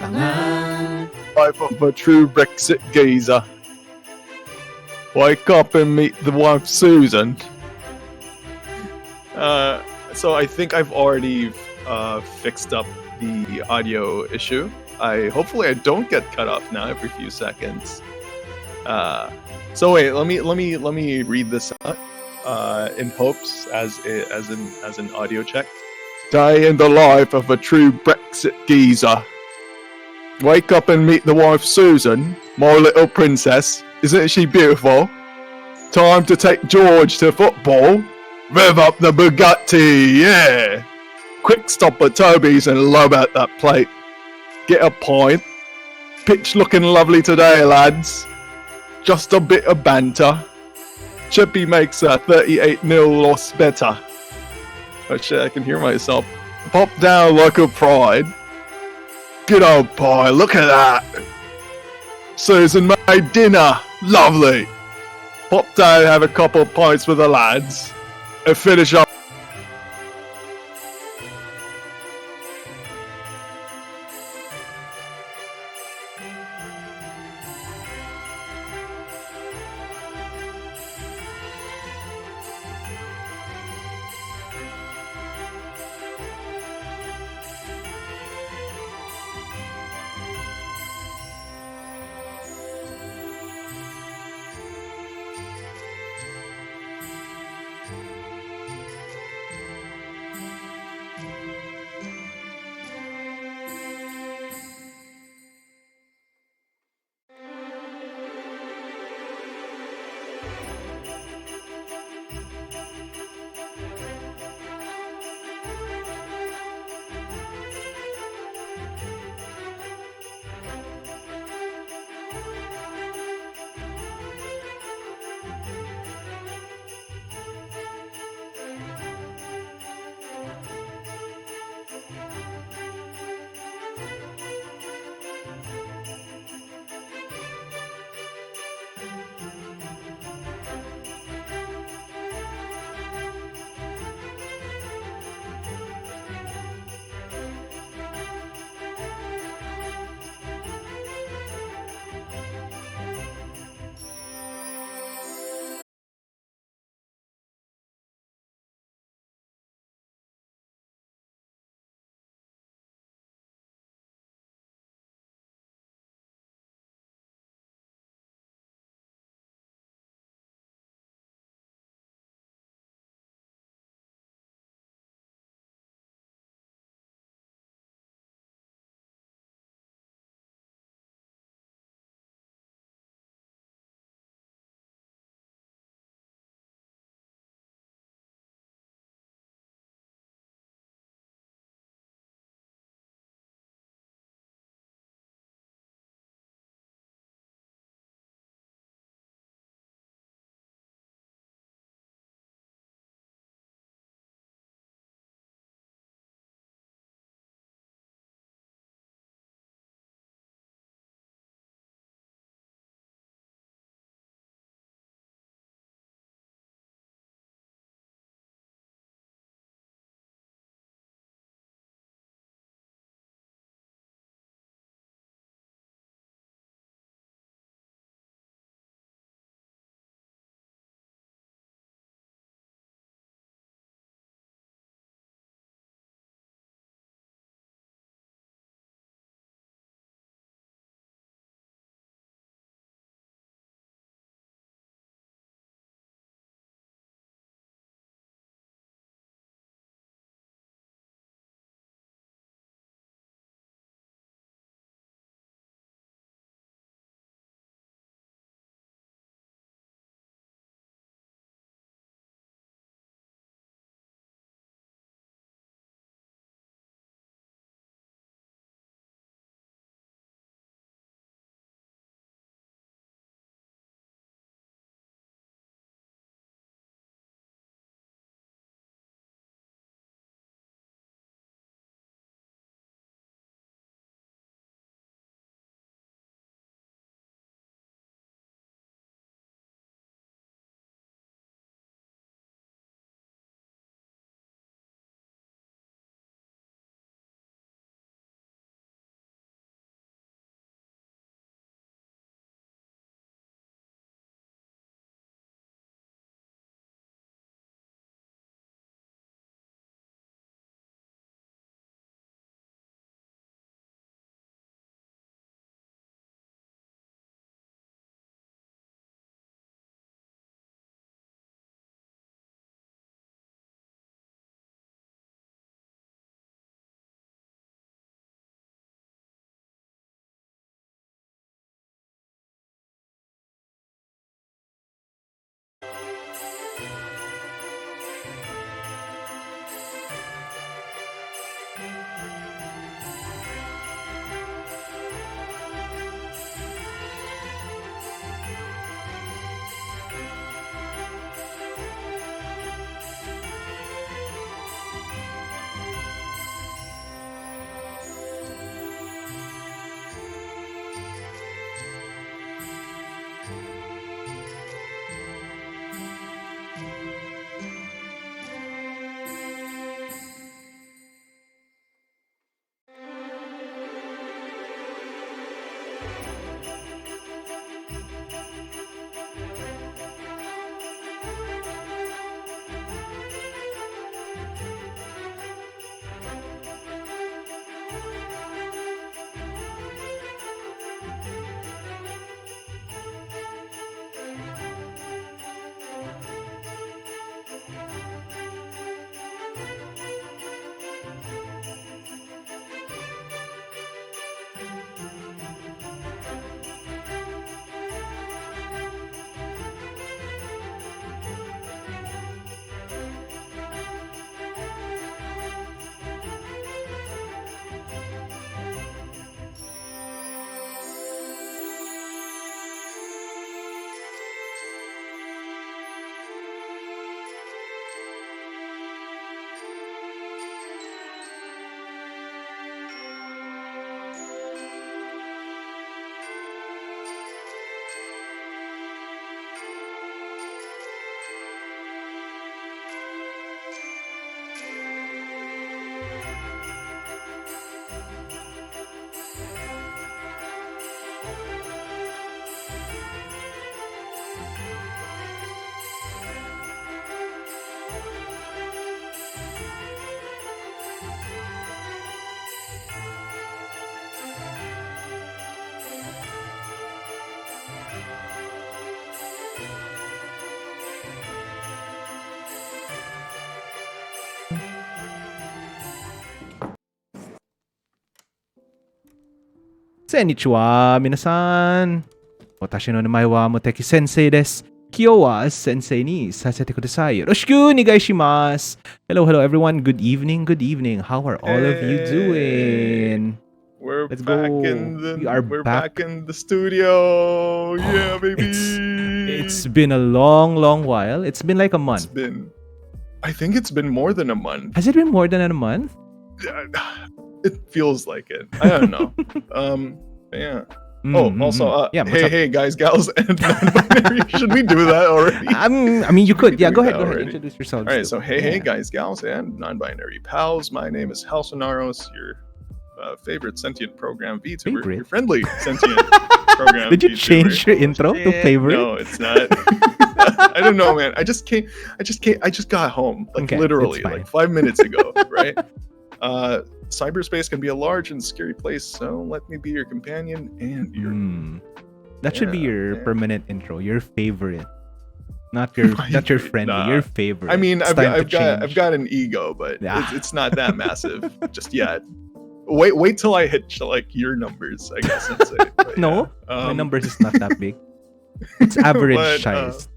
Life of a true Brexit geezer. Wake up and meet the wife Susan. So I think I've already fixed up the audio issue. Hopefully I don't get cut off now every few seconds. So wait, let me read this out in hopes as an audio check. Day in the life of a true Brexit geezer. Wake up and meet the wife Susan, my little princess. Isn't she beautiful? Time to take George to football. Rev up the Bugatti, yeah! Quick stop at Toby's and lob out that plate. Get a pint. Pitch looking lovely today, lads. Just a bit of banter. Chippy makes a 38-0 loss better. Oh shit, I can hear myself. Pop down like a pride. Good old pie, look at that. Susan made dinner. Lovely. Pop down and have a couple of pints with the lads. And finish up. Konnichiwa, minasan. Watashi no namae wa Moteki Sensei desu. Kyo wa sensei ni sasete kudasai. Yoroshiku onegaishimasu. Hello, everyone. Good evening. How are all of you doing? We're Let's back go. We're back in the studio. Yeah, baby. It's been a long while. It's been like a month. I think it's been more than a month. Has it been more than a month? It feels like it. I don't know. Yeah. Also, hey, guys, gals, and non-binary. Should we do that already? I mean, you could. Yeah, go ahead. Introduce yourselves. All right. So, hey, guys, gals, and non-binary pals. My name is Sonaros, your favorite sentient program VTuber. Your friendly sentient program. Did you VTuber. change your intro to favorite? No, it's not. I don't know, man. I just got home, literally, 5 minutes ago, right? Cyberspace can be a large and scary place, so let me be your companion and your. That should be your permanent intro. Your favorite, not your friendly. Your favorite. I mean, I've got an ego, but it's not that massive just yet. Wait till I hit your numbers, I guess. No, my numbers is not that big. It's average size.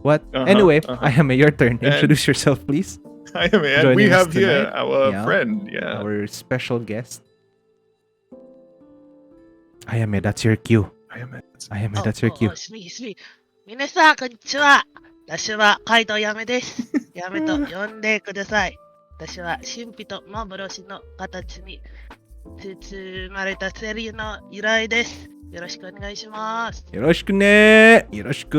What? Anyway, Ayame, your turn. Introduce yourself, please. Ayame, and we have here our friend, our special guest. Ayame, that's your cue. Ayame, that's your cue. It's me. 皆さん、こんにちは。私はカイドウヤメです。ヤメと呼んでください。私は神秘と幻の形に包まれたセリの由来です。よろしくお願いします。よろしくね。よろしく。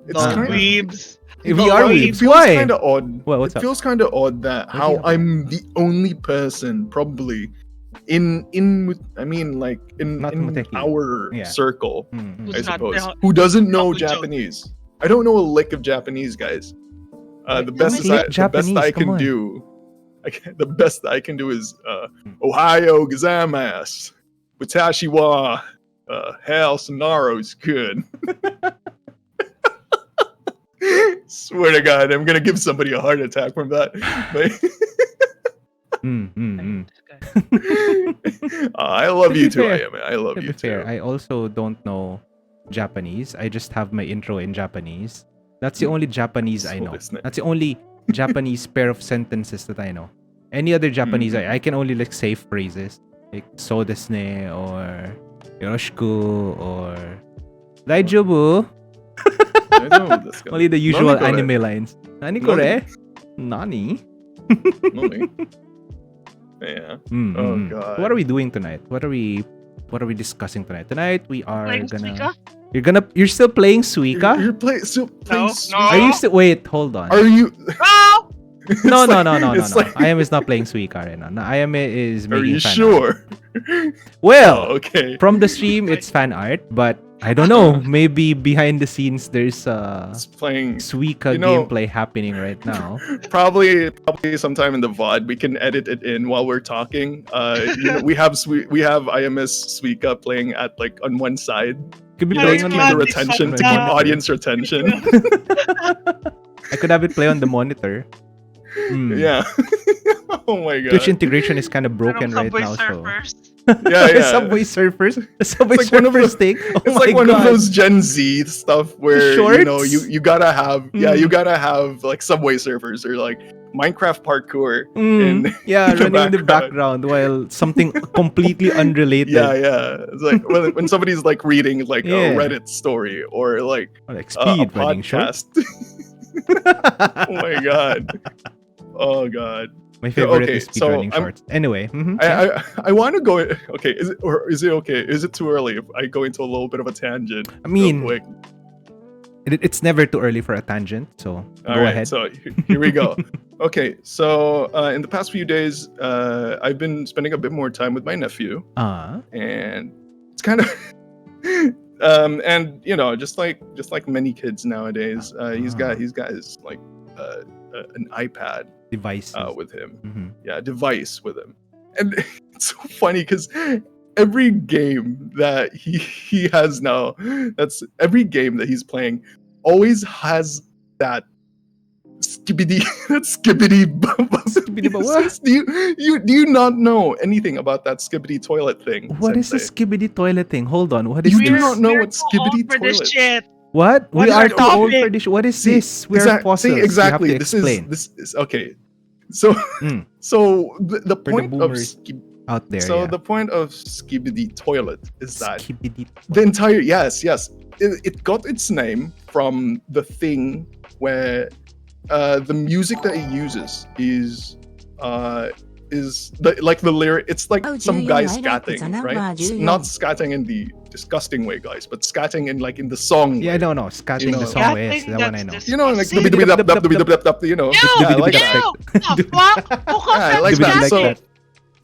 It's weebs. We are weebs. It feels kind of odd. What's it feels kind of odd that how I'm the only person probably in our circle, I suppose, who doesn't know Japanese. I don't know a lick of Japanese, guys. The best I can do is Ohayo gozaimasu. Watashi wa Sonaros good. Swear to God, I'm gonna give somebody a heart attack from that. I love you too, Ayame. I love you too. I also don't know Japanese. I just have my intro in Japanese. That's the only Japanese I know. That's the only Japanese pair of sentences that I know. Any other Japanese, I can only say phrases like so desu ne or yoroshiku or daijoubu. Only the usual anime lines. Nani kore? Nani? Yeah. Oh God. What are we doing tonight? What are we discussing tonight? Tonight we are Suika? You're still playing Suika? You're still playing Suika? No. Are you still wait, hold on. Are you No! No. Ayame is not playing Suika right now. Ayame is making Are you fan sure? art. Well, okay. From the stream it's fan art, but I don't know. Maybe behind the scenes there's playing Suika gameplay happening right now. Probably sometime in the VOD we can edit it in while we're talking. We have Ayame's Suika playing at on one side. Could be playing on the retention to keep audience retention. I could have it play on the monitor. Yeah. Oh my God. Twitch integration is kind of broken right now. Yeah. Subway Surfers. The Subway Surfers thing. It's one of those Gen Z stuff where you gotta have Subway Surfers or Minecraft parkour running in the background while something completely unrelated. Yeah. It's like when somebody's reading a Reddit story or speed running podcast. Oh my God. Oh God. My favorite is speedrunning shorts. Anyway, I want to go. Okay, is it okay? Is it too early if I go into a little bit of a tangent? I mean, it's never too early for a tangent. So go ahead. So here we go. Okay, so in the past few days, I've been spending a bit more time with my nephew. And it's kind of. And just like many kids nowadays, he's got his an iPad device with him. Yeah, device with him. And it's so funny because every game that he has now, every game that he's playing always has that Skibidi. That's Skibidi. What? Do you not know anything about that Skibidi toilet thing? What is Sensei? this skibidi toilet thing? Hold on. What is You this? do not know We're what too old Skibidi for this toilet? shit. What? We What is are the too old topic? for this. What is See, this? We are fossils. See, exactly. You have to explain. This is okay. So Mm. so the For the point of boomers out there. so yeah. the point of Skibidi toilet is that Skibidi. the entire it got its name from the thing where the music that it uses is the lyric. It's like some guy scatting, right? Not scatting in the disgusting way, guys, but scatting in the song. Yeah, way. no, scatting know, the song way. Yes, Scatting, that one I know. that's You know, like disgusting. dub, you know. Yeah, I like that. You! The fuck? Who calls Yeah, I that like that. Like So that.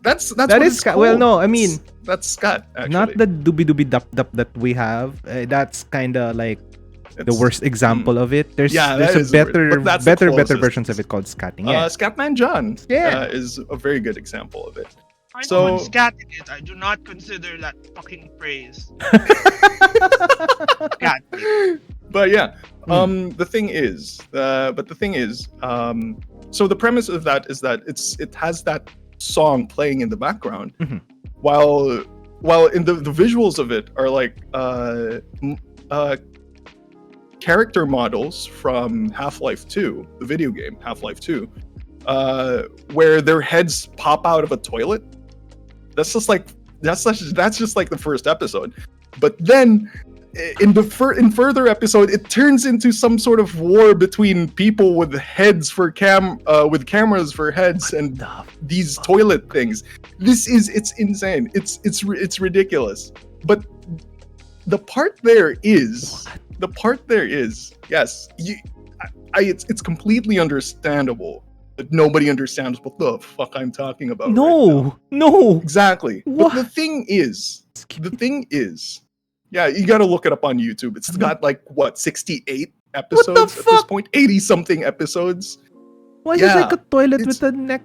that's That what is it's scat. called. Well, no, I mean, that's scat. Actually, not the doobie doobie dup dup that we have. That's kind of like the It's- worst example of it. There's Yeah, there's that a is the worst, better but that's the better closest. versions of it called scatting. Yeah. Scatman John Yeah. is a very good example of it. I So- know what scatting is. I do not consider that fucking phrase. Scatting. But yeah, Hmm. the thing is, so the premise of that is that it has that song playing in the background, Mhm. while in the visuals of it are like character models from Half-Life 2, the video game Half-Life 2, where their heads pop out of a toilet. That's just like the first episode, but then in further episode, it turns into some sort of war between people with heads for with cameras for heads and these toilet things. It's insane. It's ridiculous. But the part there is yes, it's completely understandable. But nobody understands what the fuck I'm talking about. right now. No. Exactly. What? But the thing is, yeah, you gotta look it up on YouTube. It's got 68 episodes at this fuck? point, 80 something episodes. Why is Yeah, it like a toilet it's- with a neck?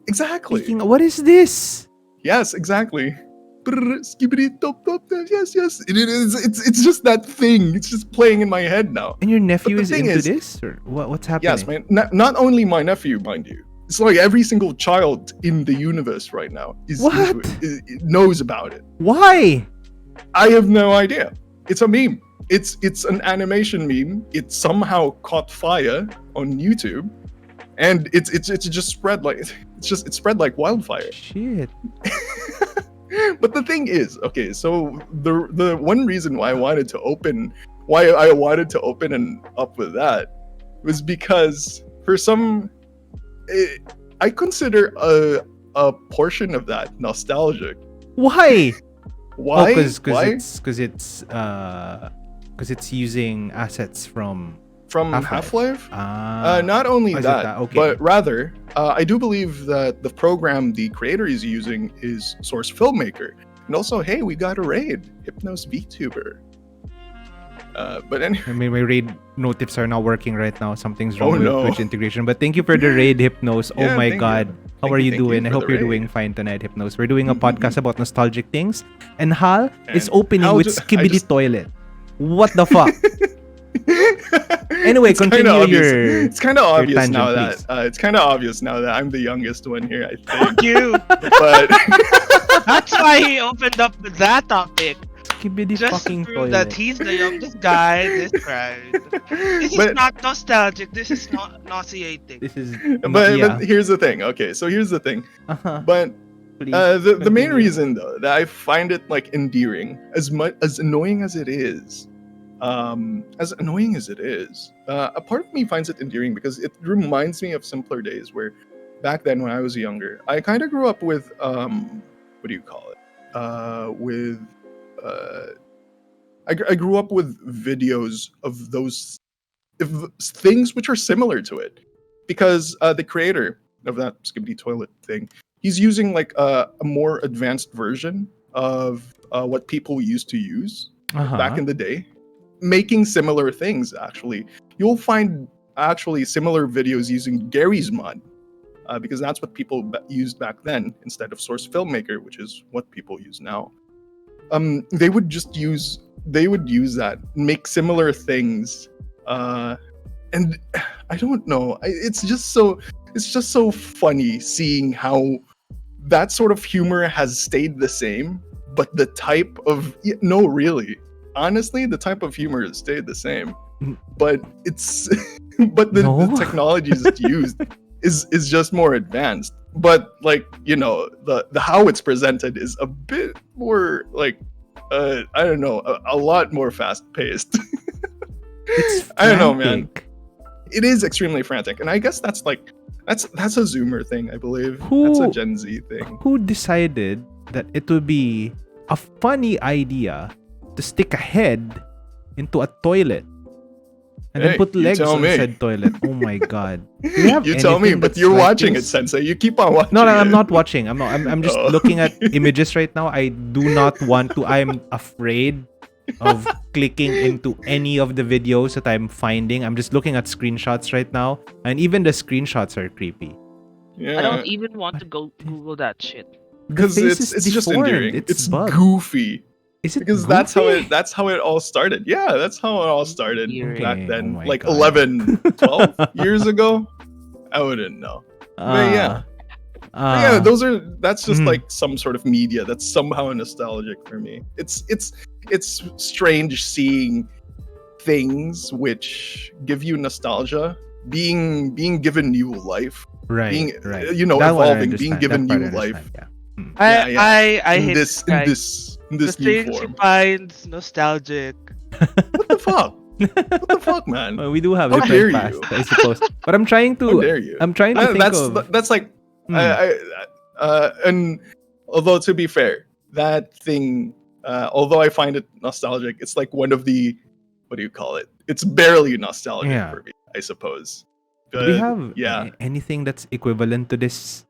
Exactly. Speaking, what is this? Yes, exactly. Brr, skibbity top top. Yes. It's just that thing. It's just playing in my head now. And your nephew the is thing into is- this, or what's happening? Yes, man. Not only my nephew, mind you. It's like every single child in the universe right now What? knows about it. Why? I have no idea. It's a meme. It's an animation meme. It somehow caught fire on YouTube, and it's just spread like it spread like wildfire. Shit. But the thing is, okay, so the one reason why I wanted to open and up with that was because for I consider a portion of that nostalgic. Why? Why? Because it's using assets from From Half-Life. Half-Life? Not only is it that, that? Okay. but rather, I do believe that the program the creator is using is Source Filmmaker. And also, hey, we got a raid, Hypnos VTuber. But anyway, I mean, my raid notifs are not working right now. Something's wrong Oh, with no. Twitch integration. But thank you for the raid, Hypnos. Oh Yeah, my thank god. you. How Thank are you, you thank you doing? I for hope the you're raid. doing fine tonight, Hypnos. We're doing a Mhm. podcast about nostalgic things. And Hal is And opening Hal with ju- I Skibidi just- Toilet. What the fuck? Anyway, It's kinda continue obvious. your- It's kind of obvious tangent, now please. that it's kind of obvious now that I'm the youngest one here. I think, Fuck you. but That's why he opened up with that topic. Skibidi Just to fucking prove that toilet. he's the youngest guy in this crowd. This is but not nostalgic. This is not nauseating. This is but yeah. here's the thing. Okay, so here's the thing. Uh-huh. But Please the main continue. reason though that I find it endearing, as annoying as it is, a part of me finds it endearing because it reminds me of simpler days where back then when I was younger, I kind of grew up with what do you call it? I grew up with videos of those things which are similar to it because the creator of that Skibidi Toilet thing, he's using a more advanced version of what people used to use Uh-huh. back in the day, making similar things. Actually, you'll find similar videos using Gary's mod because that's what people used back then instead of Source Filmmaker, which is what people use now. They would use that, make similar things, and I don't know. It's just so funny seeing how that sort of humor has stayed the same, but the type of no, really, honestly, the type of humor has stayed the same, but it's but the technologies it's used is just more advanced. But like the how it's presented is a bit more like I don't know, a lot more fast paced. It's I don't know, man. frantic. It is extremely frantic, and I guess that's a Zoomer thing, I believe. That's a Gen Z thing. Who decided that it would be a funny idea to stick a head into a toilet and then put legs on said toilet? Oh my god! You tell me, but you're watching it, Sensei. You keep on watching. No, I'm not watching. I'm just looking at images right now. I do not want to. I'm afraid of clicking into any of the videos that I'm finding. I'm just looking at screenshots right now, and even the screenshots are creepy. I don't even want to go Google that shit. Because it's just endearing. It's goofy. Is it because goofy? that's how it all started. Yeah, that's how it all started back then. Oh like God. 11, 12 years ago. I wouldn't know. But yeah. That's just like some sort of media that's somehow nostalgic for me. It's strange seeing things which give you nostalgia being given new life. Right. Evolving, being given new life. I in hate this the new things form. he finds nostalgic. What the fuck? What the fuck, man? Well, we do have How dare different you? past, I suppose. But I'm trying to. How dare you? I'm trying to think of. That's like, and although to be fair, that thing, although I find it nostalgic, it's like one of the, what do you call it? It's barely nostalgic for me, I suppose. Do we have anything that's equivalent to this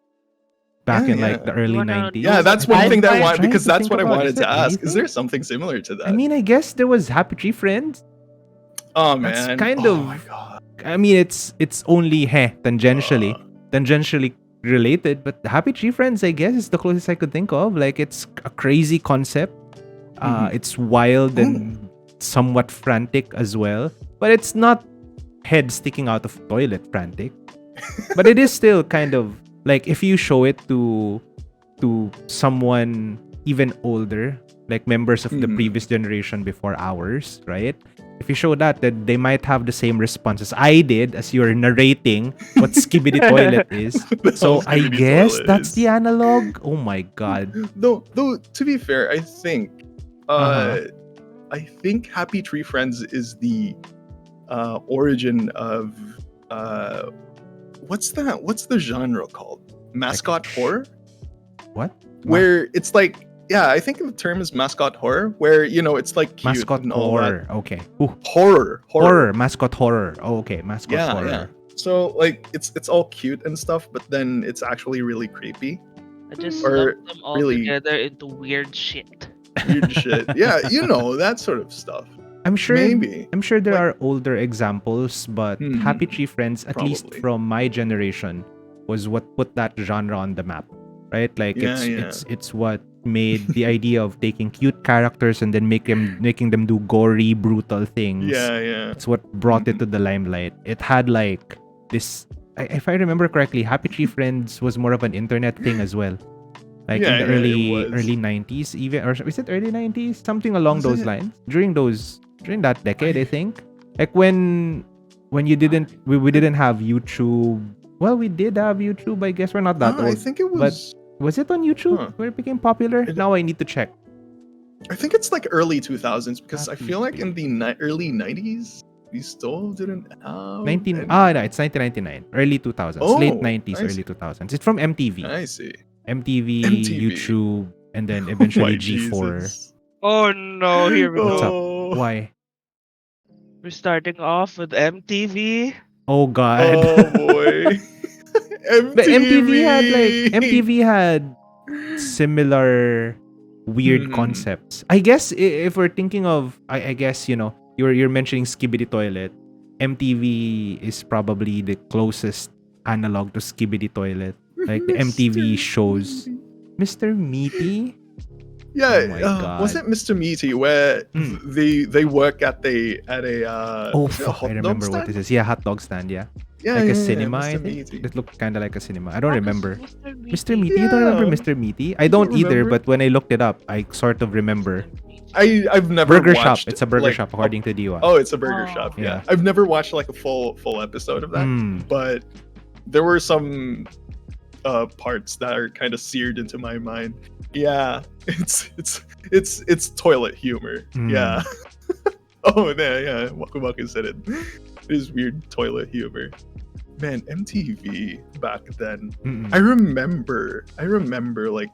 back in like the early 90s? Yeah, that's one thing that I want, because that's what I about, wanted to ask. anything? Is there something similar to that? I mean, I guess there was Happy Tree Friends. Oh man, that's kind of. My God. I mean, it's only tangentially related, but Happy Tree Friends, I guess, is the closest I could think of. Like, it's a crazy concept. It's wild and somewhat frantic as well, but it's not head sticking out of toilet frantic. But it is still kind of like, if you show it to someone even older, like members of the previous generation before ours, right? If you show that they might have the same responses I did as you're narrating what Skibidi Toilet is. So I guess that's the analog. Oh my God. Though to be fair, I think Happy Tree Friends is the origin of what's the genre called? Mascot horror? What? Where it's like, yeah, I think the term is mascot horror, where it's like cute mascot and all horror. that. Okay. Horror. Mascot horror. Oh, okay. Mascot horror. Yeah. So like it's all cute and stuff, but then it's actually really creepy. I just Or lump them all really- together into weird shit. Weird shit. Yeah, that sort of stuff. I'm sure Maybe. I'm sure there Like- are older examples, but Happy Tree Friends, at least Probably. from my generation, was what put that genre on the map. Right? Like it's what made the idea of taking cute characters and then making them do gory, brutal things. Yeah. It's what brought it to the limelight. It had like this. If I remember correctly, Happy Tree Friends was more of an internet thing as well. Like in the early 90s, even, or is it early 90s? Something along those lines. During that decade, I think. Like when we didn't have YouTube. Well, we did have YouTube. I guess we're not that old. I think it was. Was it on YouTube where it became popular? Now I need to check. I think it's like early 2000s, because I feel like in the early 90s we still didn't have. It's 1999, early 2000s, late 90s, early 2000s. It's from MTV. I see. MTV, YouTube, and then eventually G4. Jesus. Oh no, here we What's go. up? Why? We're starting off with MTV. Oh God. Oh boy. But MTV had similar weird concepts. I guess if we're thinking of, I guess you're mentioning Skibidi Toilet. MTV is probably the closest analog to Skibidi Toilet. Like the MTV shows. Mr. Meaty? Yeah, Oh my was God. it Mr. Meaty where they work at a Oh, was it a fuck, I hot dog remember what stand? this is. Yeah, hot dog stand, yeah. Yeah, Like a yeah, yeah, cinema, I Mr. think. Meaty. It looked kind of like a cinema. I don't What is remember. Mr. Mr. Meaty? Meaty? You don't remember Yeah. Mr. Meaty? I You don't don't either, remember? but when I looked it up, I sort of remember. I've never Burger shop. watched It's a burger like shop, according to Diwa. oh, it's a burger Oh. shop. Yeah. Yeah. I've never watched like a full episode of that, but there were some parts that are kind of seared into my mind. Yeah, it's toilet humor. Yeah. Oh yeah, Waku Waku said it. It is weird toilet humor. Man, MTV back then. I remember like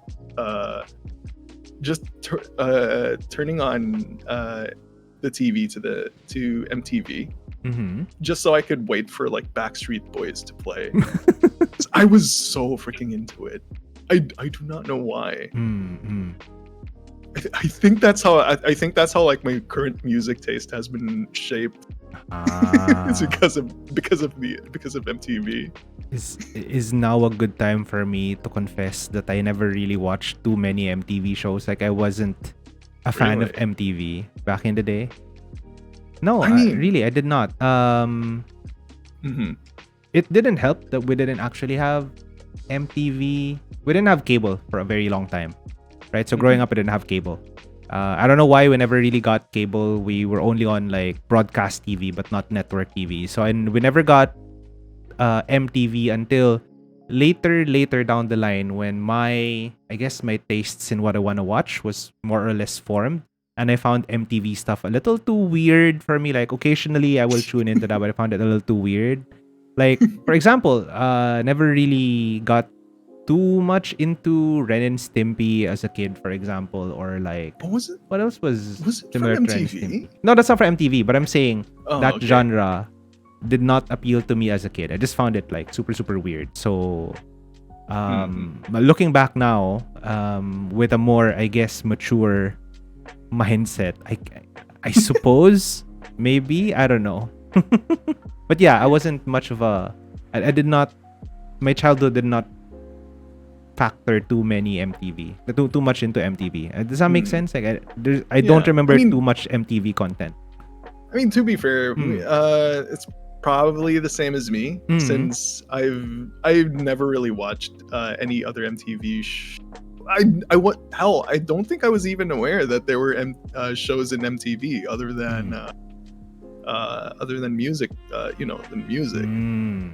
just turning on the TV to MTV just so I could wait for like Backstreet Boys to play. I was so freaking into it. I do not know why. I think that's how like my current music taste has been shaped. It's because of MTV. Is now a good time for me to confess that I never really watched too many MTV shows. Like I wasn't a fan of MTV back in the day. No, I mean- really, I did not. It didn't help that we didn't actually have MTV. We didn't have cable for a very long time, right? So growing up, I didn't have cable. I don't know why we never really got cable. We were only on like broadcast TV, but not network TV. So we never got MTV until later down the line when I guess my tastes in what I want to watch was more or less formed. And I found MTV stuff a little too weird for me. Like occasionally I will tune into that, but I found it a little too weird. Like for example, never really got too much into Ren and Stimpy as a kid, for example, or like What was it? what else was it similar from to Ren and MTV? Stimpy? No, that's not for MTV, but I'm saying that okay. genre did not appeal to me as a kid. I just found it like super weird. So looking back now, with a more, I guess, mature mindset, I suppose maybe, I don't know. But yeah, I wasn't much of a I did not, my childhood did not factor too many MTV, too much into MTV. Does that make sense? Like I don't remember too much MTV content. I mean, to be fair, it's probably the same as me since I've never really watched any other MTV. I don't think I was even aware that there were shows in MTV other than music. The music.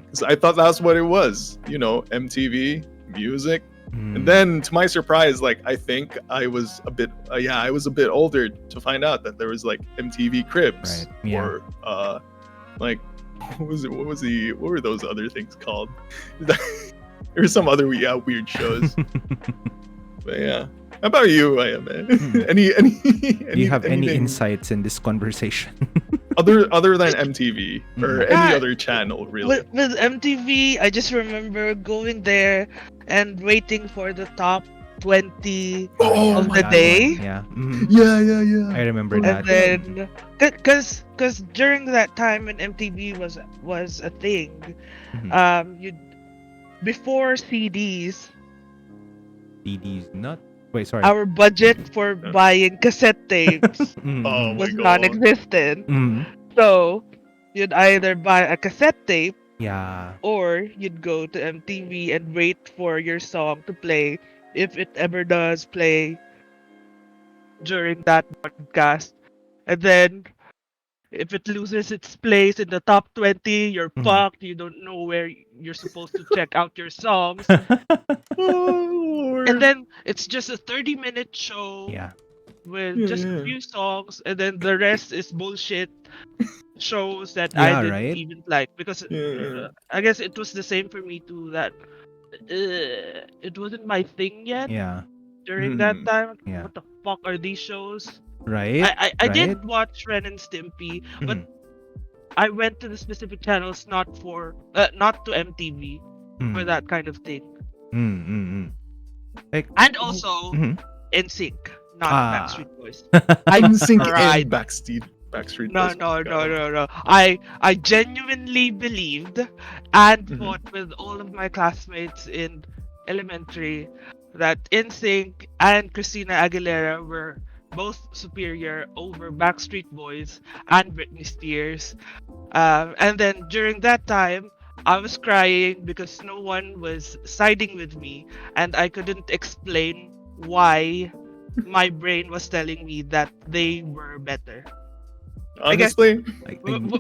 Because I thought that's what it was. MTV music. And then, to my surprise, like I think I was a bit, I was a bit older to find out that there was like MTV Cribs, Right, yeah. or like what were those other things called? There were some other weird shows. But yeah, how about you, Ayame? Any Do you have any anything insights in this conversation? other than MTV or any other channel, really? With MTV, I just remember going there and waiting for the top 20 Oh of my the day. Yeah. Yeah. I remember And that. then, cause during that time when MTV was a thing, before CDs, CDs not. Wait, sorry. our budget for buying cassette tapes Oh my was god. non-existent. So you'd either buy a cassette tape Yeah. or you'd go to MTV and wait for your song to play if it ever does play during that broadcast. And then if it loses its place in the top 20, you're fucked. You don't know where you're supposed to check out your songs. Oh, Lord. And then it's just a 30-minute show Yeah. with just a few songs, and then the rest is bullshit shows that Yeah, I didn't right? even like, because I guess it was the same for me too, that it wasn't my thing yet Yeah. during that time. Yeah. What the fuck are these shows? Right? I did watch Ren and Stimpy, but I went to the specific channels not to MTV for that kind of thing. Like, And also NSYNC, not Backstreet Boys. NSYNC cried. and Backstreet No, Boys. no. I genuinely believed and fought with all of my classmates in elementary that NSYNC and Christina Aguilera were both superior over Backstreet Boys and Britney Spears. And then during that time, I was crying because no one was siding with me, and I couldn't explain why my brain was telling me that they were better. I guess Honestly,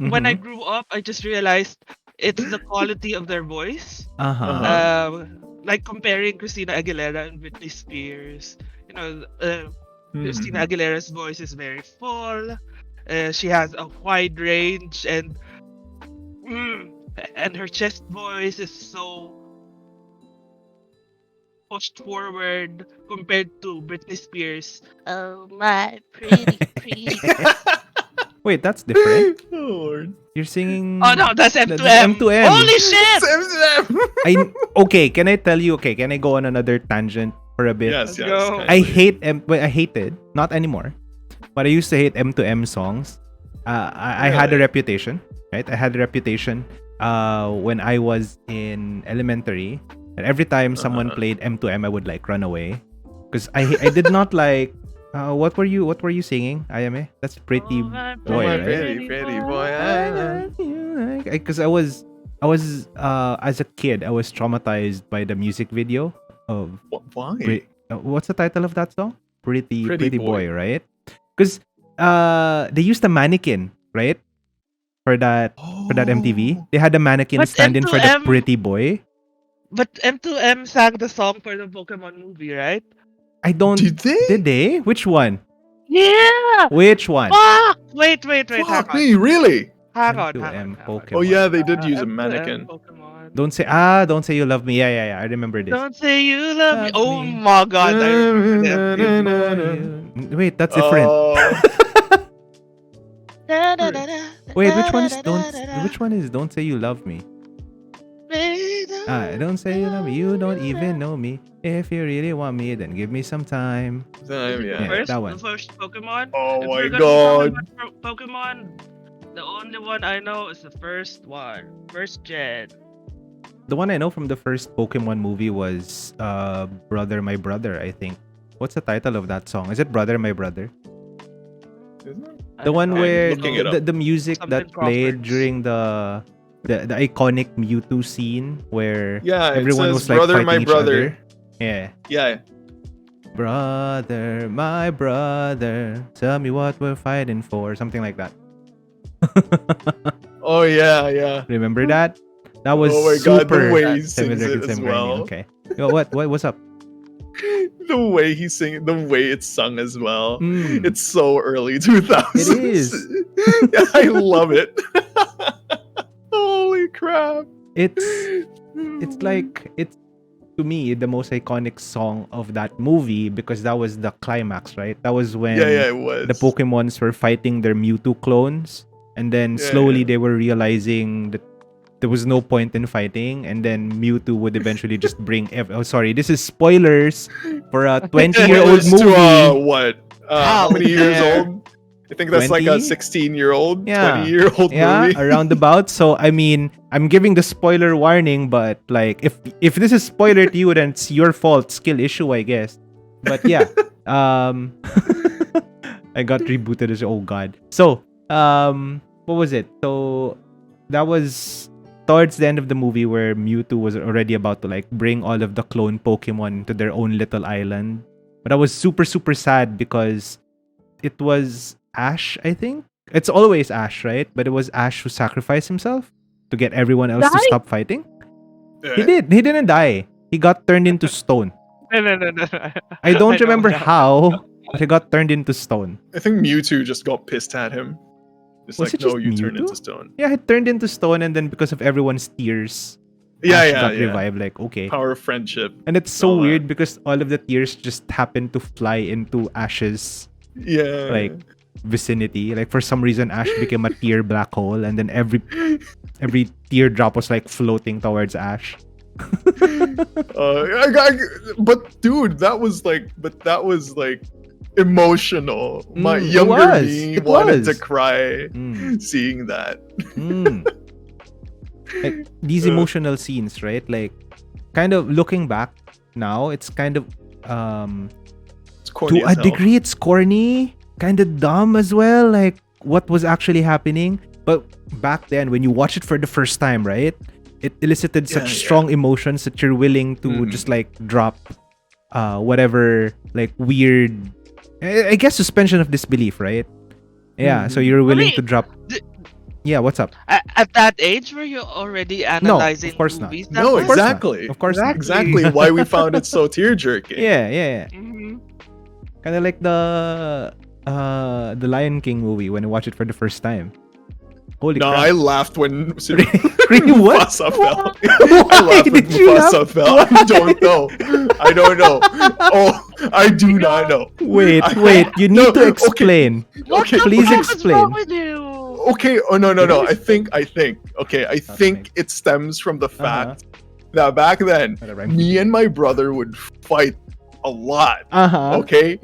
when I Mhm. grew up, I just realized it's the quality of their voice. Uh-huh. Like comparing Christina Aguilera and Britney Spears. Christina mhm. Aguilera's voice is very full. She has a wide range, mm, and her chest voice is so pushed forward compared to Britney Spears. Oh my pretty, pretty. Wait, that's different. Oh Lord. You're Oh singing no, that's that's M2M. M2M. Holy shit! Okay, can I tell you? Okay, can I go on another tangent for a bit? Yes, Let's yes. go. I Kindly. hate well, I hated, not anymore, but I used to hate M2M songs. I had a Really? reputation, right? I had a reputation when I was in elementary, and every time someone Uh-huh. played M2M, I would like run away because I did not like. What were you singing, Ayame? That's Pretty Oh my Oh Boy, my right? pretty, pretty pretty boy. boy. Because I was as a kid I was traumatized by the music video of Why? what's the title of that song? Pretty Pretty Pretty boy. Boy, right? Because they used a mannequin, right? For that MTV. Oh. They had a mannequin But stand in for the M2M, Pretty Boy. but M2M sang the song for the Pokemon movie, right? I don't Did Did they? they? Which one? Yeah. Which one? Fuck. Wait. Hang Fuck on. me, really? M2M Oh Pokemon. yeah, they did use a M2M mannequin. Pokemon. Don't say you love me. Yeah. I remember this. Don't say you love me. Love Oh me my god, I remember the MTV. before you. Wait, that's different. Oh. Da, da, da, da, Wait, da, da, da, da, da, which one is don't say you love me? Don't say you love me. You don't even know me. If you really want me, then give me some time. Is it the Yeah. Yeah, first? that The one. first Pokemon? Oh If my we're gonna be talking god. about Pokemon, the only one I know is the first one. First gen. The one I know from the first Pokemon movie was Brother My Brother, I think. What's the title of that song? Is it Brother My Brother? Isn't it? I The don't one know. I'm where looking it up. the music Something that played Crawfords. during the iconic Mewtwo scene where Yeah, it everyone says was like brother, fighting my each brother. other. Yeah. Yeah. Brother, my brother, tell me what we're fighting for, something like that. Oh yeah. Remember that? That was Oh my god, the super way he sings similar it to as Sim Granny. well. Okay. Yo, what's up? The way he sing, the way it's sung as well. Mm, It's so early 2000s. it is. Yeah, I love it. Holy crap. It's like it's to me the most iconic song of that movie because that was the climax, right? That was when Yeah, it was. the Pokemons were fighting their Mewtwo clones, and then slowly they were realizing that there was no point in fighting, and then Mewtwo would eventually just bring. Oh, sorry, this is spoilers for a 20-year-old Spoilers movie. to what? How How many years dare. old? I think that's like a 20? 16-year-old, Yeah. 20-year-old Yeah, movie. around about. So I mean, I'm giving the spoiler warning, but like if this is spoiler to you, then it's your fault, skill issue, I guess. But yeah, I got rebooted as oh god. So what was it? So that was towards the end of the movie where Mewtwo was already about to like bring all of the clone Pokemon to their own little island. But I was super sad because it was Ash, I think. It's always Ash, right? But it was Ash who sacrificed himself to get everyone else to Die? stop fighting. He did. He didn't die. He got turned into stone. No. I don't know remember now. how, but he got turned into stone. I think Mewtwo just got pissed at him. It's Was like, it no, just you turn Mewtwo? into stone. Yeah, he turned into stone, and then because of everyone's tears, Yeah, Ash yeah, got yeah. revived. Like, okay. Power of friendship. And it's so all that. weird because all of the tears just happen to fly into Ash's Yeah. like vicinity. Like for some reason, Ash became a tear black hole, and then every teardrop was like floating towards Ash. But dude, that was like emotional. My It younger was. me It wanted to was. cry Mm, seeing that. mm. Like these emotional scenes, right? Like kind of looking back now, it's kind of It's corny to as a hell. degree, it's corny, kind of dumb as well. Like what was actually happening. But back then, when you watch it for the first time, right? It elicited such strong emotions that you're willing to just like drop whatever like weird, I guess, suspension of disbelief, right? Yeah, so you're willing to drop. Yeah, what's up? At that age, were you already analyzing of course not. movies? No, that much? exactly. Of course not. Exactly why we found it so tear-jerking. Yeah. Mhm. Kind of like the Lion King movie when I watched it for the first time. Holy No, crap! I laughed when Really? What? Mufasa fell. Why I laughed when did you laugh? Mufasa fell. I don't know. I don't know. Oh, I do not know. Wait. You need No, to explain. Okay, Please okay. What's explain. wrong with you? Okay. Oh no. I think. Okay, I think. think it stems from the fact that back then, me and my brother would fight a lot. Okay,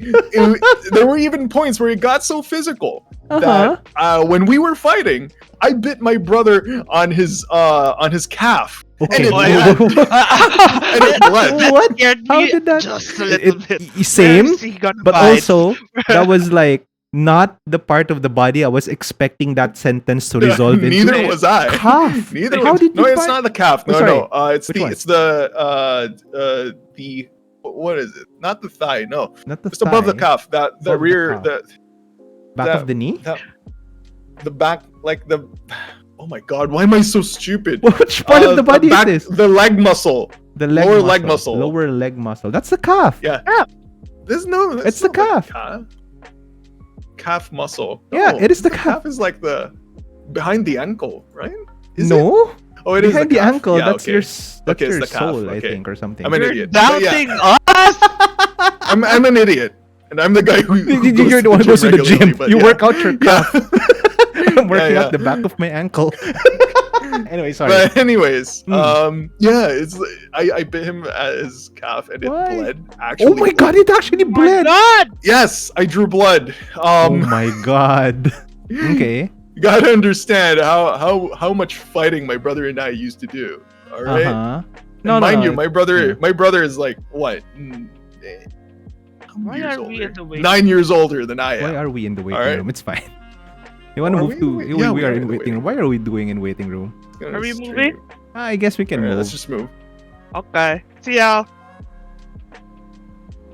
there were even points where it got so physical that when we were fighting, I bit my brother on his calf. Okay. And it bled. And it bled. What? Scared How me did that? just a little bit. Same, Where is he gonna but bite? also that was like not the part of the body I was expecting that sentence to resolve into. Neither was I. Calf. Neither. How did you No, it's bite? not the calf. No, sorry. no. It's Which one? the what is it? Not the thigh. No, Not the it's above the thigh. calf. The Above the rear. calf. The Back that- of the knee. the back, like the. Oh my god! Why am I so stupid? Which part of the body back, is this? The leg muscle. The leg lower muscle. leg muscle. Lower leg muscle. That's the calf. Yeah. There's no. It's the calf. Calf muscle. Yeah, No, it is the calf. Is like the behind the ankle, right? Is it? No. Oh, it is Behind the the calf. ankle. Yeah, That's okay. your Okay, it's your the calf, soul, I okay. think, or something. I'm an You're idiot. But yeah, doubting us? I'm an idiot, and I'm the guy who You're the one who goes to the regularly, gym. but You yeah. work out your calf. Yeah. I'm working Yeah. out the back of my ankle. Anyway, sorry. But anyways, Hmm. yeah, it's I bit him at his calf and it Why? bled. Actually, Oh my god, it actually Oh my bled. god! Yes, I drew blood. Oh my god. Okay. You gotta understand how much fighting my brother and I used to do. All right. Uh-huh. And mind you, yeah. my brother is like what? How Why years are we older? in the waiting 9 years older than I Why am. are we in the waiting Alright. room? It's fine. You want to Are move we to? in the wait- yeah, we are in waiting room. Why are we doing in waiting room? It's gonna Are we stream moving? you. I guess we can Alright, move. let's just move. Okay. See ya.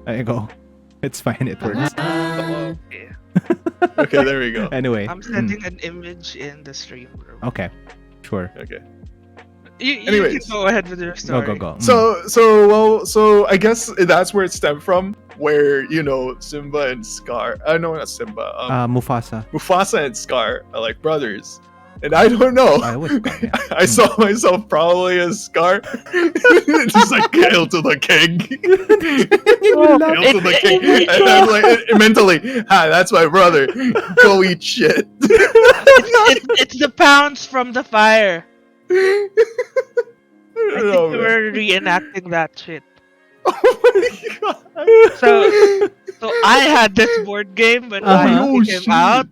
There you go. It's fine. It works. Okay. Okay, there we go. Anyway. I'm sending an image in the stream room. Okay. Sure. Okay. You Anyways. can go ahead with your story. Go. So I guess that's where it stemmed from, where Simba and Scar. No, not Simba. Mufasa. Mufasa and Scar are like brothers, and I don't know. I was Scar, yeah. I saw myself probably as Scar, just like hail to the king, hail to the king, and I'm like mentally, that's my brother. Go eat shit. It's the pounds from the fire. I I don't think know, we man. were reenacting that shit. Oh my god. So I had this board game when Uh-huh. I came out.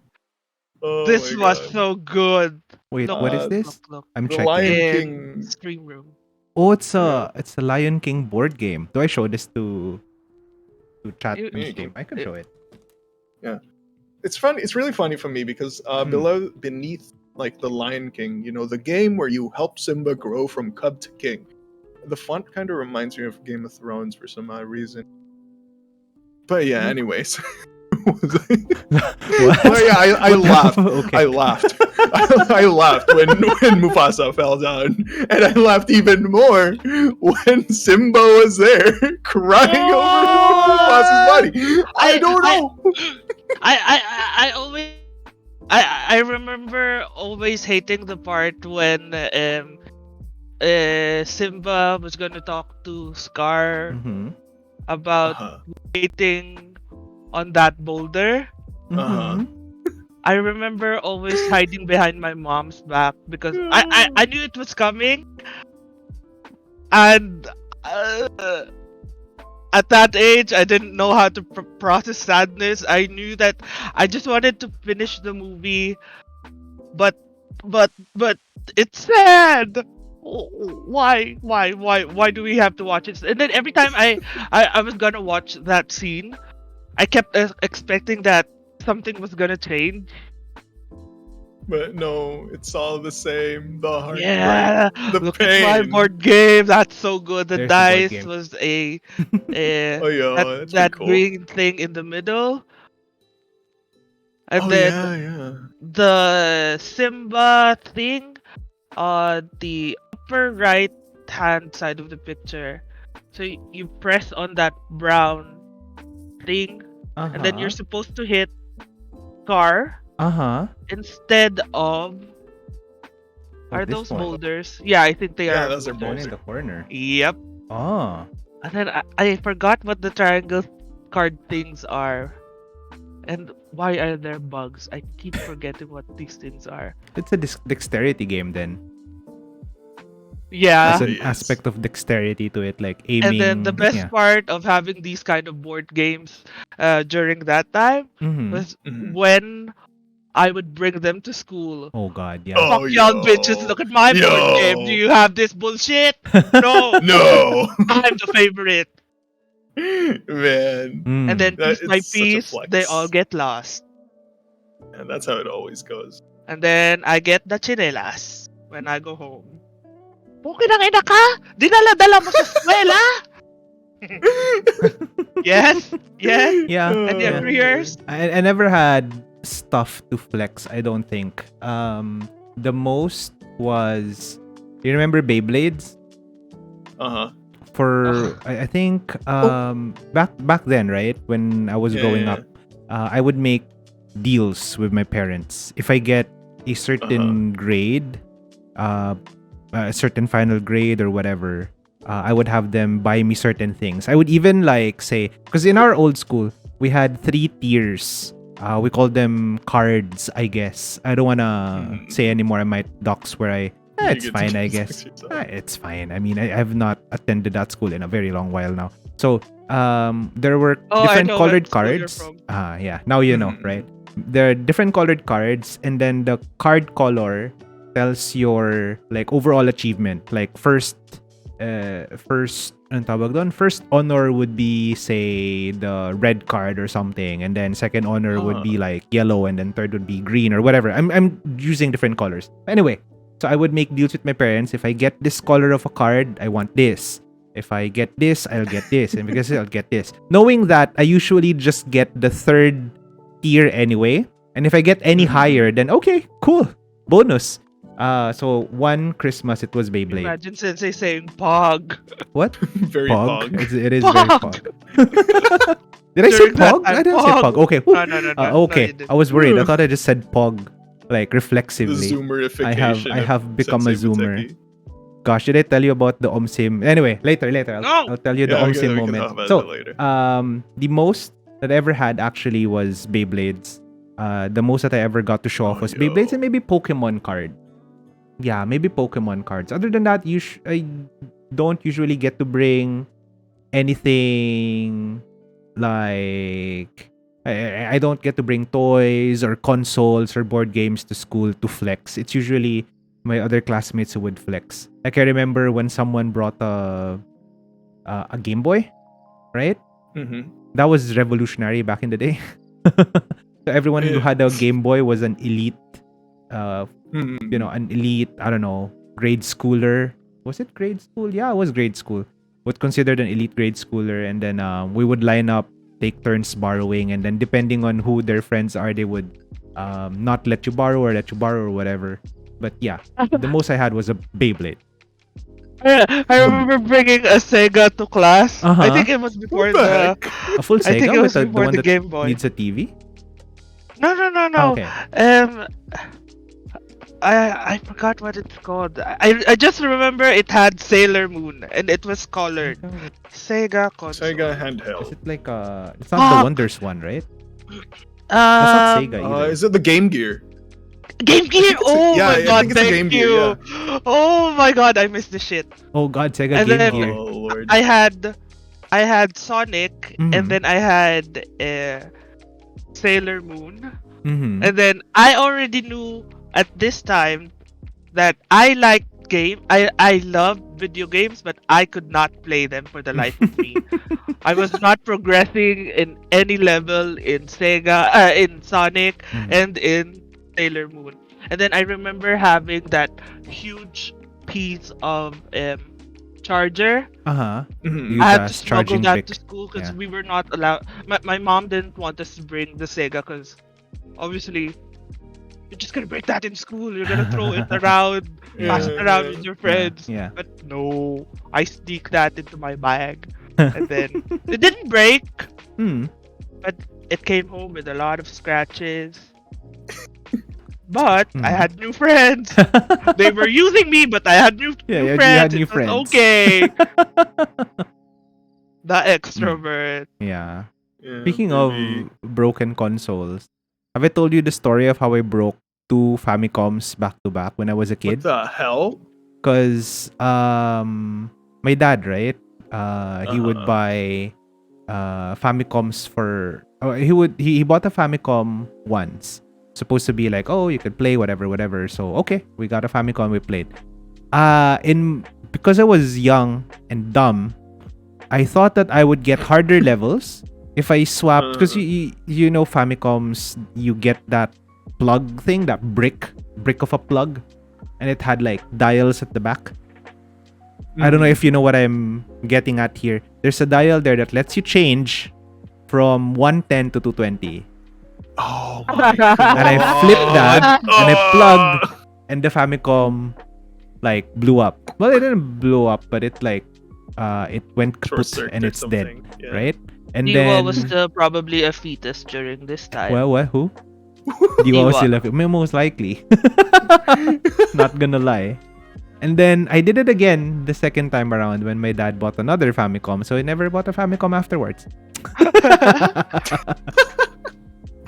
Oh This my was God. so good. Wait, Look, what is Uh, this? Look. I'm The checking. Lion In King. stream room. Oh, it's a Lion King board game. Do I show this to chat You- and stream? I can show it. It's fun. It's really funny for me because beneath like the Lion King, the game where you help Simba grow from cub to king. The font kind of reminds me of Game of Thrones for some odd reason. But yeah, anyways. What? Oh yeah, I What the- laughed. Okay. I laughed. I laughed when Mufasa fell down, and I laughed even more when Simba was there crying over Mufasa's body. I don't know. I always I remember always hating the part when Simba was gonna talk to Scar Mhm. about Uh-huh. waiting on that boulder. Uh-huh. Mhm. I remember always hiding behind my mom's back because I knew it was coming, and at that age I didn't know how to process sadness. I knew that I just wanted to finish the movie, but it's sad. why do we have to watch it? And then every time I was gonna watch that scene, I kept expecting that something was gonna change. But no, it's all the same. The heartbreak, Yeah, the look pain. at my board game. That's so good. The There's the board dice game. was a Oh yeah, that's that pretty cool. green thing in the middle, and Oh then yeah. the Simba thing on the upper right hand side of the picture. So you press on that brown thing, and then you're supposed to hit car instead of. Are this those one. boulders? Yeah, I think they are. Those are One in boulders. the corner. Yep. Oh. And then I forgot what the triangle card things are. And why are there bugs? I keep forgetting what these things are. It's a dexterity game then. Yeah. There's an Yes. aspect of dexterity to it, like aiming. And then the best yeah. part of having these kind of board games during that time was when I would bring them to school. Oh god, yeah. Oh, Fuck y'all yo. bitches, look at my board game. Do you have this bullshit? No. No. I'm the favorite. Man. Mm. And then That piece by is such a piece, flex. they all get lost. And that's how it always goes. And then I get the chinelas when I go home. Puki ng ina ka! Dinala-dala mo sa eskwela! Yes? Yes? Yeah. Any Oh, agreeers? I never had stuff to flex, I don't think. The most was, you remember Beyblades? Uh-huh. For I think back then, right? When I was growing up, I would make deals with my parents. If I get a certain grade, a certain final grade or whatever, I would have them buy me certain things. I would even like say, because in our old school, we had 3 tiers. We called them cards, I guess. I don't wanna say anymore. I might dox where I. It's fine, I guess. It's fine. I mean, I have not attended that school in a very long while now. So, there were different colored cards. Yeah. Now you know, right? There are different colored cards, and then the card color tells your like overall achievement. Like first anong tawag doon? First honor would be say the red card or something, and then second honor would be like yellow, and then third would be green or whatever. I'm using different colors. Anyway, so I would make deals with my parents. If I get this color of a card, I want this. If I get this, I'll get this, and because I'll get this. Knowing that I usually just get the third tier anyway, and if I get any higher, then okay, cool, bonus. So one Christmas it was Beyblade. Imagine Sensei saying Pog. What? Very Pog? pog. It is Pog. very Pog. Did I say During that Pog? time, I didn't say Pog. Pog. Okay. No, Okay. you didn't. I was worried. I thought I just said Pog, like The reflexively. zoomerification. I have become a Sensei zoomer. Mateki. Gosh, did I tell you about the OMSIM? Anyway, later. I'll tell you the Yeah, we OMSIM can moment. talk about So, it later. the most that I ever had actually was Beyblades. The most that I ever got to show off was Beyblades and maybe Pokemon card. Yeah, maybe Pokemon cards. Other than that, I don't usually get to bring anything like I don't get to bring toys or consoles or board games to school to flex. It's usually my other classmates who would flex. Like I remember when someone brought a Game Boy, right? That was revolutionary back in the day. So everyone who had a Game Boy was an elite, an elite, I don't know, grade schooler. Was it grade school? Yeah, it was grade school. Was considered an elite grade schooler, and then we would line up, take turns borrowing, and then depending on who their friends are, they would not let you borrow or let you borrow or whatever. But yeah, the most I had was a Beyblade. I remember bringing a Sega to class. I think it was before the A full I think Sega it was with the before one the that Game Boy. needs a TV? No. Okay. I forgot what it's called. I just remember it had Sailor Moon and it was colored. Sega console. Sega Is handheld. it like it's not the Wonders one, right? That's not Sega either. Is it the Game Gear? Game Gear. Oh yeah, my I god, think it's a thank Game you. Gear, Oh my god, I missed the shit. Oh god, Sega And Game then- Gear. Oh lord. I had Sonic Mhm. and then I had Sailor Moon. Mm-hmm. And then I already knew at this time that I liked game. I love video games, but I could not play them for the life of me. I was not progressing in any level in Sega, in Sonic, and in Sailor Moon. And then I remember having that huge piece of charger. Mhm. I had to Yuda's smuggle charging that brick. to school because Yeah. we were not allowed. My mom didn't want us to bring the Sega because obviously you're just gonna break that in school. You're gonna throw it around, pass it Yeah, around yeah. with your friends. Yeah. But no, I sneak that into my bag, and then it didn't break, Hmm. but it came home with a lot of scratches. But I had new friends. They were using me, but I had new Yeah, new you friends. had new It was friends. okay. The extrovert. Yeah. Yeah, Speaking maybe. of broken consoles, have I told you the story of how I broke 2 Famicoms back to back when I was a What kid? the hell? Because my dad, right? He would Uh-huh. buy Famicoms for he bought a Famicom once. Supposed to be like, oh, you could play whatever. So okay, we got a Famicom, we played. In because I was young and dumb, I thought that I would get harder levels if I swapped, because you know Famicoms, you get that plug thing, that brick of a plug, and it had like dials at the back. I don't know if you know what I'm getting at here. There's a dial there that lets you change from 110 to 220. Oh my god. And I flipped that and I plugged, and the Famicom like blew up. Well, it didn't blow up, but it like it went kaput and it's dead, Yeah. right? And Diwa then was still probably a fetus during this time. well, who? Diwa was still most likely. Not gonna lie. And then I did it again the second time around when my dad bought another Famicom, so I never bought a Famicom afterwards.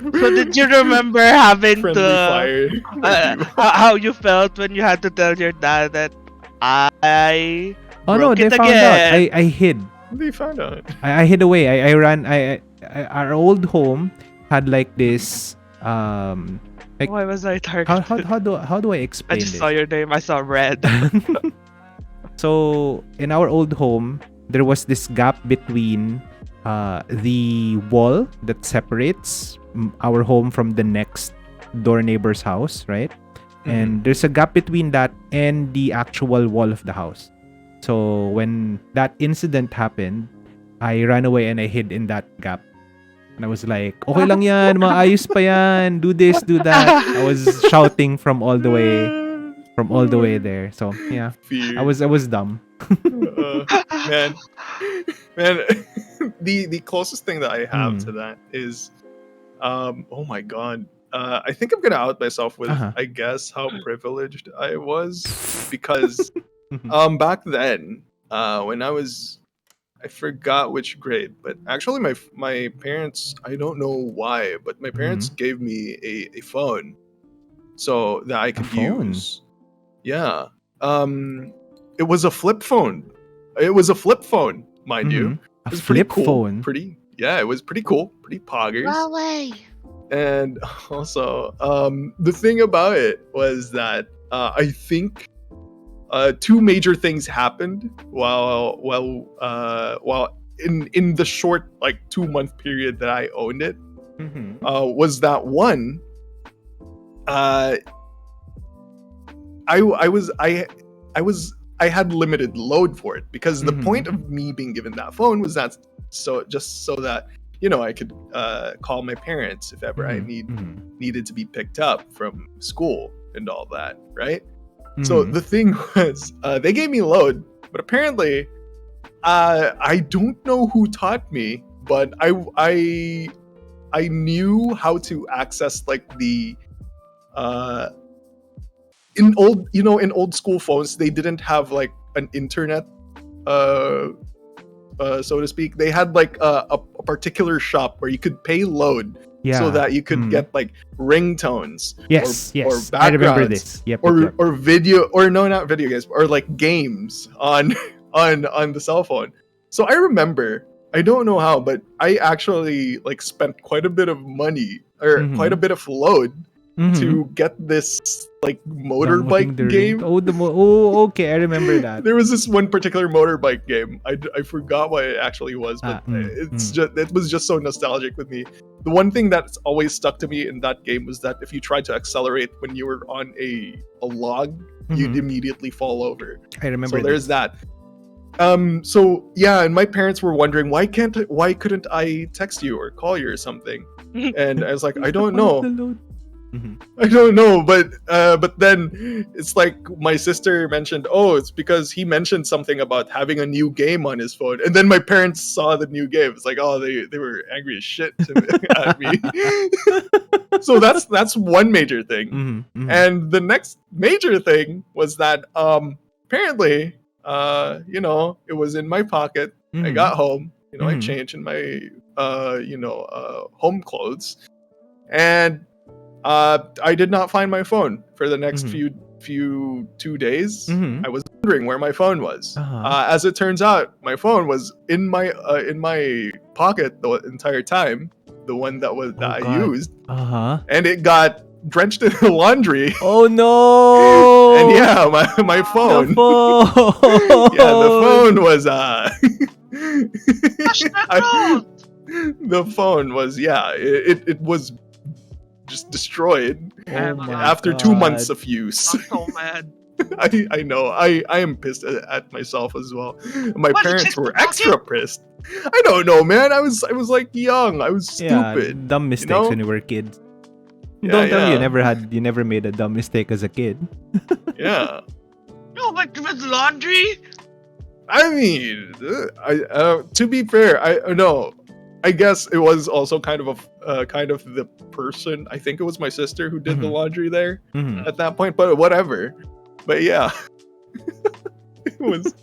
So did you remember having Friendly to fire. how you felt when you had to tell your dad that I Oh no, broke they it found out. again? I hid. They found out. I hid away. I ran. Our old home had like this like Why was I targeted? how do I I explain just this? saw your name. I saw red. So in our old home, there was this gap between the wall that separates our home from the next door neighbor's house, right? And there's a gap between that and the actual wall of the house. So when that incident happened, I ran away and I hid in that gap. And I was like, okay lang yan, maayos pa yan, do this, do that. I was shouting from all the way there. So yeah, Fear. I was dumb. Man, the closest thing that I have to that is, oh my god. I think I'm gonna out myself with, I guess, how privileged I was, because back then, when I forgot which grade, but actually my parents, I don't know why, but my parents gave me a phone so that I could use. Yeah. It was a flip phone. It was a flip phone, mind you. A It was pretty flip cool. phone. It was pretty cool. Pretty poggers. Huawei. And also, the thing about it was that I think two major things happened while in the short like 2-month period that I owned it. Was that one? I had limited load for it, because the point of me being given that phone was that so that I could call my parents if ever I needed to be picked up from school and all that, right? So the thing was, they gave me load, but apparently, I don't know who taught me, but I knew how to access like the in old school phones, they didn't have like an internet, so to speak. They had like a particular shop where you could pay load, so that you could get like ringtones, or backgrounds, I remember this. Yep. or video, or no, not video games, or like games on the cell phone. So I remember, I don't know how, but I actually like spent quite a bit of money, or quite a bit of load to get this like motorbike Downloading the game. Okay, I remember that. There was this one particular motorbike game. I forgot what it actually was, but it was just so nostalgic with me. The one thing that's always stuck to me in that game was that if you tried to accelerate when you were on a log, you'd immediately fall over. I remember. So there's that. So yeah, and my parents were wondering why couldn't I text you or call you or something? And I was like, I don't know. I don't know, but then it's like my sister mentioned, oh, it's because he mentioned something about having a new game on his phone, and then my parents saw the new game. It's like, oh, they were angry as shit at me. So that's one major thing, and the next major thing was that apparently, it was in my pocket. I got home, I changed in my home clothes, and I did not find my phone for the next few 2 days. I was wondering where my phone was. As it turns out, my phone was in my pocket the entire time. The one that I used, and it got drenched in the laundry. Oh no! And yeah, my phone. The phone. Yeah, the phone was the phone was it was just destroyed after 2 months of use. I'm so mad. I know. I am pissed at myself as well. My parents were extra pissed. I don't know, man. I was like young. I was stupid. Dumb mistakes when you were kids. Don't tell me you never made a dumb mistake as a kid. Yeah. No, but with laundry. I mean, to be fair, I guess it was also kind of the person. I think it was my sister who did the laundry there at that point. But whatever. But yeah, it was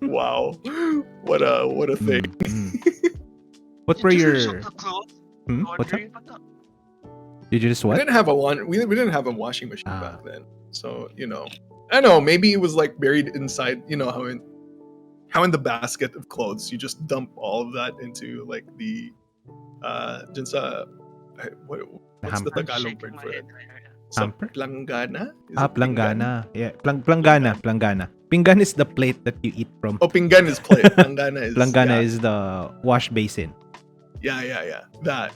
wow. What a thing. What were your? What's up? Did you just what? We didn't have we didn't have a washing machine back then. So I don't know. Maybe it was like buried inside. How in the basket of clothes you just dump all of that into like the what's the Tagalog word for it? Hamper? Planggana? Planggana. Yeah, planggana. Pinggan is the plate that you eat from. Oh, pinggan is plate. Planggana is the wash basin. Yeah. That.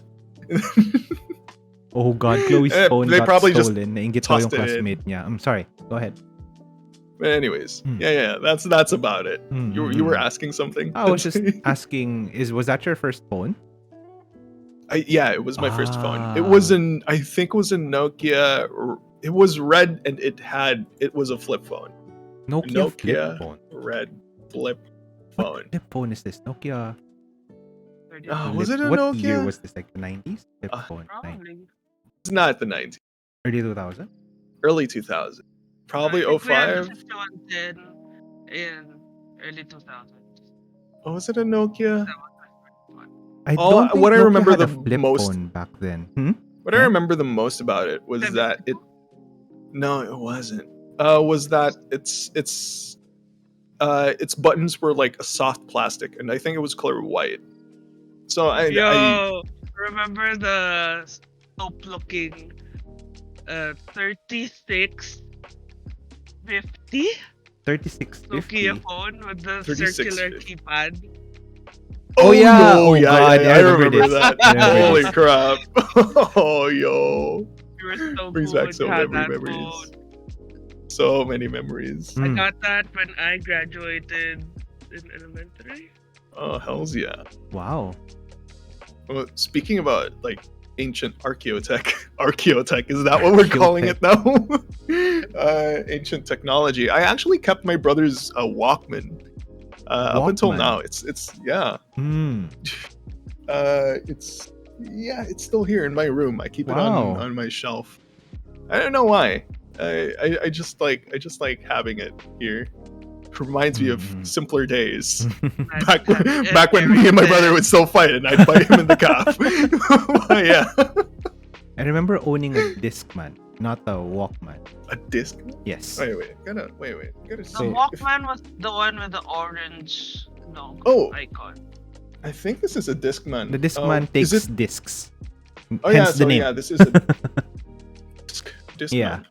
Oh God, Chloe's phone they got probably stolen. Nainggit ko yung tossed it classmate niya. I'm sorry. Go ahead. But anyways, yeah, that's about it. You were asking something? I was just asking, was that your first phone? Yeah, it was my first phone. I think it was a Nokia. It was red and it was a flip phone. Nokia flip phone. Red flip phone. What flip phone is this? Nokia. Was it a what Nokia? What year was this? Like the 90s? Flip phone. Probably. It's not the 90s. Early 2000? Early 2000. Probably 05. In early 2000s. Oh, was it a Nokia? I don't think what I Nokia remember had the a flip most phone back then. What I remember the most about it was that it. No, it wasn't. Was that its buttons were like a soft plastic, and I think it was color white. So I remember the soap-looking 3650 3650 Nokia phone with the circular keypad. Oh yeah! Oh yeah, God, I remember that. Holy this. crap! Oh yo! You were so Brings cool back so when you many had that memories. phone. So many memories. I got that when I graduated in elementary. Oh hells yeah! Wow. Well, speaking about like ancient archaeotech, is that what we're calling it now? Ancient technology. I actually kept my brother's Walkman. Up until now, it's yeah. It's still here in my room. I keep it on my shelf. I don't know why. I just like having it here. It reminds me of simpler days. back when me and my brother would still fight, and I'd bite him in the calf. Yeah. I remember owning a Discman, not a Walkman. A disc? Yes. Wait. Gotta The see. Walkman was the one with the orange logo icon. I think this is a Discman. The Discman takes discs. Oh yeah, Hence the name. yeah, this is a Discman.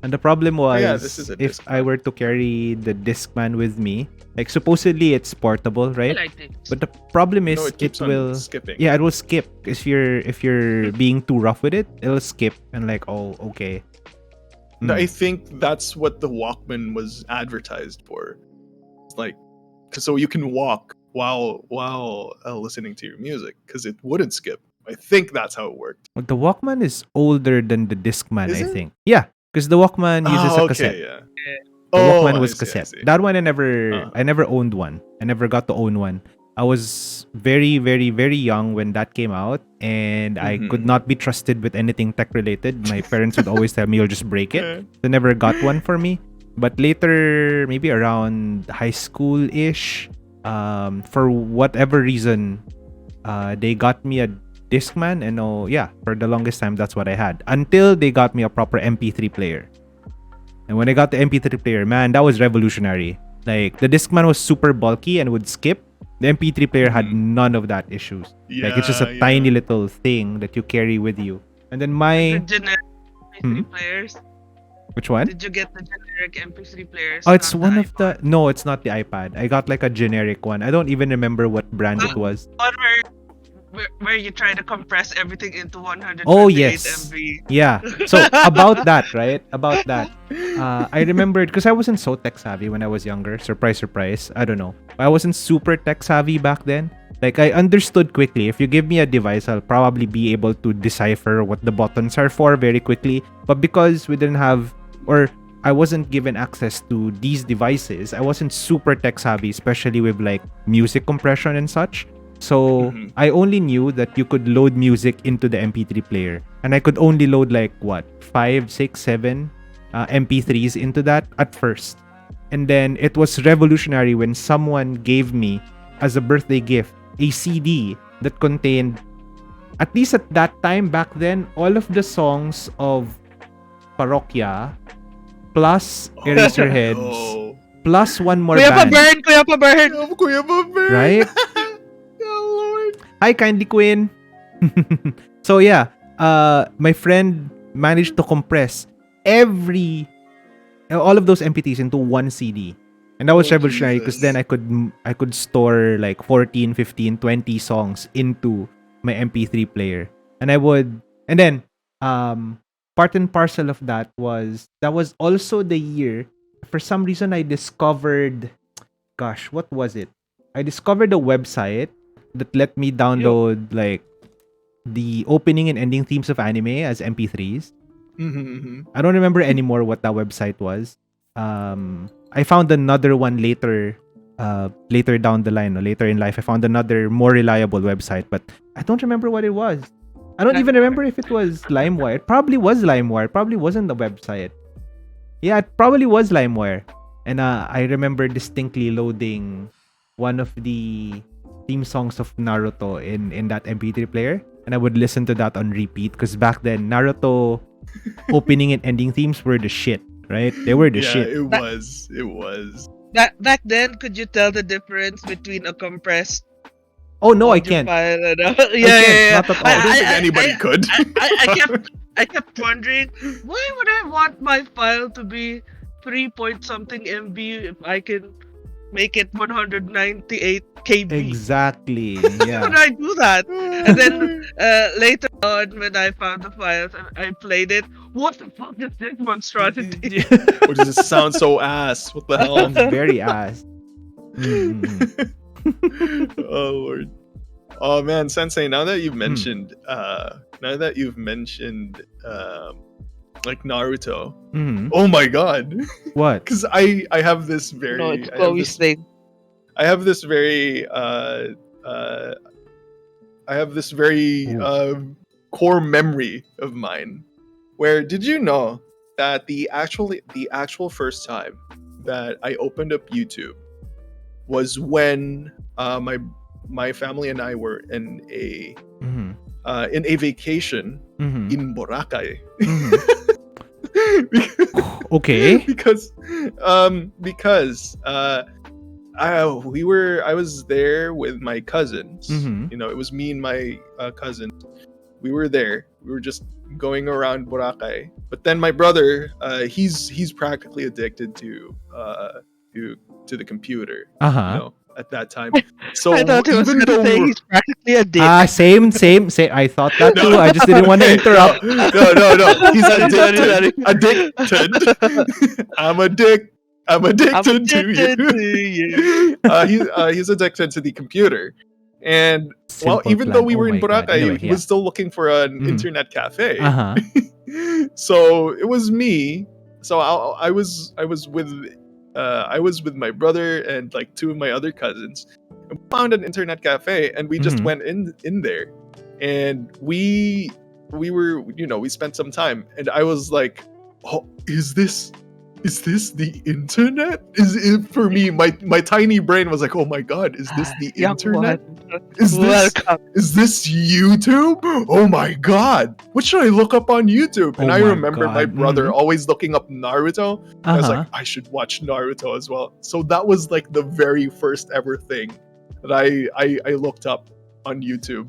And the problem was, yeah, this is a if I Discman. were to carry the Discman with me, like supposedly it's portable, I right? like this. But the problem is No, it keeps on will skipping. Yeah, it will skip. If you're being too rough with it, it'll skip and like, oh, okay. No, I think that's what the Walkman was advertised for. It's like, so you can walk while listening to your music because it wouldn't skip. I think that's how it worked. But the Walkman is older than the Discman, Is I it? think. Yeah, because the Walkman uses a cassette. Okay, yeah. The Walkman I was see, I cassette. see. That one I Uh-huh. never owned one. I never got to own one. I was very, very, very young when that came out, and I could Mhm. not be trusted with anything tech related. My parents would always tell me, "You'll just break it." They never got one for me. But later, maybe around high school ish, for whatever reason, they got me a Discman, and for the longest time that's what I had until they got me a proper MP3 player. And when I got the MP3 player, man, that was revolutionary. Like, the Discman was super bulky and would skip. The MP3 player had none of that issues. Yeah, Like, it's just a tiny little thing that you carry with you. And then The generic MP3 players. Which one? Did you get the generic MP3 players? Oh, it's not one the of the... No, it's not the iPad. I got like a generic one. I don't even remember what brand it was. one where you try to compress everything into 128 Oh, yes. MB. Yeah. So, about that, right? About that. I remembered, because I wasn't so tech savvy when I was younger. Surprise, surprise. I don't know. I wasn't super tech savvy back then. Like, I understood quickly. If you give me a device, I'll probably be able to decipher what the buttons are for very quickly. But because we didn't have, or I wasn't given access to these devices, I wasn't super tech savvy, especially with like music compression and such. So I only knew that you could load music into the MP3 player, and I could only load like 5, 6, 7 MP3s into that at first. And then it was revolutionary when someone gave me as a birthday gift a CD that contained, at least at that time back then, all of the songs of Parokya plus Eraserheads plus one more Kuya band. Kuya Pabern! Kuya Pabern! Right? Oh, Lord. Hi, Candy Queen. So yeah, my friend managed to compress all of those MP3s into one CD. And that was revolutionary because then I could store like 14, 15, 20 songs into my MP3 player. And then part and parcel of that was also the year, for some reason, I discovered, what was it? I discovered a website that let me download like the opening and ending themes of anime as MP3s. I don't remember anymore what that website was. I found another one later down the line, or later in life. I found another more reliable website, but I don't remember what it was. I don't even remember if it was LimeWire. It probably was LimeWire. It probably wasn't the website. Yeah, it probably was LimeWire. And I remember distinctly loading one of the theme songs of Naruto in that MP3 player, and I would listen to that on repeat because back then Naruto opening and ending themes were the shit, right? They were the shit. It was. Back then, could you tell the difference between a compressed Oh no, I can't. file and Yeah. Not at all. I don't think anybody could. I kept wondering, why would I want my file to be 3 point something MB if I can make it 198 KB? Exactly. Yeah. How would I do that? And then later on, when I found the files and I played it, what the fuck is this monstrosity? Or does it sound so ass? What the hell? Sounds very ass. Oh Lord. Oh man, Sensei, now that you've mentioned like Naruto. Oh my god. What? Because I have this very No, it's Chloe's thing. I have this very core memory of mine. Where did you know that the actual first time that I opened up YouTube was when my family and I were in a vacation in Boracay. Okay. because I was there with my cousins. Mhm. You know, it was me and my cousin, We were there. We were just going around Boracay. But then my brother, he's practically addicted to the computer. Uh-huh. You know, at that time. So I thought he was even gonna though say we were, he's practically a dick. Same. I thought that too. I just didn't want to Hey, interrupt. No. He's Sorry, addicted. sorry. Addicted. I'm addicted. I'm addicted to to you. you. He's addicted to the computer, and well, Simple even though plan. we Oh were in my God. Boracay, Anyway, he yeah. was still looking for an Mhm. internet cafe. Uh-huh. So it was me. So I was with my brother and like two of my other cousins. And we found an internet cafe, and we just Mhm. went in there, and we were, you know, we spent some time, and I was like, oh, is this the internet? Is it for me? My tiny brain was like, oh my god, is this the Young internet? one. Is this Welcome. is this YouTube? Oh my god, what should I look up on YouTube? And Oh I my remember my God, brother mhm. always looking up Naruto. I was Uh-huh. like, I should watch Naruto as well. So that was like the very first ever thing that I looked up on YouTube.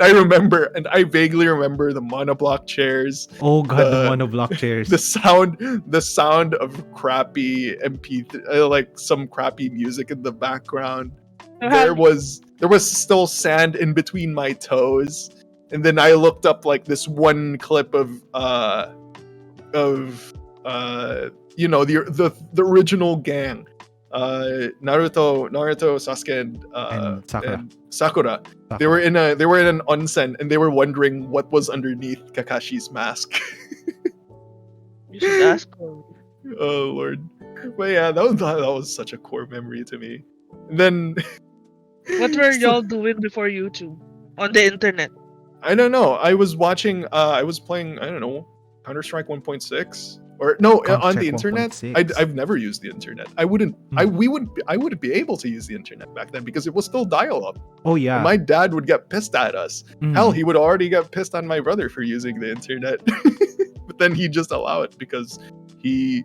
I vaguely remember the monoblock chairs, Oh God, the the monoblock chairs. the sound of crappy MP3, like some crappy music in the background. There was still sand in between my toes, and then I looked up like this one clip of you know, the original gang, Naruto, Sasuke, And Sakura. and Sakura. They were in an onsen, and they were wondering what was underneath Kakashi's mask. You should ask him. Oh lord. But yeah, that was such a core memory to me. And then What were y'all doing before YouTube? On the internet? I don't know. I was watching. I was playing. I don't know, Counter-Strike 1.6, or no, on the Counter-Strike internet. 1.6. I've never used the internet. I wouldn't. I wouldn't be able to use the internet back then because it was still dial-up. Oh yeah. And my dad would get pissed at us. Mhm. Hell, he would already get pissed on my brother for using the internet. But then he'd just allow it because he,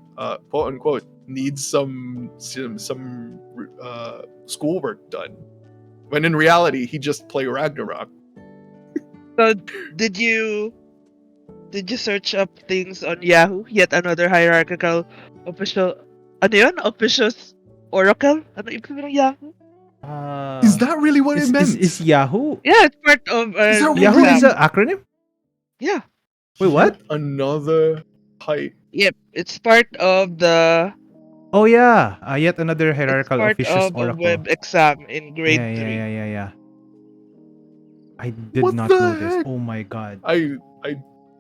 quote unquote, needs some schoolwork done. When in reality, he just play Ragnarok. So did you search up things on Yahoo? Yet another hierarchical official ano yun? Officious oracle? Ano ibig sabihin ng Yahoo? Is that really what it meant? Is Yahoo? Yeah, it's part of Is that Yahoo really? is an acronym? Yeah. Wait, what? Yet another height. Yep, it's part of the Oh yeah. Yet another it's hierarchical part officious of a oracle. web exam in grade 3. Yeah. I did What not the know this. heck? Oh my god. I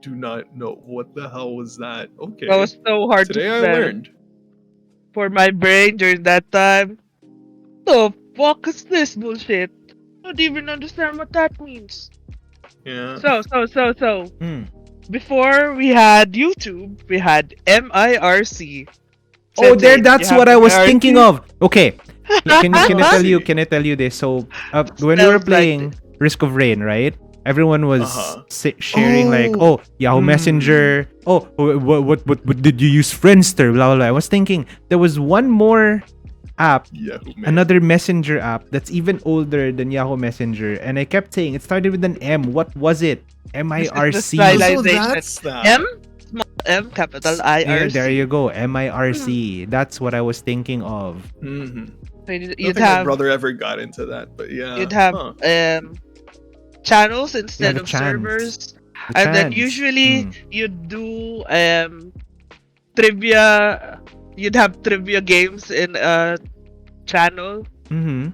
do not know what the hell was that. Okay. That was so hard Today to I spell learned. for my brain during that time. The fuck is this bullshit? I don't even understand what that means. Yeah. So, Hmm. before we had YouTube, we had MIRC. Oh, there. Did That's you what I have was MIRC? thinking of. Okay. Can I tell you? MIRC. Can I tell you this? So when we were Smells like playing Risk of Rain, right? Everyone was sharing like, oh, Yahoo Messenger. Oh, what did you use Friendster? Blah blah blah. I was thinking there was one more app, Yahoo another messenger app that's even older than Yahoo Messenger, and I kept saying it started with an M. What was it? MIRC. stylization. So that's that. M, small M, capital Yeah, IRC. there you go. MIRC. That's what I was thinking of. Mm-hmm. So I you'd don't think my have brother ever got into that, but yeah. you'd have channels instead the of chants. servers, The and then chants. usually you'd do trivia. You'd have trivia games in a channel. Mm-hmm.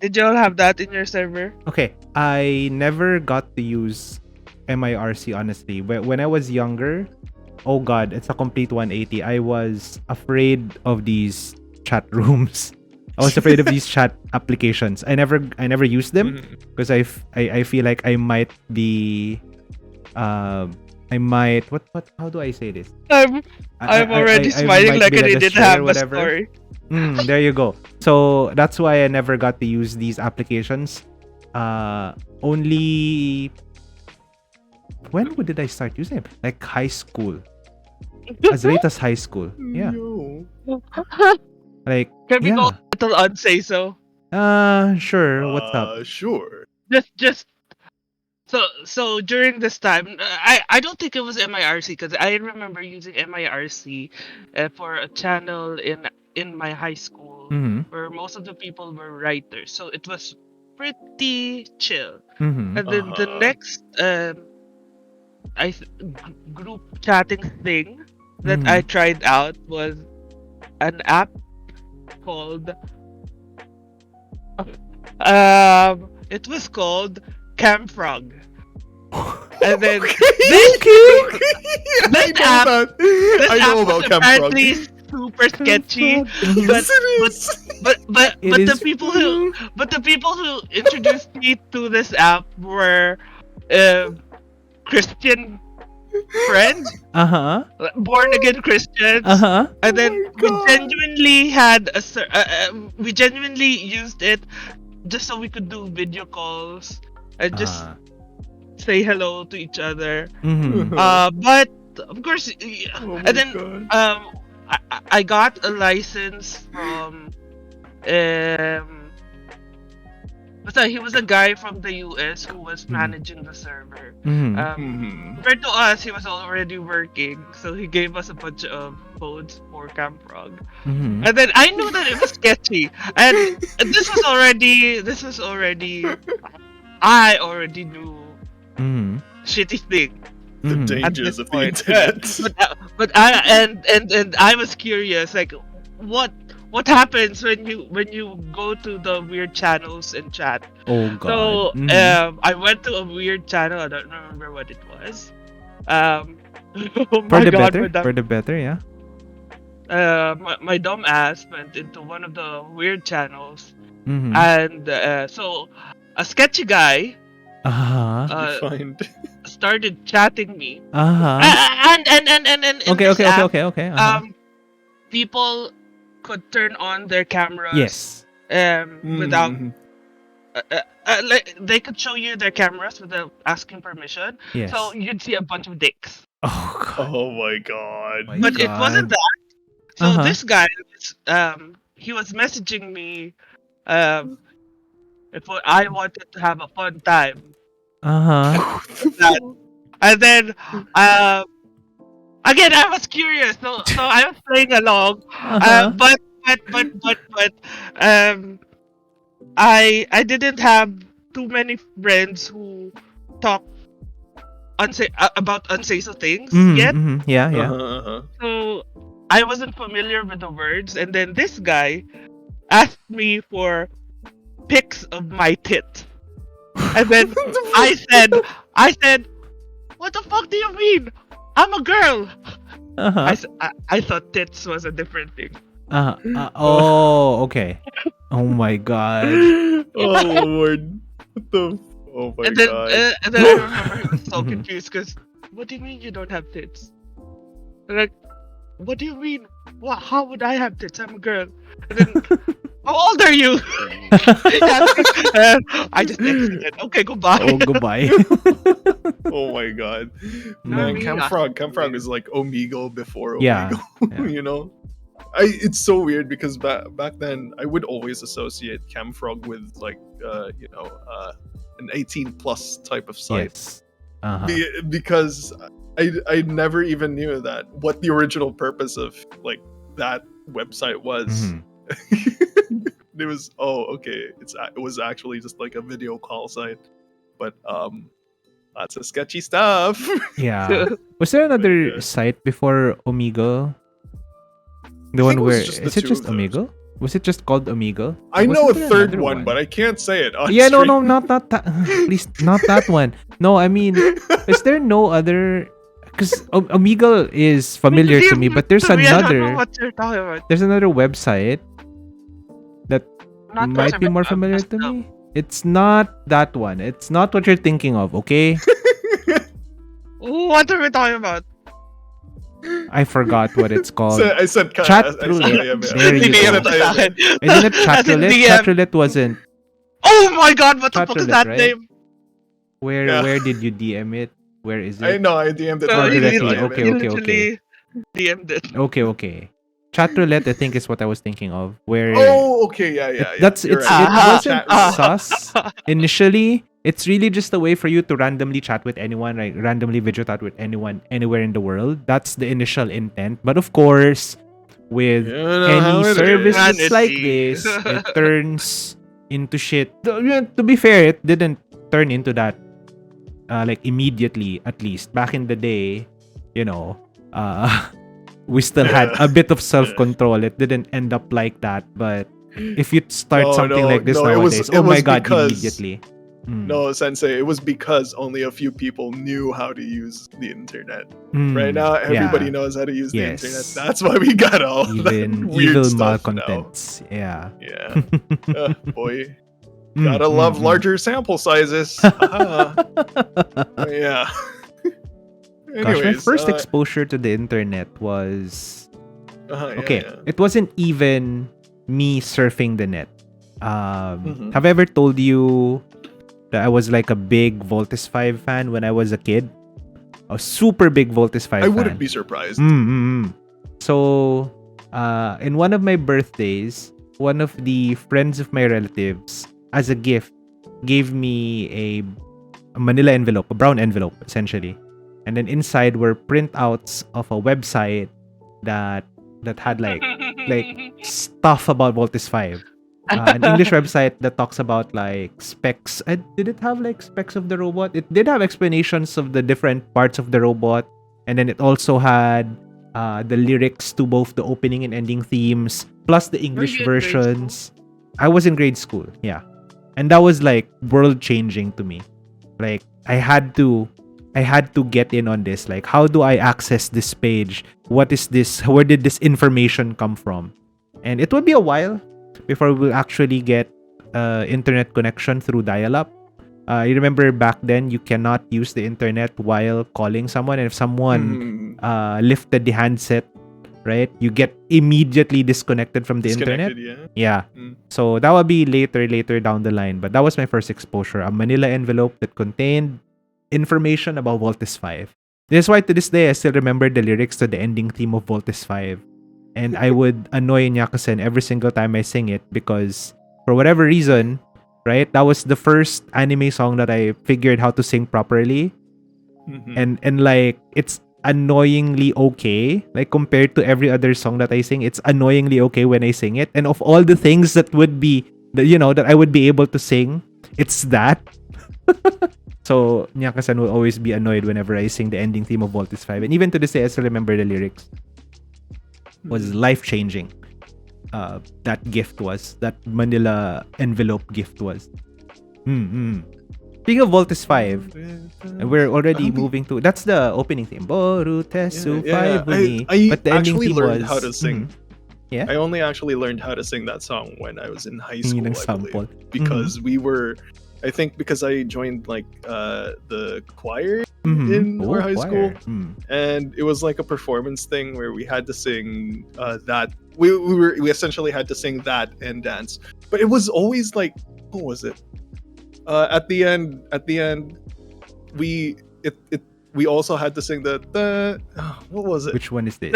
Did y'all have that in your server? Okay, I never got to use MIRC honestly. When I was younger, oh god, it's a complete 180. I was afraid of these chat rooms. I was afraid of these chat applications. I never used them because I feel like I might be what how do I say this? I'm already smiling might like be I a didn't stray or have a whatever. story. There you go. So that's why I never got to use these applications. Only when did I start using them? Like high school. As late as high school. Yeah. No. Like Can we go yeah. a little unsay so? Sure. What's up? Sure. Just So during this time, I don't think it was MIRC because I remember using MIRC for a channel in my high school Mm-hmm. where most of the people were writers, so it was pretty chill. Mm-hmm. And then the Uh-huh. next group chatting thing that I Mm-hmm. tried out was an app called it was called Camfrog. And then this Okay. this I know app that. this I app know was about Camfrog. apparently super sketchy, Mm-hmm. but Yes, it but is. It but the is. people who introduced me to this app were uh, Christian friends, Uh-huh. born again Christians, Uh-huh. and Oh then my god. we genuinely used it just so we could do video calls and just Uh, say hello to each other. mm-hmm. But of course, Oh and my then god. I got a license from um. Basta, he was a guy from the US who was Mhm. managing the server. Mm-hmm. Hmm. Compared to us, he was already working, so he gave us a bunch of codes for Camprog. Mm-hmm. And then I knew that it was sketchy, and this was already, I already knew Mm-hmm. shitty thing The Mm-hmm. at dangers this of the point. internet. But I and I was curious, like what happens when you go to the weird channels and chat. Oh God. So Mm-hmm. I went to a weird channel. I don't remember what it was. Um, oh For my the god, better. For the better, yeah. my dumb ass went into one of the weird channels, Mm-hmm. and so a sketchy guy Uh-huh. Defined. started chatting me, Uh-huh. and in Okay, this okay, okay, app, okay, okay. Uh-huh. people could turn on their cameras Yes. without Hmm. like they could show you their cameras without asking permission, so Yes. you'd see a bunch of dicks. Oh God. Oh my god. My But it wasn't God. that. So Uh-huh. this guy, he was messaging me um if I wanted to have a fun time, and Uh-huh. that, and then um again I was curious, so I was playing along, Uh-huh. but I didn't have too many friends who talk about unsafe things Mm-hmm. yet, Mm-hmm. Yeah, yeah. Uh-huh, uh-huh. so I wasn't familiar with the words, and then this guy asked me for pics of my tit, and then I said, what the fuck do you mean? I'm a girl. Uh-huh. I thought tits was a different thing. Oh, okay. Oh my God. Oh lord. What the Oh my god. And then I remember he was so Mhm. confused because, what do you mean you don't have tits? And like, what do you mean? What? How would I have tits? I'm a girl. And then, how old are you? I just exited. Okay, goodbye. Oh, goodbye. Oh my god. Man, Mm. Camfrog is like Omegle before Yeah, Omegle, yeah. you know? It's so weird because back then I would always associate Camfrog with like an 18 plus type of site. Yes. Uh-huh. Because I never even knew that what the original purpose of like that website was. Mhm. It was okay. It was actually just like a video call site, but lots of sketchy stuff. Yeah. Was there another yeah. site before Omegle? The I one think it was where just the is it two just of those. Omegle? Was it just called Omegle? I know a Wasn't there third another one, but I can't say it. On Yeah, no, stream. not that. Please, not that one. No, I mean, is there no other? Because Omegle is familiar to me, but there's I don't know another. what you're talking about. There's another website that Not might be more familiar to me. It's not that one. It's not what you're thinking of. Okay, What are we talking about? I forgot what it's called. So I said Chat I said roulette. Ayame. There you I said go. Ayame. Isn't it chat As in roulette? DM. Chat roulette wasn't. Oh my god, what the Chat fuck is roulette, that right? name? Where Yeah. did you DM it? Where is I it? know I DM'd it So Oh, he directly. Ayame. Okay, he okay, literally DM'd it. Okay. Chat roulette, I think, is what I was thinking of. Where Oh, okay, yeah. That's You're it's right. it Aha. wasn't Chat roulette. sus initially. It's really just a way for you to randomly chat with anyone, like randomly video chat with anyone anywhere in the world. That's the initial intent. But of course, with You know how any it service is. that's like Vanity. this, it turns into shit. To be fair, it didn't turn into that like immediately, at least. Back in the day, you know, we still had a bit of self-control. It didn't end up like that, but if you start something like this nowadays, it oh my was god, because- immediately. No, Sensei, it was because only a few people knew how to use the internet. Mm, Right now, everybody yeah. knows how to use the Yes. internet. That's why we got all Even that weird evil stuff malcontents. Yeah. now. Yeah, boy, Mm, gotta mm, love mm. larger sample sizes. Yeah. Gosh, my Anyways, first exposure to the internet was okay. Yeah. It wasn't even me surfing the net. Mhm. Have I ever told you that I was like a big Voltes 5 fan when I was a kid? A super big Voltes 5 I fan. wouldn't be surprised. So, in one of my birthdays, one of the friends of my relatives, as a gift, gave me a manila envelope, a brown envelope, essentially. And then inside were printouts of a website that had like stuff about Voltes 5. An English website that talks about like specs. Did it have like specs of the robot? It did have explanations of the different parts of the robot. And then it also had the lyrics to both the opening and ending themes, plus the English you in grade versions. I was in grade school, yeah. And that was like world changing to me. Like I had to get in on this. Like, how do I access this page? What is this? Where did this information come from? And it would be a while before we'll actually get internet connection through dial-up. You remember back then, you cannot use the internet while calling someone. And if someone lifted the handset, right, you get immediately disconnected from the internet. Yeah. So that would be later down the line. But that was my first exposure. A manila envelope that contained information about Voltes 5. This is why to this day, I still remember the lyrics to the ending theme of Voltes 5. And I would annoy Nyakasen every single time I sing it because for whatever reason, right, that was the first anime song that I figured how to sing properly. And like, it's annoyingly okay. Like, compared to every other song that I sing, it's annoyingly okay when I sing it. And of all the things that would be, that I would be able to sing, it's that. So, Nyakasan will always be annoyed whenever I sing the ending theme of Voltes 5. And even to this day, I still remember the lyrics. It was life-changing. That gift was. That manila envelope gift was. Speaking of Voltes 5, we're already moving to... That's the opening theme. Boru Tesu 5 I But the ending actually theme learned was... how to sing. Yeah? I only actually learned how to sing that song when I was in high school, Ng I sample. believe. Because we were... I think because I joined like the choir in our high school, and it was like a performance thing where we had to sing that we essentially had to sing that and dance, but it was always like, what was it? At the end, we also had to sing the what was it? Which one is this?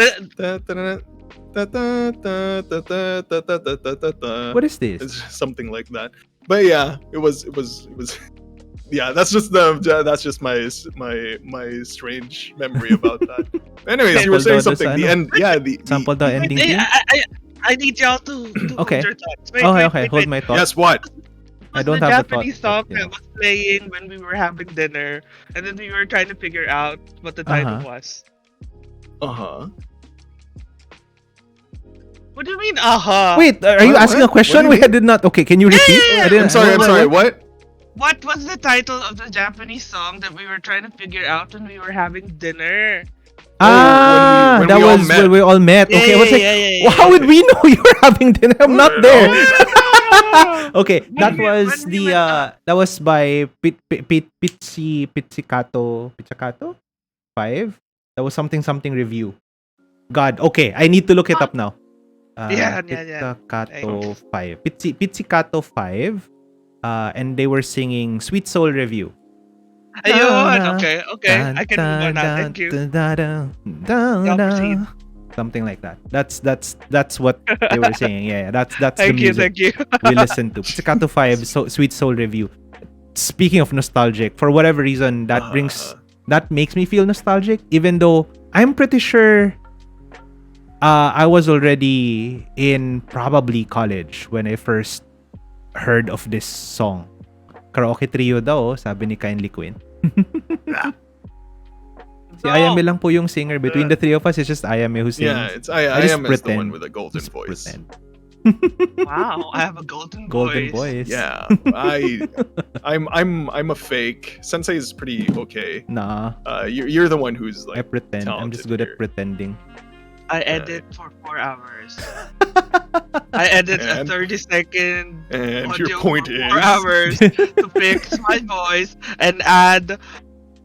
What is this? It's something like that. But yeah, it was yeah, that's just my strange memory about that. Anyways, you were saying something. The end, yeah, the sample the ending theme. I need y'all to Okay. hold your thoughts. Wait, Okay, wait, hold wait. my thoughts. Guess what? I don't the have Japanese the thought. song that was playing when we were having dinner, and then we were trying to figure out what the title was. What do you mean, Wait, are you asking a question? What do you I did not. Okay, can you repeat? Yeah. I didn't, I'm sorry. What? What was the title of the Japanese song that we were trying to figure out when we were having dinner? when that we all was met. when we all met. Okay, I was like, yeah. how would we know you were having dinner? I'm not there. Okay, that we- was when we the went that was by Pizzicato 5. That was something review. God, okay, I need to look it up now. Yeah. Pizzicato 5. Pizzicato 5. And they were singing Sweet Soul Review. Ayun, okay. I can move on now. Thank you. Now proceed. Something like that. That's what they were saying. Yeah, that's the Thank you, music thank you. we listened to. Pizzicato 5, Sweet Soul Review. speaking of nostalgic, for whatever reason, that makes me feel nostalgic, even though I'm pretty sure I was already in probably college when I first heard of this song. Karaoke trio daw, sabi ni Kindly Queen. Si Ayame lang po yung singer. Between the three of us, it's just Ayame who sings. Yeah, it's Ayame is the one with a golden voice. Pretend. Wow, I have a golden voice. Yeah, I'm a fake. Sensei is pretty okay. Nah. You're the one who's like. I pretend. I'm just good at pretending. I edit for 4 hours. I edit a 30-second and audio your point for is 4 hours to fix my voice and add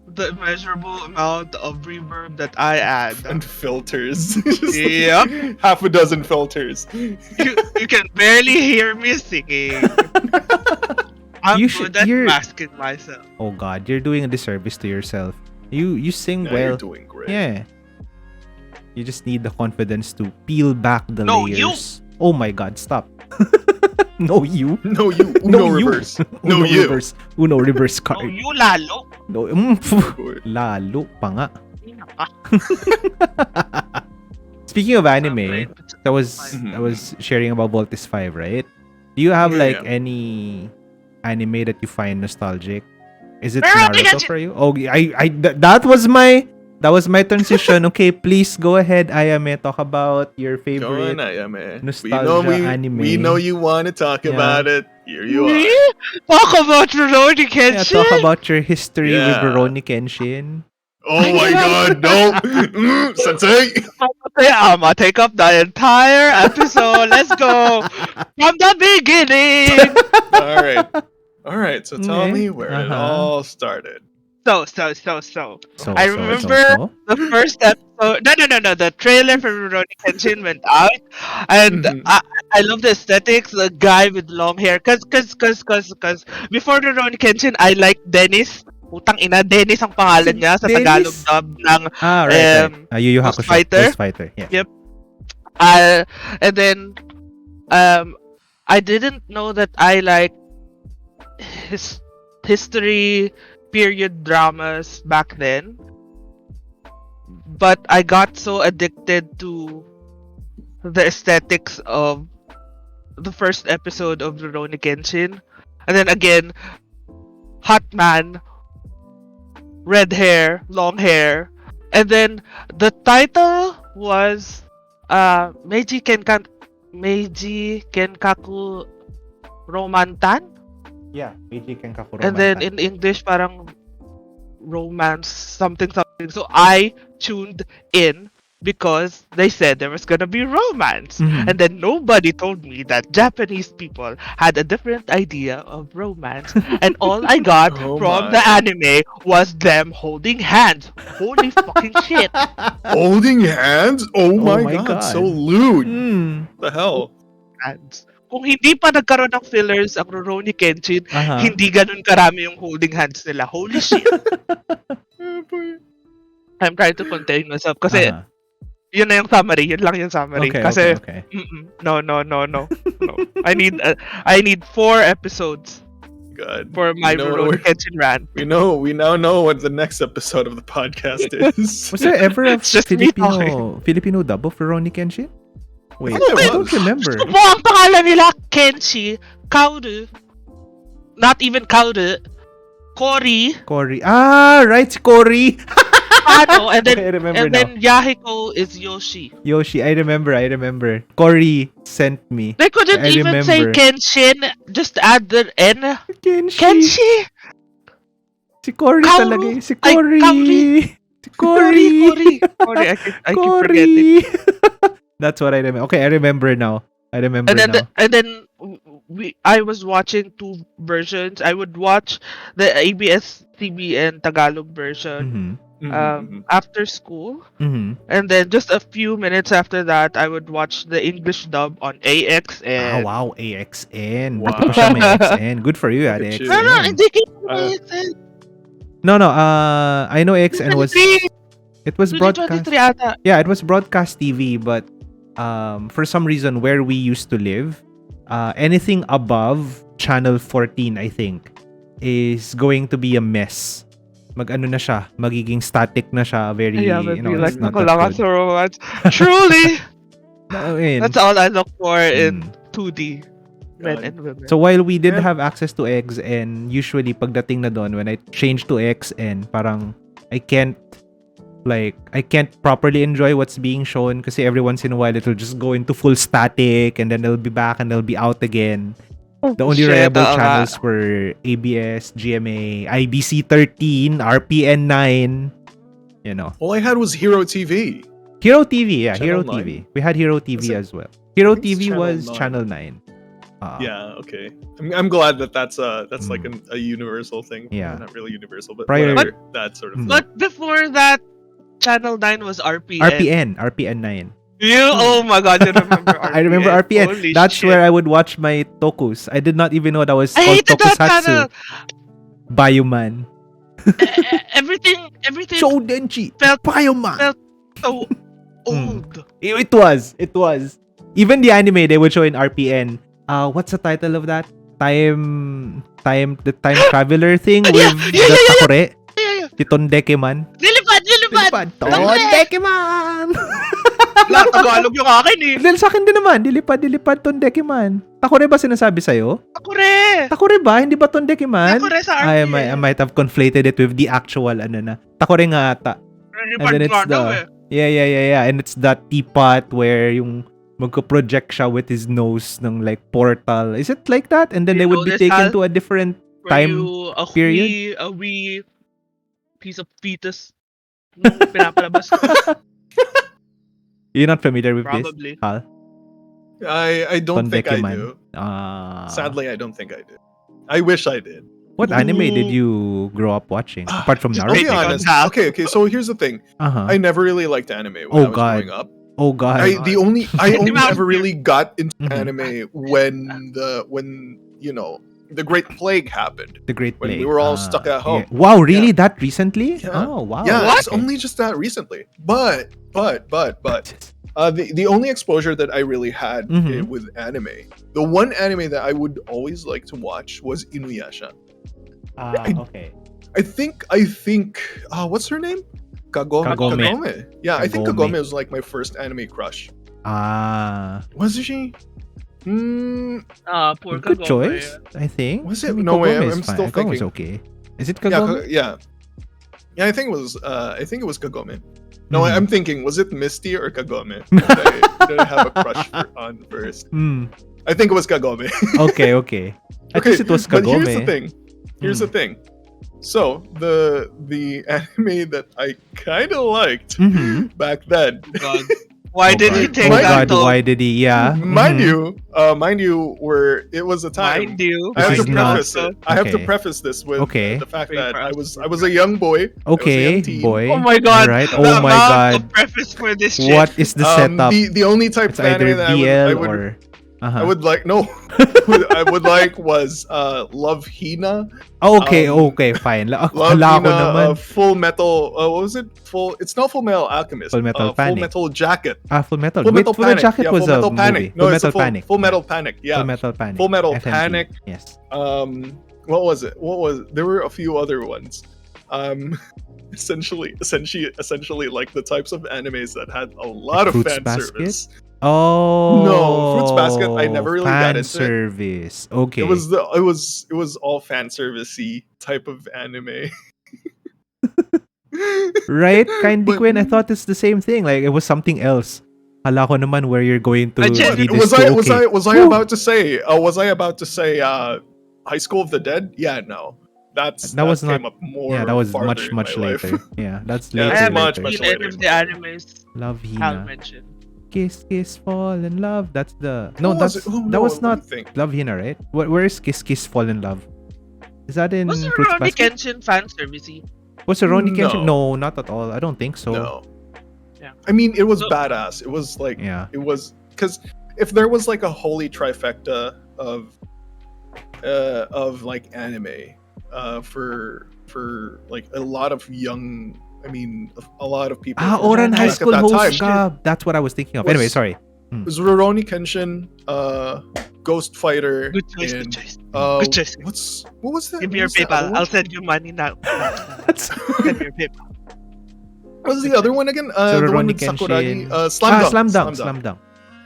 the immeasurable amount of reverb that I add. And filters. Yep. Half a dozen filters. You can barely hear me singing. I'm good at masking myself. Oh God, you're doing a disservice to yourself. You sing well. You're doing great. Yeah. You just need the confidence to peel back the layers. You. Oh my God, stop. No, you. No, you. Uno reverse. No, you. Reverse. Uno reverse card. No, you lalo. No, lalo pa nga. Speaking of anime, I was sharing about Voltes 5, right? Do you have any anime that you find nostalgic? Is it Naruto for you? Oh, that was my transition. Okay, please go ahead, Ayame. Talk about your favorite nostalgia anime. We know you want to talk about it. Here you are. Talk about Rurouni Kenshin. Yeah, talk about your history with Rurouni Kenshin. Oh my God, no. Sensei. I'm gonna take up the entire episode. Let's go. From the beginning. All right. So tell me where it all started. So I remember the first episode. No. The trailer for Rurouni Kenshin went out, and I love the aesthetics. The guy with long hair, cause before Rurouni Kenshin, I liked Dennis. Putang ina, Dennis ang pangalan niya sa Tagalog dub ng Yu Yu Hakusho Ghost Fighter. Yeah. Yep. And then I didn't know that I like history period dramas back then, but I got so addicted to the aesthetics of the first episode of Rurouni Kenshin, and then again, hot man, red hair, long hair, and then the title was Meiji Kenkaku Romantan. Yeah, Meiji Kenkaku Romantan. And then in English, parang romance something. So I tuned in because they said there was gonna be romance, and then nobody told me that Japanese people had a different idea of romance, and all I got from the anime was them holding hands. Holy fucking shit! Holding hands? Oh my God, so lewd. The hell? Hands. Kung hindi pa nagkaroon ng fillers ang Rurouni Kenshin, hindi ganun karami yung holding hands nila. Holy shit! I'm trying to contain myself kasi yun na yung summary. Yun lang yung summary. Kasi no. I need 4 episodes. God. For my Rurouni Kenshin rant. We now know what the next episode of the podcast is. Was there ever a Filipino dub of Rurouni Kenshin? Wait, I don't remember. Gusto mo ang pangalan nila, Kenshi, Kaidou, not even Kaidou, Cory. Ah, right, Cory. And then Yahiko is Yoshi. I remember. Cory sent me. They couldn't even say Kenshin, just add the N. Kenshi. Si Cory talaga. Si Cory. I keep forgetting. That's what I remember. Okay, I remember now. And then I was watching 2 versions. I would watch the ABS-CBN Tagalog version after school. And then just a few minutes after that, I would watch the English dub on AXN. Wow, AXN. Wow. AXN. Good for you at AXN. No, hindi AXN. No. I know AXN was... It was broadcast. Yeah, it was broadcast TV, but for some reason where we used to live, anything above channel 14, I think, is going to be a mess. Mag-ano na siya, magiging static na siya, very, Ayame you know, be like, it's not "Naku lang that so good. romance." Truly, I mean, that's all I look for in Mm. 2D men God. and women. so while we did Man. have access to XN, usually pagdating na doon, when I change to XN, parang I can't properly enjoy what's being shown kasi every once in a while it'll just go into full static and then it'll be back and it'll be out again. The only Shit, reliable oo nga. channels were ABS, GMA, IBC 13, RPN 9, you know. All I had was Hero TV. Hero TV, yeah, Channel Hero 9? TV. We had Hero TV it? as well. Hero I think it's TV Channel was 9. Channel 9. Yeah, okay. I'm glad that that's like a universal thing. Yeah. Well, not really universal, but Prior- whatever. That sort of thing. But before that, Channel 9 was RPN. RPN 9. Oh my god, you remember RPN? I remember RPN. Holy That's shit. where I would watch my tokus. I did not even know that was I called hated that tokusatsu. channel. Bayuman. Everything Shoudenchi. felt- Bayuman. felt- so old. It was. Even the anime they would show in RPN. What's the title of that? The time traveler thing with Yeah, the Takore? Yeah. Si Tondekeman. Lilipad! Tondekeman! Lahat Tagalog yung akin eh. Dahil sa akin din naman, dilipad Tondekeman. Takore ba sinasabi sa'yo? Takore! Takore ba? Hindi ba Tondekeman? Takore sa I RPN. might have conflated it with the actual Takore nga ata. Lilipad And then it's nga daw the- eh. Yeah. And it's that teapot where yung magko-project siya with his nose ng like portal. Is it like that? And then You they would be know this, taken Hal? to a different Were time you period? a wee piece of fetus nung pinapalabas ko? You're not familiar with Probably. this, Hal? I don't think I Tondekeman. do. Ah. Sadly, I don't think I do. I wish I did. What anime did you grow up watching? Apart from I'll be Naruto. Naruto? honest. Half. Okay. So here's the thing. Uh-huh. I never really liked anime when Oh, I was God. growing up. Oh god. I only Mouse ever really got into Mhm. anime when you know the Great Plague happened. The Great when Plague. we were all stuck at home. Yeah. Wow, really? That recently? Yeah. Oh, wow. Yeah, What? it's only just that recently. But the only exposure that I really had Mhm. with anime, the one anime that I would always like to watch was Inuyasha. Okay. I think what's her name? Kagome. Yeah, I think Kagome. Kagome was like my first anime crush. Ah, Was she? Poor good Kagome. choice, I think. Was it? I mean, No, wait, Kagome is I'm fine. still Kagome is thinking. okay. Is it Yeah, Kagome? yeah. I think it was Kagome. No, Mhm. I'm thinking, was it Misty or Kagome? Did I have a crush on first? Hmm. I think it was Kagome. Okay. At least it was but Kagome. here's the thing. So the anime that I kind of liked Mhm. back then, God. Why Oh did god. he take Oh that god, tone? why did he? Yeah. mind Mhm. you, where it was a time. Mind you. I have This to is not- preface it. I have to Okay. preface this with Okay. the fact Wait that for I us. was a young boy. Okay, young teen. boy. Oh my god. Alright. The Oh my amount of god. preface for this shit. What is the setup? The only type It's of anime either that BL I would or. I would like no, I would like was Love Hina. Okay, um, fine. Love Akala ko Hina, naman. Full Metal. What was it? It's not Full Metal Alchemist. Full Metal Full Panic. Metal Jacket. Full Metal. Full Wait, Metal Full Panic. Jacket Yeah, was Full Metal a Panic. movie. No, Full it's a Metal Panic. Full Metal Panic. Yeah. Full Metal Panic. Full Metal FMV. Panic. Yes. What was it? There were a few other ones. Essentially like the types of animes that had a lot of Fruits fan Basket? service. Oh. No, Fruits Basket, I never really got fan into it. service. Okay. It was all fan servicey type of anime. Right? Candy But- Queen, I thought it's the same thing. Like it was something else. Hala ko naman where you're going to Legit. lead this Was to. Okay. I Whew. about to say High School of the Dead? Yeah, no. That was came not- up more. Yeah, that was farther much in much my life. later. Yeah, that's Yeah, later. I it's haven't much, later. much seen any later. of the animes Love Hal Hina. mentioned. Kiss, kiss, fall in love. That's the no. What was That's it? Oh, that no, was let me not think. Love Hina, right? Where is Kiss, Kiss, fall in love? Is that in Was Fruits Rurouni Basket? Kenshin fan servicey? Was it Ronnie Kenshin? No. No, not at all. I don't think so. No. Yeah. I mean, it was So- badass. It was like Yeah. it was because if there was like a holy trifecta of like anime for like a lot of young, I mean, a lot of people. Ah, from Oran back High at School that host time. ka. That's what I was thinking of. Was- Anyway, sorry. It was Rurouni Kenshin, Ghost Fighter. Good choice, and, good choice. Uh, Good choice. What was that? Give me What your was the other PayPal. one? I'll send you money now. Send me your PayPal. What was the other one again? So The one Rurouni with Sakuragi. Kenshin. Slam Dunk. Slam Dunk.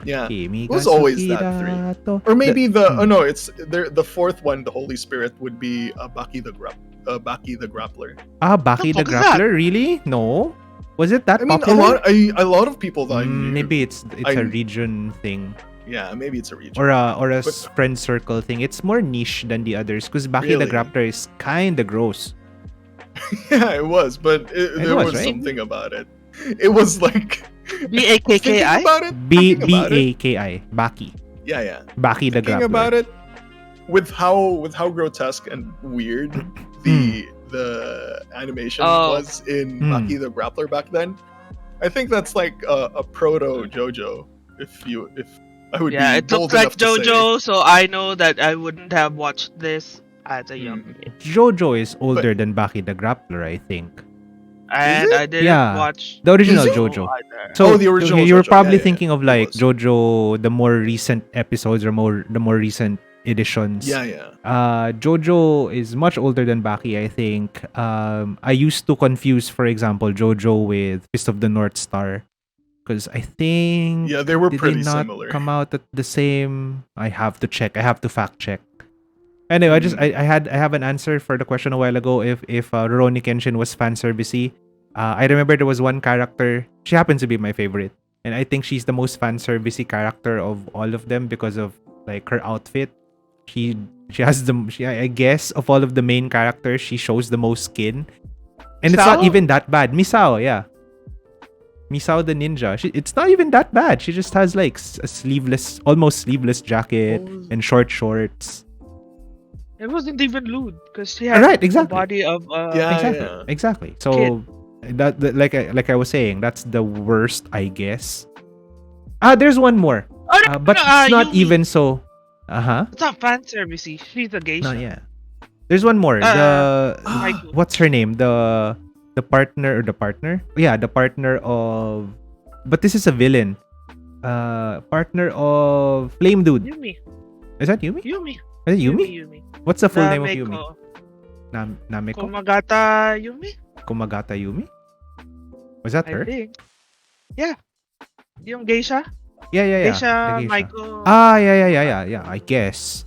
Yeah. Kimi It was ga always suki that three. da to. Or maybe the Hmm. oh no, it's the fourth one. The Holy Spirit would be Baki the Grappler. Baki the The fuck is that? Grappler? Really? No. Was it that I mean, popular? a lot of people that I knew. Maybe it's I- a region thing Yeah, maybe it's a region. or a But- friend circle thing. It's more niche than the others because Baki the Really? Grappler is kind of gross. Yeah, it was, but there was, was right? something about it. It was like thinking BAKKI? about it. B thinking about it. A-K-I. Baki. Yeah. Baki the Thinking Grappler. about it, with how grotesque and weird the animation Oh. was in Hmm. Baki the Grappler back then, I think that's like a proto JoJo. If I would Yeah, be it bold looks like enough to say. JoJo, so I know that I wouldn't have watched this as a young Mm. kid. Jojo is older than Baki the Grappler, I think. And it? I didn't Yeah. watch The original Is it? Jojo. either. So Oh, the original okay, you were JoJo. probably Yeah, thinking of it like was. JoJo, the more recent episodes or the more recent editions. Yeah. JoJo is much older than Baki, I think. I used to confuse, for example, JoJo with Fist of the North Star, because I think Yeah, they were did pretty they not similar. come out at the same. I have to check. I have to fact check. Anyway, I have an answer for the question a while ago. If Rurouni Kenshin was fan servicey, I remember there was one character. She happens to be my favorite, and I think she's the most fan servicey character of all of them because of like her outfit. She has I guess of all of the main characters, she shows the most skin, and it's not Misao? even that bad. Misao, yeah. Misao the ninja. It's not even that bad. She just has like a almost sleeveless jacket Oh. and short shorts. It wasn't even lewd because she had Right, the exactly. body of Yeah. Exactly. So that like I was saying, that's the worst, I guess. There's one more, Oh, no, but no, it's not Yumi. even so. It's not fan servicey. She's a geisha. Not yet. There's one more. Michael. What's her name? The partner. Yeah, the partner of. But this is a villain. Partner of Flame Dude. Yumi. Is that Yumi? Yumi. Is it Yumi? Yumi. What's the full name of Yumi? Nameko. Nameko? Komagata Yumi? Komagata Yumi? Was that I her? think. Yeah. Yung geisha? Yeah. Geisha, the geisha. Michael. Yeah. I guess.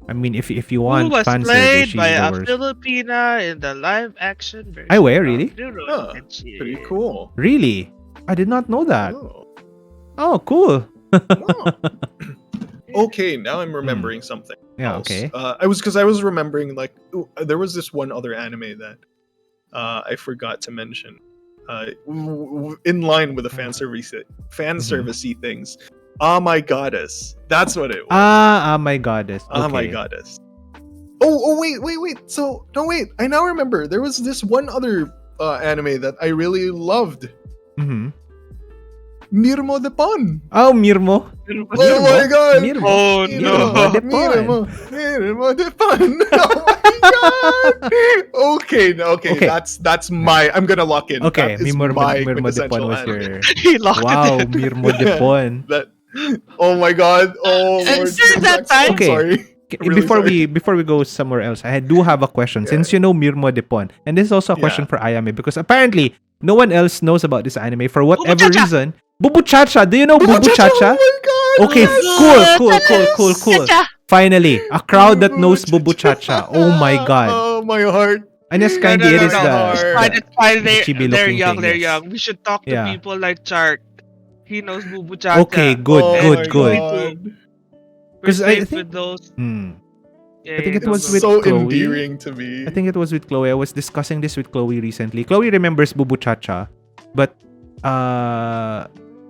I mean, if you Who want was fan service, played she's by the a worst. Filipina in the live action version. Ay, wait, of really? Rurouni Huh, Kenshin. Pretty cool. Really? I did not know that. Oh. Oh, cool. Wow. Okay, now I'm remembering something. Yeah, else. okay. I was remembering like there was this one other anime that I forgot to mention. In line with the fan servicey things. Ah, my goddess. That's what it was. My goddess. Okay. Ah, my goddess. Oh, wait. So, no, wait. I now remember. There was this one other anime that I really loved. Mm-hmm. Mirmo de Pon. Oh, Mirmo. Oh my god. Mirmo. Oh no. Mirmo de Pon. Oh my god. Okay. That's my. I'm gonna lock in. Okay, that is Mirmo my de quintessential Pon was anime. your. He locked Wow, it in. Mirmo de Pon. That. Oh my god. Oh And Lord. since that time- I'm Okay. sorry. I'm really Before we go somewhere else, I do have a question. Since you know Mirmo de Pon, and this is also a question for Ayame because apparently no one else knows about this anime for whatever Bubu-chacha. reason. Bubu Chacha. Do you know Bubu Oh Chacha? my god. Okay, yes. cool. Finally, a crowd that knows Bubu Chacha. Oh my god. Oh my heart. And yes, No, kindly, no, it no, is no. the. It's fine. chibi They're looking young. thing, They're yes. young. We should talk to Yeah. people like Chark. He knows Bubu Chacha. Okay, good. Oh my good. God. We're 'Cause I safe think- with those. I think it go, was go, with go. So Chloe. endearing to me. I think it was with Chloe. I was discussing this with Chloe recently. Chloe remembers Bubu Chacha, but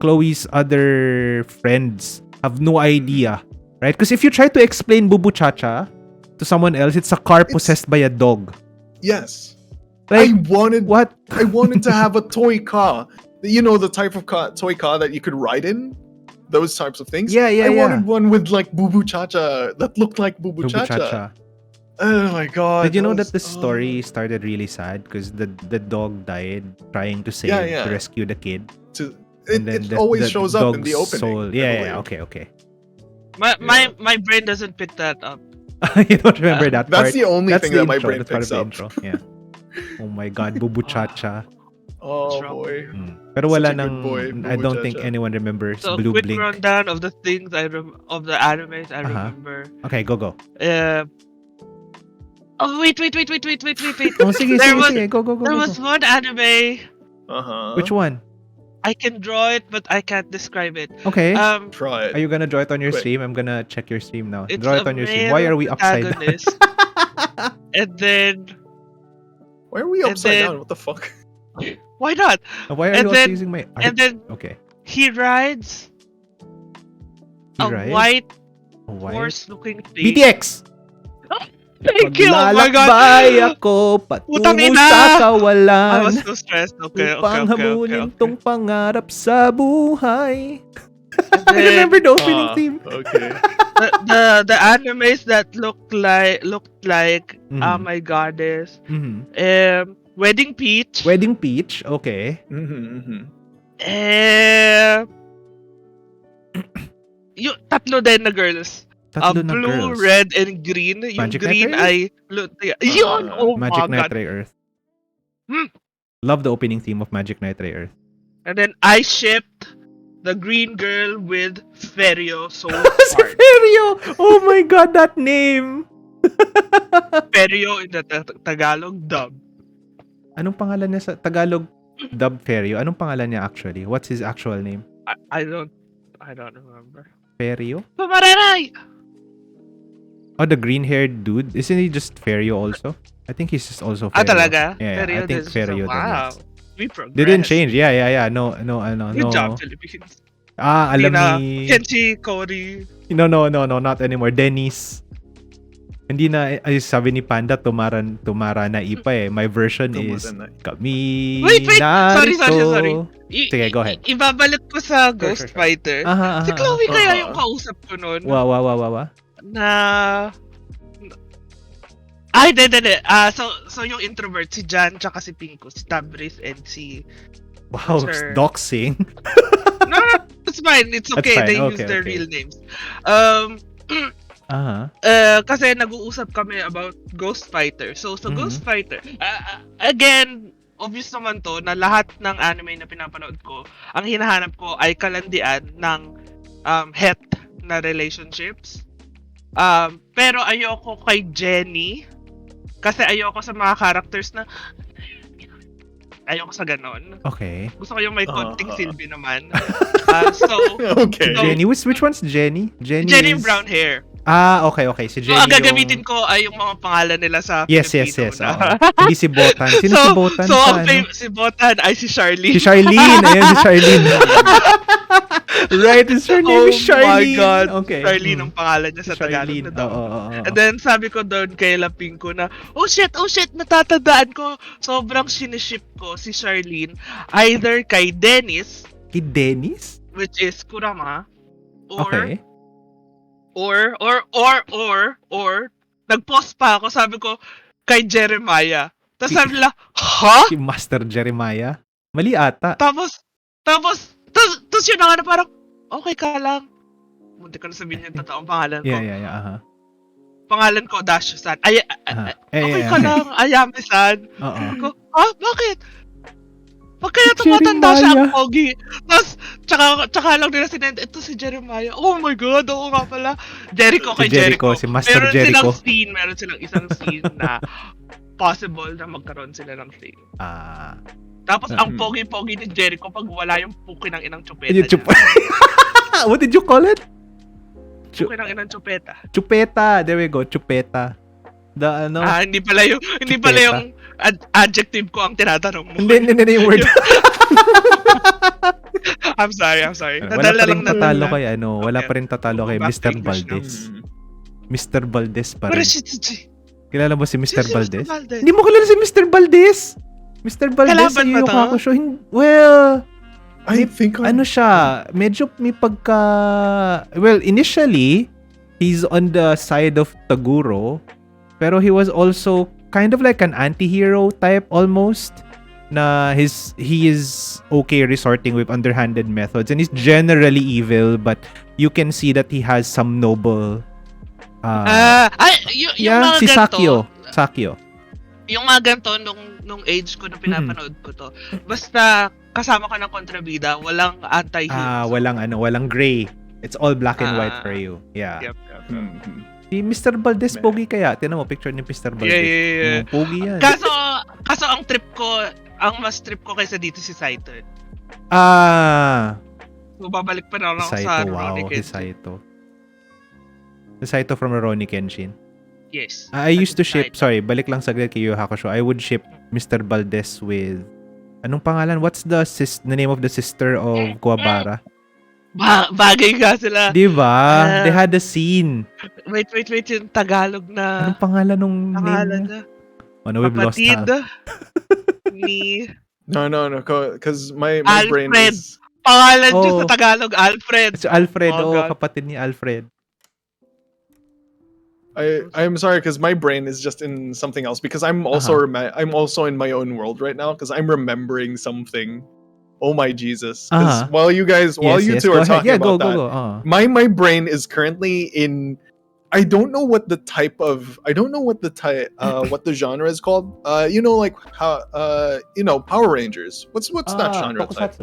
Chloe's other friends have no idea, right? Because if you try to explain Bubu Chacha to someone else, it's a car possessed by a dog. Yes. Like, I wanted what? I wanted to have a toy car. You know, the type of toy car that you could ride in? Those types of things? Yeah. I wanted one with like Bubu Chacha that looked like Bubu Bubu Chacha. Chacha. Oh my god. Did you know was- that the story started really sad because the dog died trying to save Yeah. to rescue the kid? to, And then it the always shows up in the dog's opening. soul. I Yeah, believe. okay. My brain doesn't pick that up. You don't remember that part? That's the only That's thing the that my intro. brain That's part picks of the up. intro. Yeah. Oh my God, Bubu Chacha. Oh Wrong. boy. Pero Such wala a good nang, boy, I Bubu don't think Chacha. anyone remembers So Blue quick Blink. rundown of the things of the animes I Uh-huh. remember. Okay, go. Oh wait. Oh, sige, go. There was one anime. Which one? I can draw it, but I can't describe it. Okay. Try Are it. you gonna draw it on your Quick. stream? I'm gonna check your stream now. It's Draw a it on your stream. male Why are we upside down? protagonist. And then Why are we and upside then- down? What the fuck? why not? Why are And you also then- using my art? And then Okay. he rides He a rides? white White? horse-looking thing. BTX! Thank you. Oh my god. Maglalakbay ako Putang patungo ina! sa I was kawalan so stressed. Okay. upang habulin tong pangarap sa buhay. And I then, remember the opening theme. Okay. the animes that looked like oh Mhm. my goddess. Mhm. Wedding Peach. Wedding Peach, okay. Yung tatlo din na girls. Tatlo na Blue, girls. red, and green. Yung Magic green Knight ay yun! Oh Magic my Knight god. Ray Earth. Hmm. Love the opening theme of Magic Knight Ray Earth. And then I shipped the green girl with Ferio so Si hard. Ferio! Oh my god, that name! Ferio in the Tagalog dub. Anong pangalan niya sa Tagalog dub Ferio? Anong pangalan niya actually? What's his actual name? I don't remember. Ferio? Pamararay! Oh, the green-haired dude. Isn't he just Ferio also? I think he's just also Ferio. Talaga? Yeah, I think din. Ferio din. Wow. Yes. We progressed. They didn't change. Yeah. No. Good job, Philippines. Alam Hindi na ni... Kenshi, Cory. No, not anymore. Dennis. Hindi na, ay, sabi ni Panda, tumara na ipa eh. My version is, kami Wait, narito. sorry. Sige, go ahead. Ibabalik ko sa Ghost Sure. Fighter. Aha. Si Chloe kaya yung kausap ko nun. Wa. Na... Ay, hindi. So yung introvert, si Jan, tsaka si Pinko, si Tabriz, and si... Wow, Sure. doxing. No, it's fine. It's That's okay. fine. They use Okay, their okay. real names. Kasi nag-uusap kami about Ghost Fighter. So, sa Ghost Fighter, again, obvious naman to na lahat ng anime na pinapanood ko, ang hinahanap ko ay kalandian ng het na relationships. Pero ayoko kay Jenny kasi ayoko sa mga characters na ayoko sa ganon. Okay. Gusto ko yung may konting silbi naman. Okay. So, Jenny, which one's Jenny? Jenny Jenny is... brown hair. Okay. Si So, Jenny ang gagamitin ko ay yung mga pangalan nila sa Yes. Filipino na. Oo. Hindi si Botan. Sino si Botan? So, sa ang ano? si Botan ay si Charlene. Si Charlene. Ayan, si Charlene. Right, his name Oh is Charlene. my God. Okay. Charlene ang pangalan niya sa Charlene. Tagalog na daw. Oo. And then, sabi ko doon kay Laping ko na, oh shit, natatandaan ko. Sobrang siniship ko si Charlene either kay Dennis, Kay Dennis? which is Kurama, or Okay. or nag-post pa ako, sabi ko, kay Jeremiah. Tapos sabi nila, ha? Si Master Jeremiah? Mali ata. Tapos yun na nga na parang, okay ka lang. Munti ko na sabihin yung totoong pangalan ko. Yeah. Aha. Pangalan ko, Dasho-san. Okay ka Okay. lang, Ayame-san. Oo. Ko, bakit? Pag kaya Si tumatanda siya ang Jeremiah. pogi. Tapos, tsaka lang nila sinend, ito si Jeremiah. Oh my God, oo nga pala. Jericho kay Si Jericho, si Master Jericho. Meron silang isang scene na possible na magkaroon sila ng thing. Tapos, ang pogi-pogi ni Jericho pag wala yung puki ng inang chupeta Yung niya. What did you call it? Puki ng inang chupeta. Chupeta. There we go. Chupeta. The ano? Hindi pala yung adjective ko ang tinatanong mo. Hindi yung word. I'm sorry. Wala pa rin tatalo na. kay wala pa rin tatalo kay Back to Mr. English Valdez. Mr. Valdez pa Pero rin. si Kilala mo si Mr. si Valdez? Valdez. Hindi mo kilala si Mr. Valdez? Mr. Valdez sa Kalaban ba Yu Yu to? Hakusho. Well, I think ano siya, medyo may pagka... Well, initially, he's on the side of Taguro, pero he was also kind of like an anti-hero type almost. na he is okay resorting with underhanded methods and he's generally evil, but you can see that he has some noble Yung yeah, mga si ganito, Sakyo. yung mga ganito nung age ko na pinapanood ko to, basta kasama ka ng kontrabida, walang anti-hero. Walang gray. It's all black and white for you. Yeah. Yep. Si Mr. Valdez pogi kaya. Tinan mo picture ni Mr. Valdez. Yeah. Pogi yan. Kaso ang mas trip ko kaysa dito si Saito. So babalik pa na ako sa Rurouni Kenshin. Si Saito from Rurouni Kenshin. Yes. I used to ship, sorry, balik lang saglit kay Yu Yu Hakusho. I would ship Mr. Valdez with, anong pangalan? What's the name of the sister of Kuwabara? Bagay nga sila. Diba? They had a scene. Wait, yung Tagalog na... Anong pangalan nung pangalan name na? Ano, we've lost Kapatid ni... No, because my Alfred. brain is... Pangalan niya sa Tagalog, Alfred. Si Alfred, kapatid ni Alfred. I'm sorry because my brain is just in something else because I'm also I'm also in my own world right now because I'm remembering something. Oh my Jesus! Because while you two are talking about that, my brain is currently in. I don't know what the genre is called. Like how Power Rangers. What's that genre type?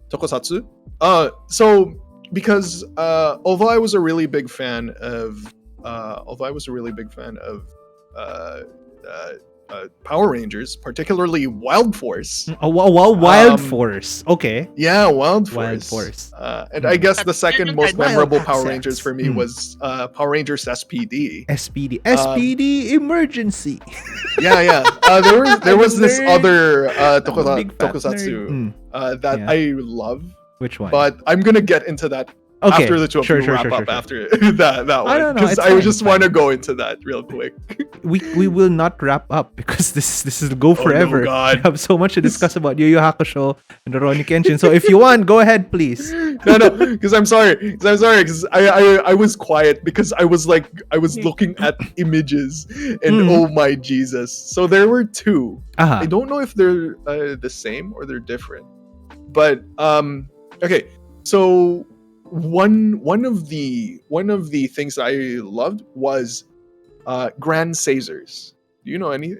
Tokusatsu. So because although I was a really big fan of Power Rangers, particularly Wild Force. Wild Force. Okay. Yeah, Wild Force. Wild Force. And I guess the second most memorable Power Rangers for me was Power Rangers SPD. SPD emergency. Yeah. There was this other tokusatsu that I love. Which one? But I'm gonna get into that. After the two of you wrap up after that one, because I just want to go into that real quick. We will not wrap up because this will go forever. Oh, no, God. We have so much to discuss about Yu Yu Hakusho and Rurouni Kenshin. So if you want, go ahead, please. No, because I'm sorry, because I was quiet because I was looking at images and oh my Jesus. So there were two. I don't know if they're the same or they're different, but okay, so. One of the things I loved was Grand Caesars. Do you know any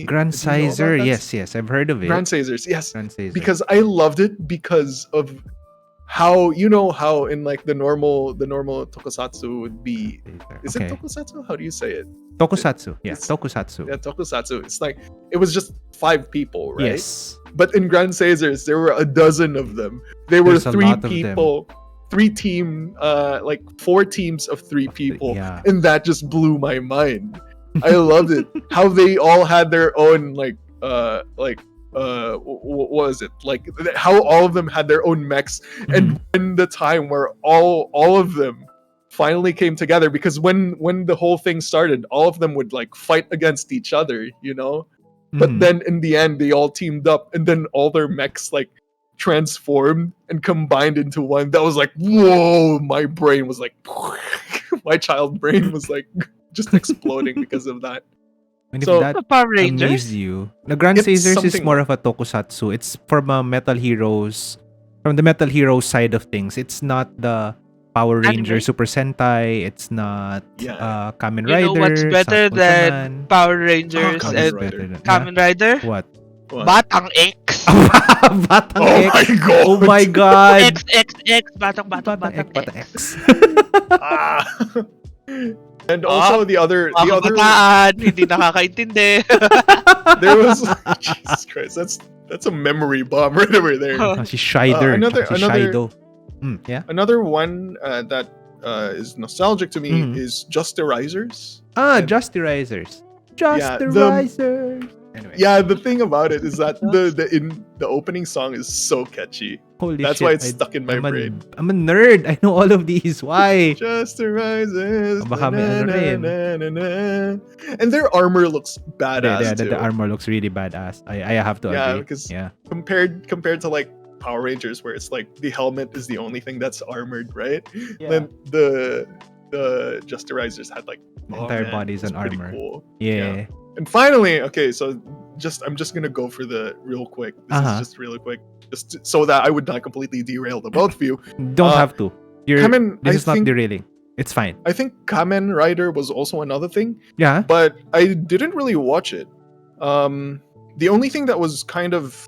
Grand Caesar? Yes, I've heard of it. Grand Caesars, yes. Grand Caesar. Because I loved it because of how in like the normal tokusatsu would be. Is it tokusatsu? How do you say it? Tokusatsu. Yeah, tokusatsu. Yeah, tokusatsu. It's like it was just 5 people, right? Yes. But in Grand Caesars, there were a dozen of them. There were 3 people. 4 teams of 3 people, and that just blew my mind. I loved it. How they all had their own what was it? Like how all of them had their own mechs, and when the time where all of them finally came together, because when the whole thing started, all of them would like fight against each other, But then in the end, they all teamed up, and then all their mechs like transformed and combined into one. That was like, whoa, my brain was like my child brain was like just exploding because of that. And if that amazed you, the Grand Caesars is more of a tokusatsu. It's from the Metal Heroes side of things. It's not the Power Ranger Super Sentai. It's not Kamen Rider. You know what's better than Power Rangers and Kamen Rider? What? Batang X. Batang X. My God. Oh my God. X. Batang X. And also the other hindi nakakaintindi. There was Jesus Christ. That's a memory bomb right over there. She's Shider. Another one that is nostalgic to me is Justerizers. Justerizers. Justerizers. Anyway. Yeah, the thing about it is that the opening song is so catchy. Holy That's shit, why it's stuck in my brain. I'm a nerd. I know all of these. Why? Justerizers. And their armor looks badass too. The armor looks really badass. I have to agree. Because compared to like Power Rangers, where it's like the helmet is the only thing that's armored, right? Yeah. Then the Justerizers had like entire bodies and armor. Cool. Yeah. And finally, okay, so I'm just gonna go for the real quick. This is just really quick, so that I would not completely derail the both of you. Don't have to. This is not think derailing. It's fine. I think Kamen Rider was also another thing. Yeah. But I didn't really watch it. The only thing that was kind of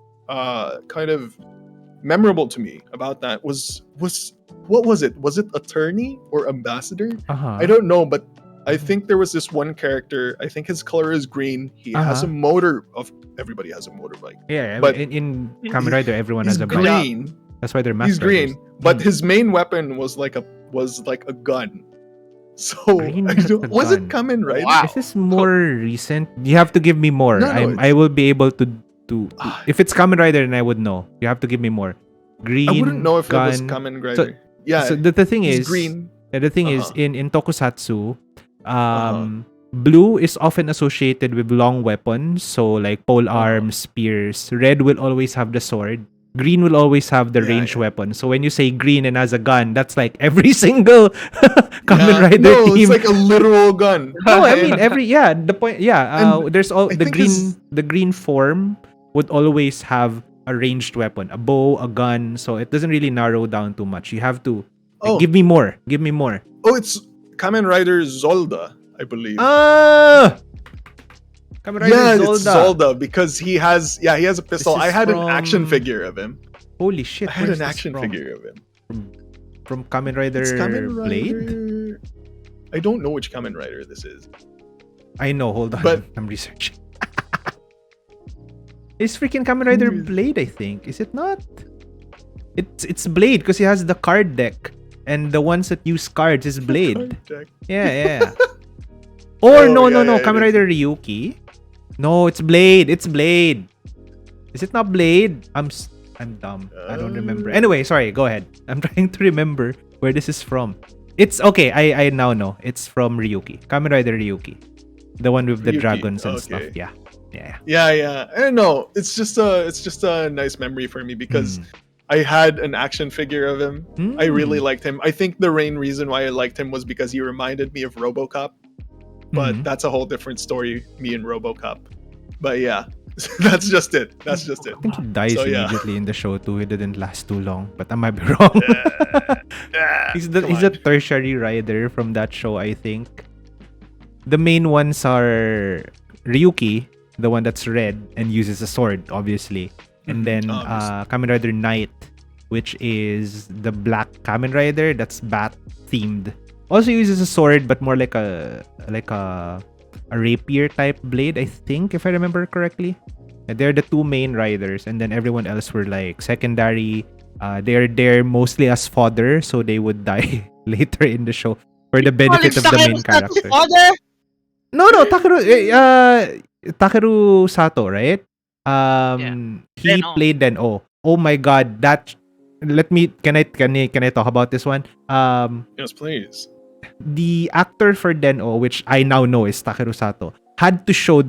memorable to me about that was what was it? Was it attorney or ambassador? I don't know, but I think there was this one character. I think his color is green. He has a motor. Everybody has a motorbike. Yeah, but in Kamen Rider, everyone has a bike. Green. That's why they're master. He's green, but his main weapon was like a gun. So was it Kamen Rider? Wow. Is this more recent? You have to give me more. I will be able to. If it's Kamen Rider, then I would know. You have to give me more. Green. I wouldn't know if gun. it was Kamen Rider. So the thing is green. The thing is in tokusatsu, blue is often associated with long weapons, so like pole arms, spears. Red will always have the sword. Green will always have the ranged weapon. So when you say green and has a gun, that's like every single Kamen Rider no, team. It's like a literal gun. No, I mean the point. There's all the green form would always have a ranged weapon, a bow, a gun. So it doesn't really narrow down too much. You have to give me more. Give me more. Oh, it's Kamen Rider Zolda, I believe. Kamen Rider Zolda. It's Zolda because he has a pistol. I had an action figure of him. Holy shit! I had an action figure of him. From Kamen Rider Blade? I don't know which Kamen Rider this is. I know, hold on. But I'm researching. It's freaking Kamen Rider Blade, I think. Is it not? It's Blade because he has the card deck. And the ones that use cards is Blade. Yeah. Or no. Kamen Rider Ryuki. No, it's Blade. It's Blade. Is it not Blade? I'm dumb. I don't remember. Anyway, sorry. Go ahead. I'm trying to remember where this is from. It's okay. I now know. It's from Ryuki. Kamen Rider Ryuki. The one with the dragons and stuff. Yeah. I don't know. It's just a nice memory for me because I had an action figure of him. I really liked him. I think the main reason why I liked him was because he reminded me of RoboCop. But that's a whole different story, me and RoboCop. But yeah, that's just it. I think he dies immediately in the show too. He didn't last too long, but I might be wrong. He's a tertiary rider from that show, I think. The main ones are Ryuki, the one that's red and uses a sword, obviously. And then Kamen Rider Knight, which is the black Kamen Rider that's bat themed. Also uses a sword, but more like a rapier type blade, I think, if I remember correctly. They're the two main riders, and then everyone else were like secondary. They're there mostly as fodder, so they would die later in the show for the benefit of the main character. No, Takeru Sato, right? He played Den-O. Oh my god, that can I talk about this one? Yes, please. The actor for Den-O, which I now know is Takeru Sato, had to show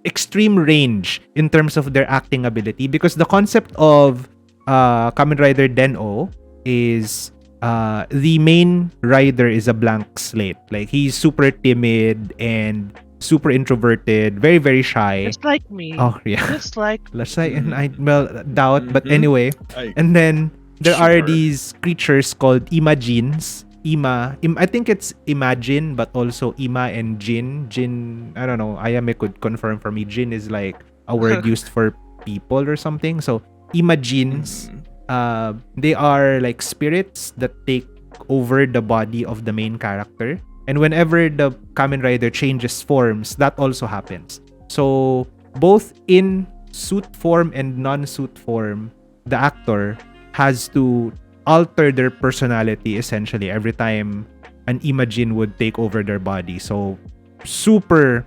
extreme range in terms of their acting ability because the concept of Kamen Rider Den-O is the main rider is a blank slate. Like he's super timid and super introverted, very, very shy. Just like me. Oh, yeah. Just like and I doubt, but anyway. And then there are these creatures called Imagines. I think it's Imagine, but also Ima and Jin. Jin, I don't know. Ayame could confirm for me. Jin is like a word used for people or something. So Imagines, they are like spirits that take over the body of the main character. And whenever the Kamen Rider changes forms, that also happens. So both in suit form and non-suit form, the actor has to alter their personality essentially every time an Imagine would take over their body. So super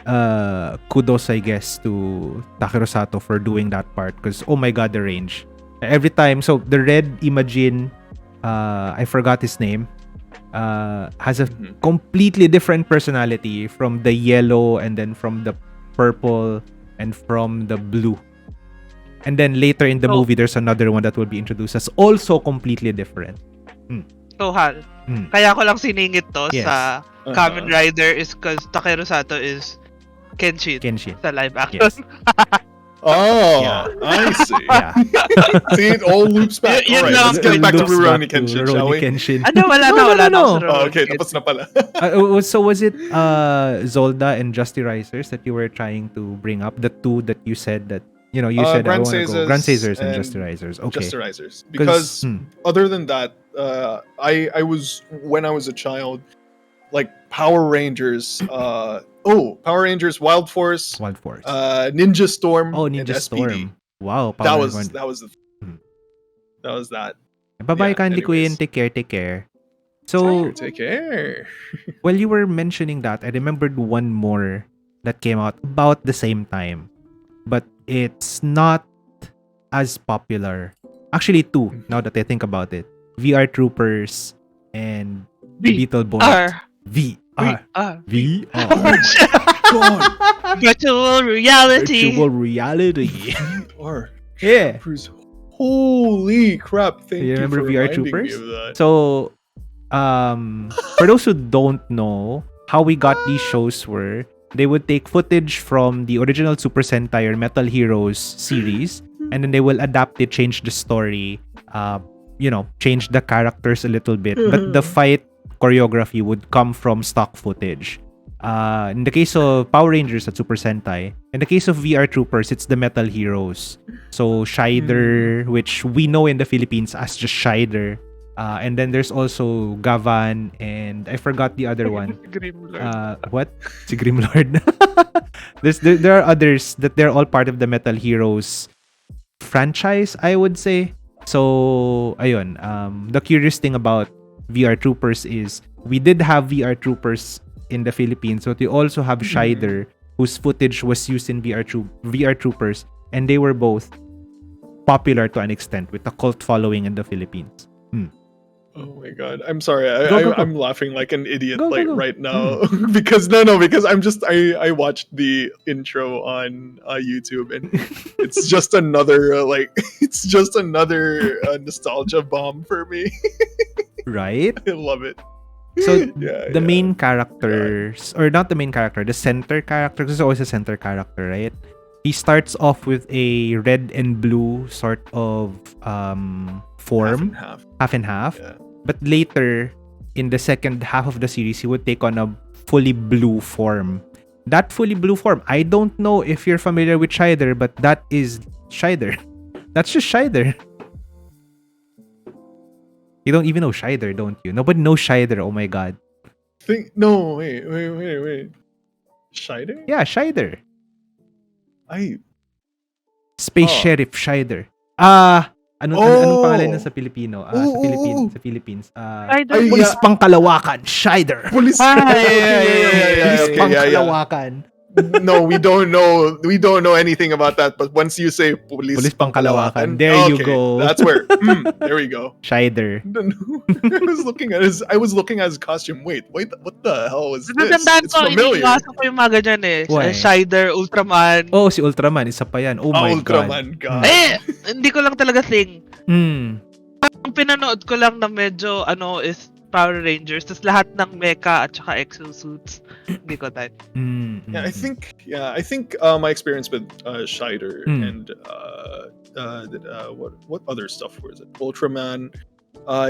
kudos, I guess, to Takeru Sato for doing that part because oh my god, the range. Every time, so the red Imagine, I forgot his name, has a completely different personality from the yellow and then from the purple and from the blue. And then later in the movie, there's another one that will be introduced as also completely different. So, Hal, kaya ko lang siningit to sa Kamen Rider is because Takeru Sato is Kenshin. Kenshin. Sa live action. Yes. Oh, Yeah. I see. Yeah. See, it all loops back. Yun All right, lang. let's get back to Loops Rurouni back to Kenshin, shall Rurouni we? Kenshin. Ano, wala No, na, no, wala no, na. no. ako sa Oh, Rurouni okay, Kenshin. tapos na pala. So was it Zolda and Justirizers that you were trying to bring up? The two that you said that you said I Grand want to go. Caesars Grand Caesars and and Justirizers. Okay. Justerizers. Because other than that, I was when I was a child, like Power Rangers. Power Rangers, Wild Force, Wild Force. Ninja Storm, Oh, and Ninja SPD. Storm. Wow. That Power was Rangers. that was that. Bye-bye, Yeah, kindly Queen. anyways. Take care. So, Take care. while you were mentioning that, I remembered one more that came out about the same time. But it's not as popular. Actually, two, now that I think about it. VR Troopers and Beetleborgs. VR. VR. God. Virtual reality. Virtual reality. VR. Yeah. Troopers. Holy crap! Thank You you remember for VR reminding Troopers? me of that. So, for those who don't know, how we got these shows were, they would take footage from the original Super Sentai or Metal Heroes series, and then they will adapt it, change the story, change the characters a little bit. But the fight choreography would come from stock footage. In the case of Power Rangers at Super Sentai, in the case of VR Troopers, it's the Metal Heroes. So Shider, which we know in the Philippines as just Shider. And then there's also Gavan, and I forgot the other one. What? Si Grimlord. there are others that they're all part of the Metal Heroes franchise, I would say. So, ayun. The curious thing about VR Troopers is we did have VR Troopers in the Philippines, but we also have Shider, whose footage was used in VR Troopers, and they were both popular to an extent with a cult following in the Philippines. Oh my god! I'm sorry. Go. I'm laughing like an idiot Go. right now because because I watched the intro on YouTube and it's just another it's just another nostalgia bomb for me. Right? I love it. So Yeah, the main characters, or not the main character, the center character, there's always a center character, right? He starts off with a red and blue sort of form, half and half. Yeah. But later, in the second half of the series, he would take on a fully blue form. That fully blue form, I don't know if you're familiar with Shider, but that is Shider. That's just Shider. You don't even know Shider, don't you? Nobody knows Shider, oh my god. No, wait. Shider? Yeah, Shider. I Space Sheriff Shider. Anong pangalan nun sa Pilipino? Sa Philippines. Pulis Pangkalawakan, Shider. Pulis. Pulis Pangkalawakan. No, we don't know anything about that. But once you say Pulis Pangkalawakan, there you go. That's where. There we go. Shider. I was looking at his costume. Wait, what the hell is this? Natandaan It's ko, familiar. iniiwasan ko yung mga ganyan eh. Why? Shider, Ultraman. Oh, si Ultraman, isa pa yan. Oh my Ultraman, God. Hindi ko lang talaga thing. Ang pinanood ko lang na medyo is Power Rangers, tas lahat ng mecha at saka exosuits. Hindi ko type. Yeah, I think my experience with Shider and what other stuff was it? Ultraman,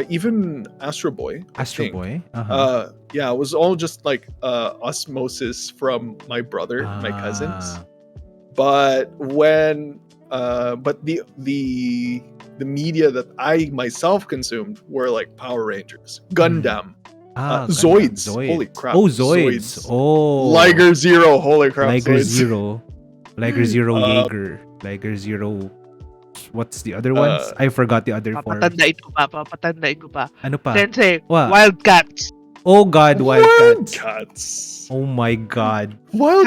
even Astro Boy. Astro Boy? Yeah, it was all just like osmosis from my brother, my cousins. But when the media that I myself consumed were like Power Rangers, Gundam, Zoids. Holy crap! Oh, Zoids. Oh, Liger Zero. Holy crap! Liger Zoids. Zero, Liger Zero Jaeger, Liger Zero. What's the other ones? I forgot the other forms. Papatandain ko pa. Ano pa? Sensei, What? Wildcats. Oh God, Wildcats. Wildcats. Oh my God. No.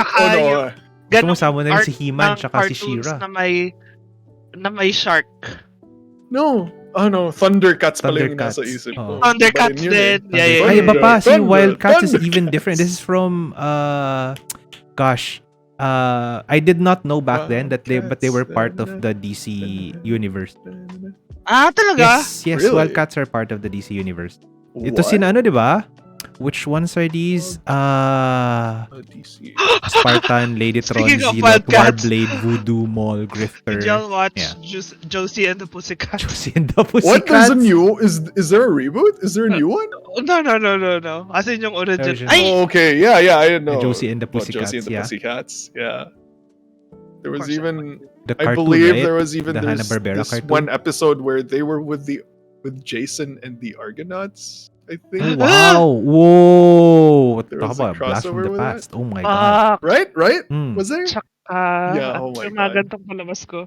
Sumasama na rin si He-Man tsaka si She-Ra. Na may shark. No. Oh no, Thundercats pala yung nasa Thundercats. isip ko. Thundercats din. Yeah. Ay, iba pa. Si Thunder, Wildcats is Thundercats. even different. This is from, I did not know back then that they were part of the DC universe. Ah, talaga? Yes, Really? Wildcats are part of the DC universe. Ito si di ba? Which ones are these? DC. Spartan, Ladytron, Speaking of Zealot, Wildcats, Warblade, Voodoo, Mall, did Grifter. y'all watch Yeah. Josie and the Pussycats? Josie and the Pussycats. What? There's a new. Is there a reboot? Is there a new one? No. As in yung original. Original. Ay! Oh, okay. Yeah. I didn't know. Josie and the about Josie Pussycats, and the yeah. Pussycats. Yeah. There was course, even. The I cartoon, believe right? there was even The this Hanna-Barbera cartoon. one episode where they were with Jason and the Argonauts. I Oh, think. wow. Whoa. There Talk was a about a blast from crossover the with past. Oh my god. Fuck! Right? Hmm. Was there? Yeah, oh my yung mga God. gantong palabas ko.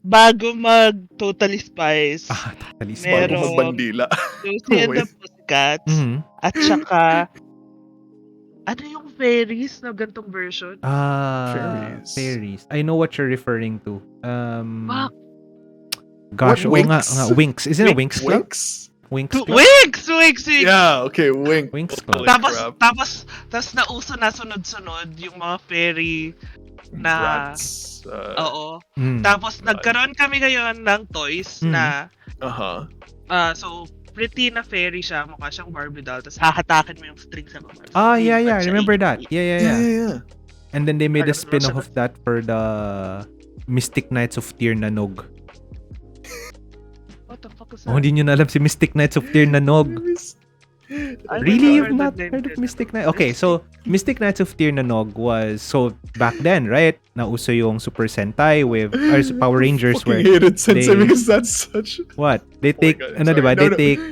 Bago mag Totally Spies, Totally Meron. Bago magbandila. Josie and the Wait. Pussycats, Mhm. at saka, ano yung fairies na gantong version? Fairies. I know what you're referring to. Fuck! Gosh, What, oo nga, Winx? nga, Winx. Isn't it Winx Club? Winx? Winx Club? Winx! Yeah, okay, Winx. Winx Club. Holy crap. Tapos nauso na sunod-sunod yung mga fairy na... Bratz. Oo. Mm. Tapos nagkaroon kami ngayon ng toys na... Uh-huh. So, pretty na fairy siya. Mukha siyang Barbie doll. Tapos hahatakin mo yung string sa baba. Yeah. I remember that. Yeah. Yeah. And then they made a Parang spin-off nasa- of that for the Mystic Knights of Tir Nanog. What the fuck is Oh, that? hindi nyo na alam si Mystic Knights of Tir Nanog. I Really? never You've not the name heard of yet. Mystic Knights? Okay, so Mystic Knights of Tir Nanog was, so back then, right? Nauso yung Super Sentai with, or Power Rangers I where, hated Sensei they- because that's such... what? They Oh my take, God, ano sorry. diba? No, They no. take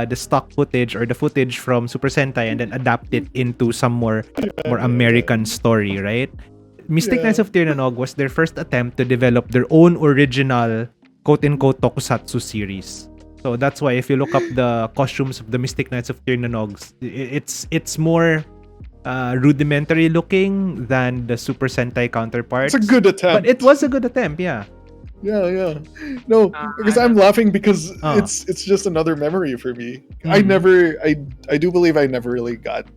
the stock footage or the footage from Super Sentai and then adapt it into some more American story, right? Mystic Yeah. Knights of Tir Nanog was their first attempt to develop their own original quote-unquote tokusatsu series. So that's why if you look up the costumes of the Mystic Knights of Tir Nanogs, it's more rudimentary looking than the Super Sentai counterparts. It's a good attempt. But it was a good attempt, yeah. Yeah. No, because I I'm laughing because Oh. it's just another memory for me. Mhm. I do believe I never really got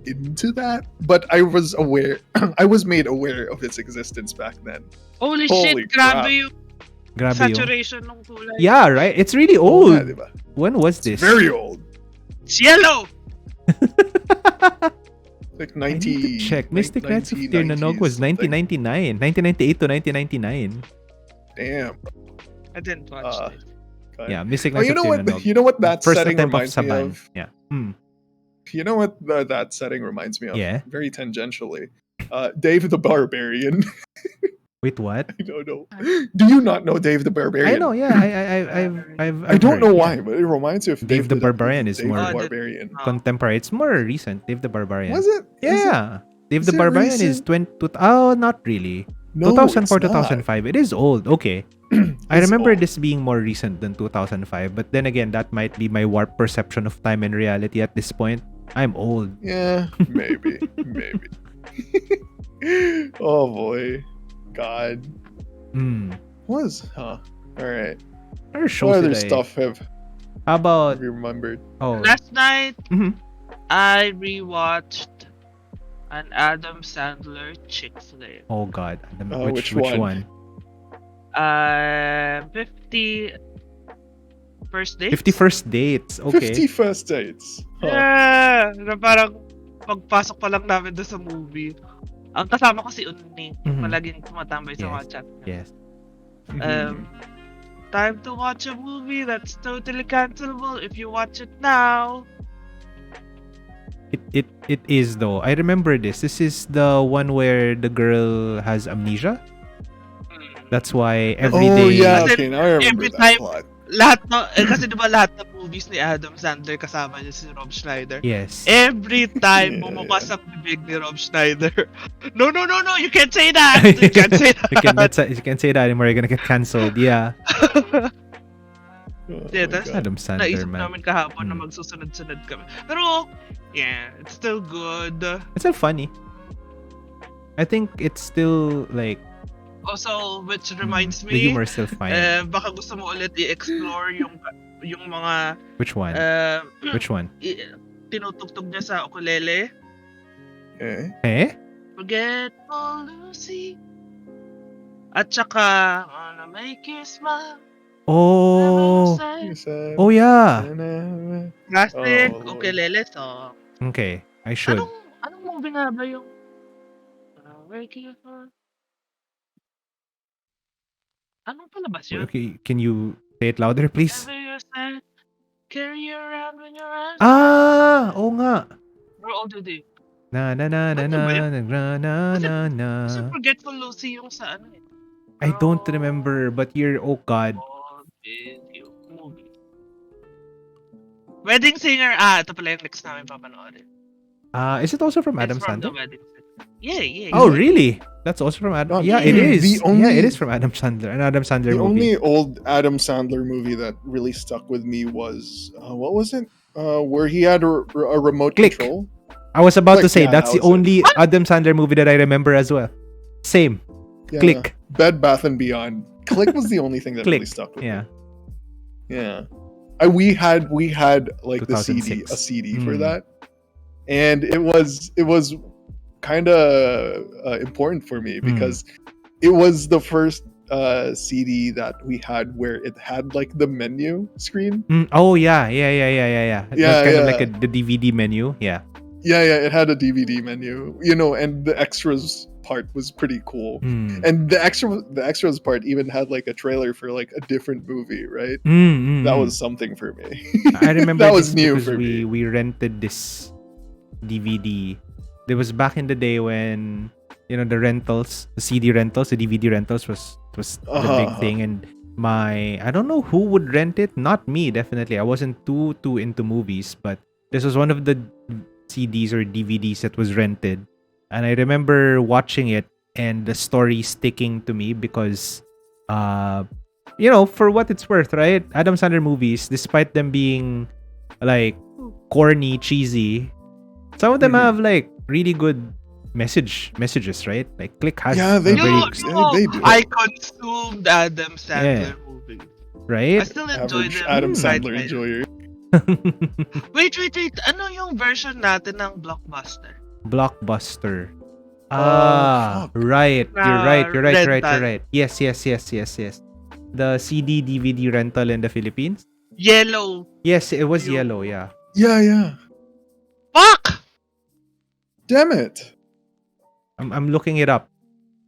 into that, but I was aware. I was made aware of its existence back then. Holy Holy shit, grabe crap. yung Grabe yung... saturation ng kulay. Yeah, right? It's really Oo old. nga, diba? When was It's this? very old. It's yellow! Like I 90. need to check. Mystic Knights of Tir Nanog 1990s, was something. 1999. 1998 to 1999. Damn. I didn't watch Uh, it. God. Yeah, Mystic Oh, Knights you know of Tir what? Nanog. You know what that First setting attempt of reminds me Saban. of? Yeah. You know what that setting reminds me of? Yeah. Very tangentially. Dave the Barbarian. Wait, what? I don't know. Do you not know Dave the Barbarian? I know, yeah. I've I don't heard, know yeah. why, but it reminds me of Dave the Barbarian is Dave more- the Oh, Barbarian. Contemporary. It's more recent. Dave the Barbarian. Was it? Is it? Yeah. Dave is the it Barbarian is recent? 20. Oh, not really. No, 2004, it's not. 2005. It is old. Okay. I It's remember old. this being more recent than 2005. But then again, that might be my warped perception of time and reality at this point. I'm old. Yeah, maybe. Maybe. Oh boy. God. Huh. Alright. What shows What other did I- stuff have How about... you remembered? Oh. Last night, Mhm. I rewatched an Adam Sandler chick flick. Oh God. Which Which one? one? 50 First Dates? 50 First Dates. Okay. 50 First Dates. Huh. Yeah! Na parang pagpasok pa lang namin doon sa movie. Ang kasama ko si Unni. Mhm. Palaging tumatambay sa Yes. mga chat. Yes. Time to watch a movie that's totally cancelable if you watch it now. It is though. I remember this. This is the one where the girl has amnesia. That's why every Oh day. yeah, Kasi okay, now I remember every that time- plot. Lahat na, kasi diba lahat ng movies ni Adam Sandler kasama niya si Rob Schneider. Yes. Every time Yeah, bumukas ang bibig ni Rob Schneider. No, you can't say that! You can't say that! You can't say that anymore. You're gonna get cancelled. Yeah. Oh Yeah, my that's- God. Adam Sandler, Naisip man. namin kahapon na Hmm. magsusunod-sunod kami. Pero, yeah, it's still good. It's still funny. I think it's still like Also, which reminds the me, humor is still fine. baka gusto mo ulit i-explore yung mga Which one? Which one? tinutugtog niya sa ukulele. Okay. Eh? Forget all Lucy. At saka, wanna make you smile. Oh. Never say. Oh yeah. Classic Oh, Lord. ukulele song. Okay, I should. Anong movie nga ba yung working for? Anong palabas yun? Okay, can you say it louder, please? Ever you said, carry you around when you're out. Ah, oo nga. We're all the day. Na na na na Ano na ba yun? na na na na. Kasi Forgetful Lucy yung sa ano eh. I don't remember, but oh god. All video movie. Wedding Singer. Ito pala yung next namin papanoorin. Is it also from It's Adam from the Sandler? Wedding Singer. Yeah. Oh, really? That's also from Adam. Yeah, it is. Yeah, it is from Adam Sandler. An Adam Sandler The movie. only old Adam Sandler movie that really stuck with me was what was it? Where he had a remote Click. control. I was about to Click, say yeah, that's that the was only Adam Sandler movie that I remember as well. Same. Yeah. Click. Bed Bath and Beyond. Click was the only thing that Click. really stuck with Yeah. me. Yeah. We had like the 2006. CD for that, and it was kind of important for me because it was the first CD that we had where it had like the menu screen. Oh yeah. It was kind of like the DVD menu. Yeah. Yeah, it had a DVD menu, and the extras part was pretty cool. And the extras part even had like a trailer for like a different movie, right? That was something for me. I remember that was new because for me. we rented this DVD. There was back in the day when the rentals, the CD rentals, the DVD rentals was the big thing, and I don't know who would rent it. Not me, definitely. I wasn't too into movies, but this was one of the CDs or DVDs that was rented, and I remember watching it and the story sticking to me because for what it's worth, right? Adam Sandler movies, despite them being like corny, cheesy, some of them have like really good messages, right? Like Click has they very do. I consumed Adam Sandler movies. Right? I still enjoy Average them. Adam Sandler enjoyer. Wait. Ano yung version natin ng Blockbuster? Blockbuster. Fuck. Right. You're right. Yes. The CD DVD rental in the Philippines. Yellow. Yes, it was yellow. Yeah. Yeah. Fuck! Damn it. I'm looking it up,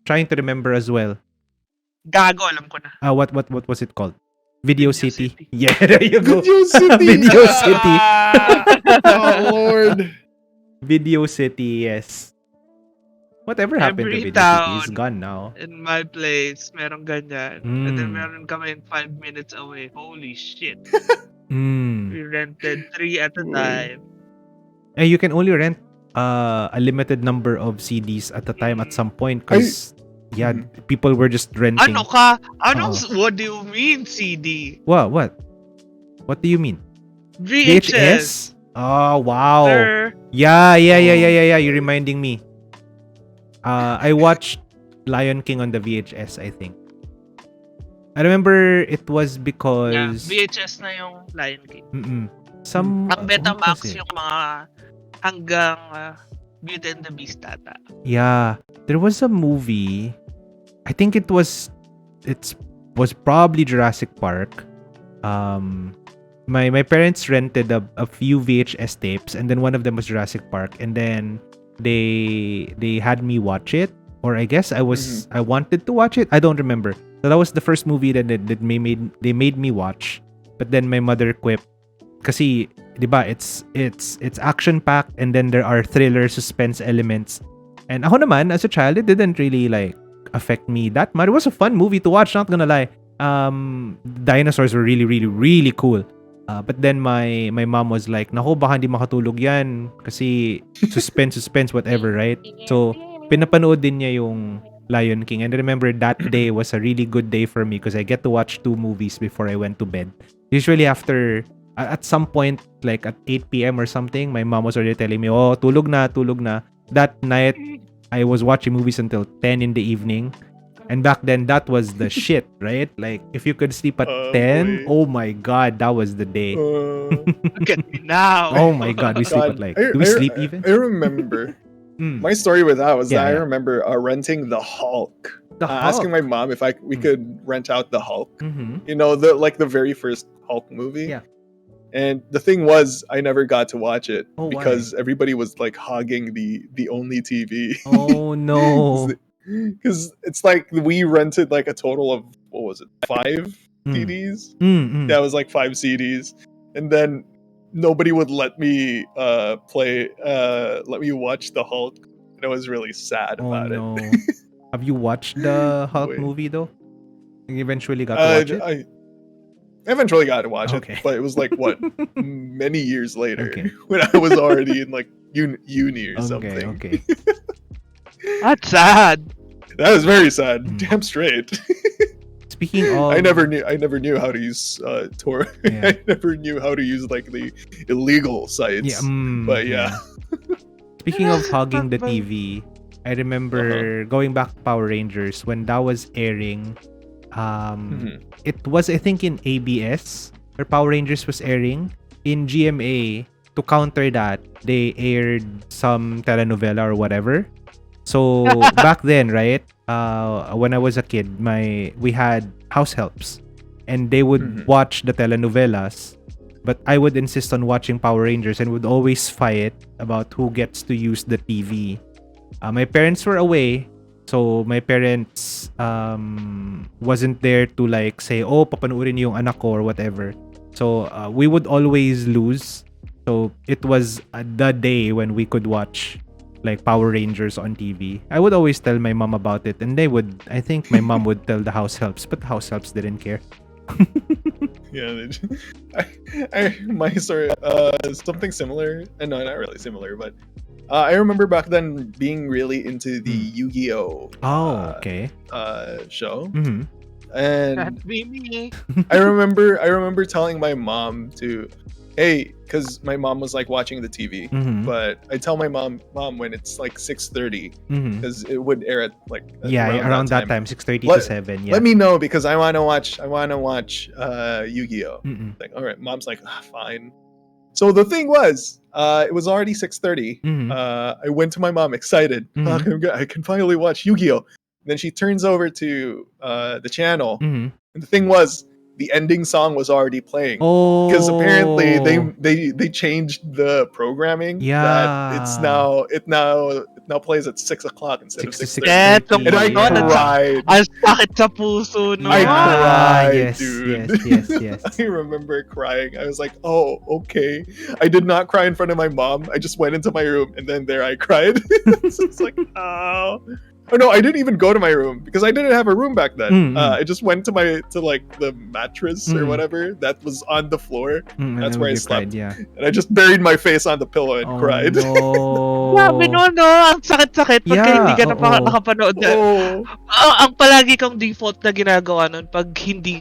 trying to remember as well. Gago, alam ko na. What was it called? Video City. Yeah, there you go. Video City. Video City. Oh Lord. Video City, yes. Whatever happened to Every Video City is town gone now. In my place, merong ganyan. And then meron kami in 5 minutes away. Holy shit. We rented 3 at a time. And you can only rent a limited number of CDs at a time at some point because people were just renting. Ano ka? What do you mean CD? What do you mean? VHS. Oh wow. Sir. Yeah, you're reminding me. I watched Lion King on the VHS, I think. I remember it was because VHS na yung Lion King. Ang Betamax yung mga hanggang Beauty and the Beast ata. Yeah, there was a movie. I think it was probably Jurassic Park. My parents rented a few VHS tapes, and then one of them was Jurassic Park, and then they had me watch it, or I guess I wanted to watch it. I don't remember. So that was the first movie that they made me watch. But then my mother quipped, kasi diba it's action packed, and then there are thriller suspense elements. And ako naman as a child, it didn't really like affect me that much. It was a fun movie to watch, not gonna lie. Dinosaurs were really, really, really cool. But then my mom was like, "Nako, baka hindi makatulog yan kasi suspense, whatever, right?" So, pinapanood din niya yung Lion King. And I remember that day was a really good day for me because I get to watch 2 movies before I went to bed. Usually after, at some point, like at 8 p.m. or something, my mom was already telling me, "Oh, tulog na. That night, I was watching movies until 10 in the evening. And back then, that was the shit, right? Like, if you could sleep at 10, oh my God, that was the day. Look at me now. Oh my God, we sleep at like, do we sleep even? I remember. My story with that was that I remember renting the Hulk. Asking my mom if we could rent out the Hulk. You know, the very first Hulk movie. Yeah. And the thing was, I never got to watch it Oh, why? because everybody was like hogging the only TV. Oh no. Because it's like we rented like a total of what was it, 5 Mm. CDs? Mm. Yeah, it was like 5 CDs, and then nobody would let me let me watch the Hulk, and I was really sad Oh about no. it. Have you watched the Hulk Wait. movie though? You eventually got to watch it? I eventually got to watch Okay. it, but it was like what many years later Okay. when I was already in like uni or Okay, something. okay. That's sad. That was very sad. Mm. Damn straight. Speaking of I never knew how to use Tor. Yeah. I never knew how to use like the illegal sites. Yeah, But yeah. Speaking of hogging the TV, I remember going back to Power Rangers when that was airing. It was, I think, in ABS where Power Rangers was airing. In GMA, to counter that, they aired some telenovela or whatever. So back then, right? When I was a kid, we had house helps, and they would watch the telenovelas. But I would insist on watching Power Rangers and would always fight about who gets to use the TV. My parents were away, so my parents wasn't there to like say, oh, papanoorin niyo yung anak ko or whatever. So we would always lose. So it was the day when we could watch like Power Rangers on TV. I would always tell my mom about it, and I think my mom would tell the house helps, but the house helps didn't care. Yeah, my story, something similar, and no, not really similar, but I remember back then being really into the Yu-Gi-Oh! Okay. Show, Mm-hmm. and That'd be me. I remember telling my mom to, hey, because my mom was like watching the TV, Mm-hmm. but I tell my mom when it's like 6:30 Mm-hmm. because it would air at like Around that time, 6:30 to 7. Yeah. Let me know because I want to watch Yu-Gi-Oh. Mm-mm. Like, all right, mom's like, fine. So the thing was, it was already 6:30. Mhm. I went to my mom excited. Mhm. I can finally watch Yu-Gi-Oh. Then she turns over to the channel, Mm-hmm. and the thing was, the ending song was already playing. Oh. Because apparently they changed the programming. Yeah. That it now plays at 6:00 instead of 6 to 6:30. Eto And I po yun. cried. Ang sakit sa puso nun. I cried, yes, dude. yes. I remember crying. I was like, oh, okay. I did not cry in front of my mom. I just went into my room and then there I cried. So it's like, oh. Oh no, I didn't even go to my room because I didn't have a room back then. I just went to like the mattress or whatever that was on the floor. That's where I slept. Cried, yeah. And I just buried my face on the pillow and cried. No. Sabi no, ang sakit-sakit pagka Yeah, hindi ka na oo. nakapanood. Oh. Ang palagi kong default na ginagawa nun pag hindi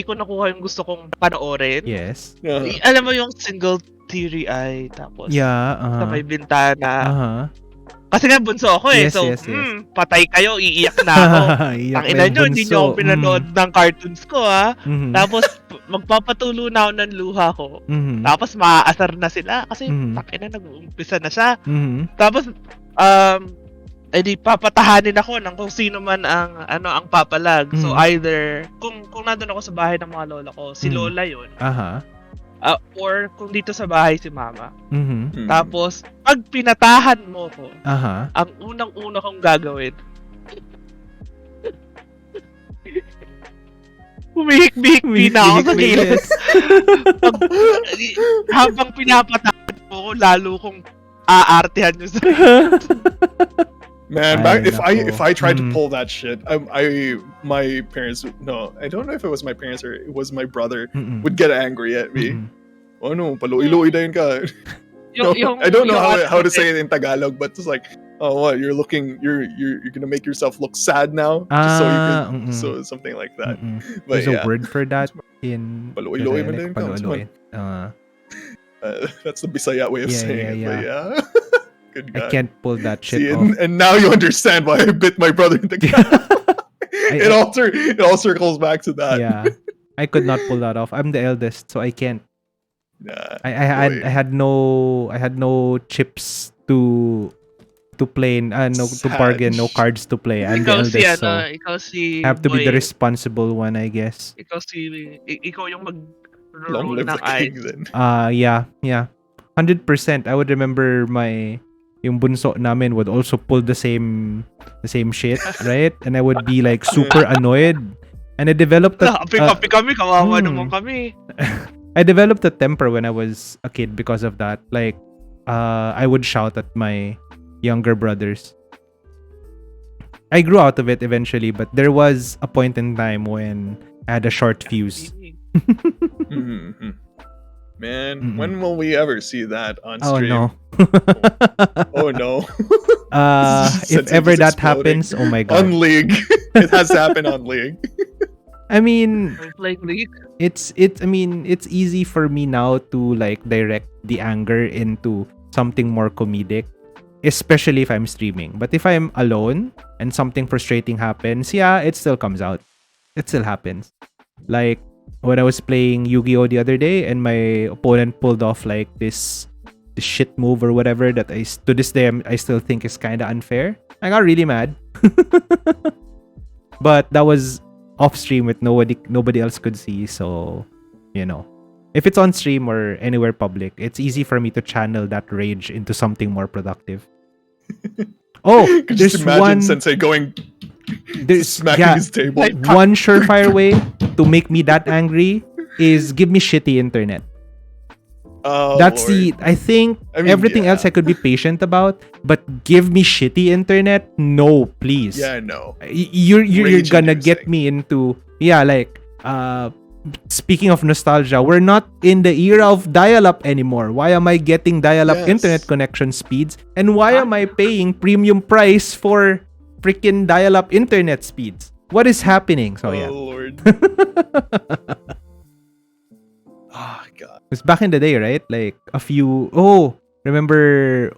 ko nakuha yung gusto kong panoorin. Yes. Yeah. Alam mo yung single teary eye tapos Yeah, sa may bintana. Uh-huh. Kasi nga bunso ako eh. Yes, So, yes. patay kayo, iiyak na ako. Iyak Ang na ina yung nyo, hindi bunso. nyo ako pinanood ng cartoons ko ha. Mhm. Tapos, magpapatulo na ako ng luha ko. Mhm. Tapos, maaasar na sila. Kasi, Mhm. takina, nag-uumpisa na siya. Mhm. Tapos, edi papatahanin ako ng kung sino man ang papalag. So, either, kung nandun ako sa bahay ng mga lola ko, si lola yun. Aha. Or kung dito sa bahay si mama. Mhm. Tapos, pag pinatahan mo ko, Aha. ang unang-una kong gagawin, humihik-bihik na ako sa gilid. Habang pinapatahan mo ko, lalo kong aartihan nyo sa Man, Ay, if I tried to nako. pull that shit, my parents, no, I don't know if it was my parents or it was my brother, Mm-mm. would get angry at me. Mm-mm. Oh no, paluiloy na yun ka. No, I don't know how to say it in Tagalog, but it's like, oh what, you're gonna make yourself look sad now, just so you can, so something like that. Mm-mm. But There's yeah, a word for that in Paluiloy man din, Paluiloy. that's the Bisaya way of saying it. But yeah. Good I God. can't pull that shit See, off. and now you understand why I bit my brother in the gut. It all circles back to that. Yeah. I could not pull that off. I'm the eldest, so I can't. Nah, I had no chips to play, to Sad. bargain, no cards to play. I'm the ikaw si eldest, so ikaw si I have to be the boy. responsible one, I guess. Ikaw yung Long live the ng king ice. then. Yeah. 100%. I would remember yung bunso namin would also pull the same shit, right? And I would be like super annoyed. And I developed that Happy kami, kawawa hmm. naman kami. I developed a temper when I was a kid because of that. Like I would shout at my younger brothers. I grew out of it eventually, but there was a point in time when I had a short fuse. Mhm. Man, Mm-mm. when will we ever see that on Oh stream? no. Oh no. If Sensei ever just that exploding. happens, oh my god. On League. It has to happen on League. I mean, Playing League. it's easy for me now to like direct the anger into something more comedic, especially if I'm streaming. But if I'm alone and something frustrating happens, yeah, it still comes out. It still happens. Like when I was playing Yu-Gi-Oh the other day and my opponent pulled off like this shit move or whatever that to this day I still think is kind of unfair. I got really mad. But that was off stream with nobody else could see, so you know. If it's on stream or anywhere public, it's easy for me to channel that rage into something more productive. Oh, Could there's just imagine one Sensei going smacking yeah, his table. one surefire way to make me that angry is give me shitty internet. Oh, That's Lord. I think I mean, everything yeah. else I could be patient about, but give me shitty internet, no, please. Yeah, I know. You're Rage gonna get inducing. me into like speaking of nostalgia, we're not in the era of dial-up anymore. Why am I getting dial-up Yes. internet connection speeds? And why am I paying premium price for freaking dial-up internet speeds? What is happening? So Oh, yeah. Lord. Oh, God. Because back in the day, right? Like remember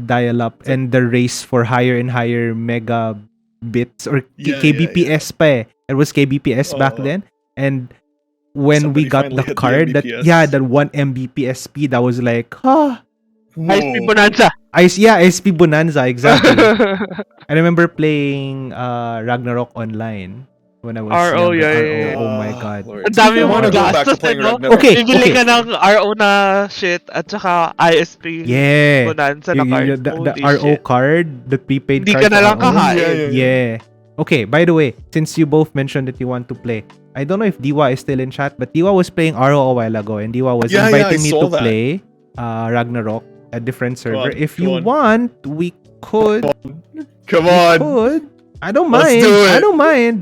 dial-up and the race for higher and higher megabits or Yeah, kbps pa eh. It was kbps back Oo. then. And when Somebody we got finally the hit the card that Mbps. that 1 Mbps speed, I was like, Ice Cream Whoa. Bonanza. SP Bonanza, exactly. I remember playing Ragnarok online when I was RO, younger. yeah. Oh my god. Lord. Ang dami I mong wanna go back to gastos, playing no? Ragnarok. Okay. Bibili ka ng RO na shit at saka ISP Yeah. Bonanza na card. The Holy RO shit. card, the prepaid Hindi card. ka na lang for RO. kakain. Yeah. Okay, by the way, since you both mentioned that you want to play, I don't know if Diwa is still in chat, but Diwa was playing RO a while ago, and Diwa was Yeah, inviting I me saw to that. play Ragnarok, a different server. on, If go you on. want, we could. Come We on. could. I don't Let's mind. do it. I don't mind.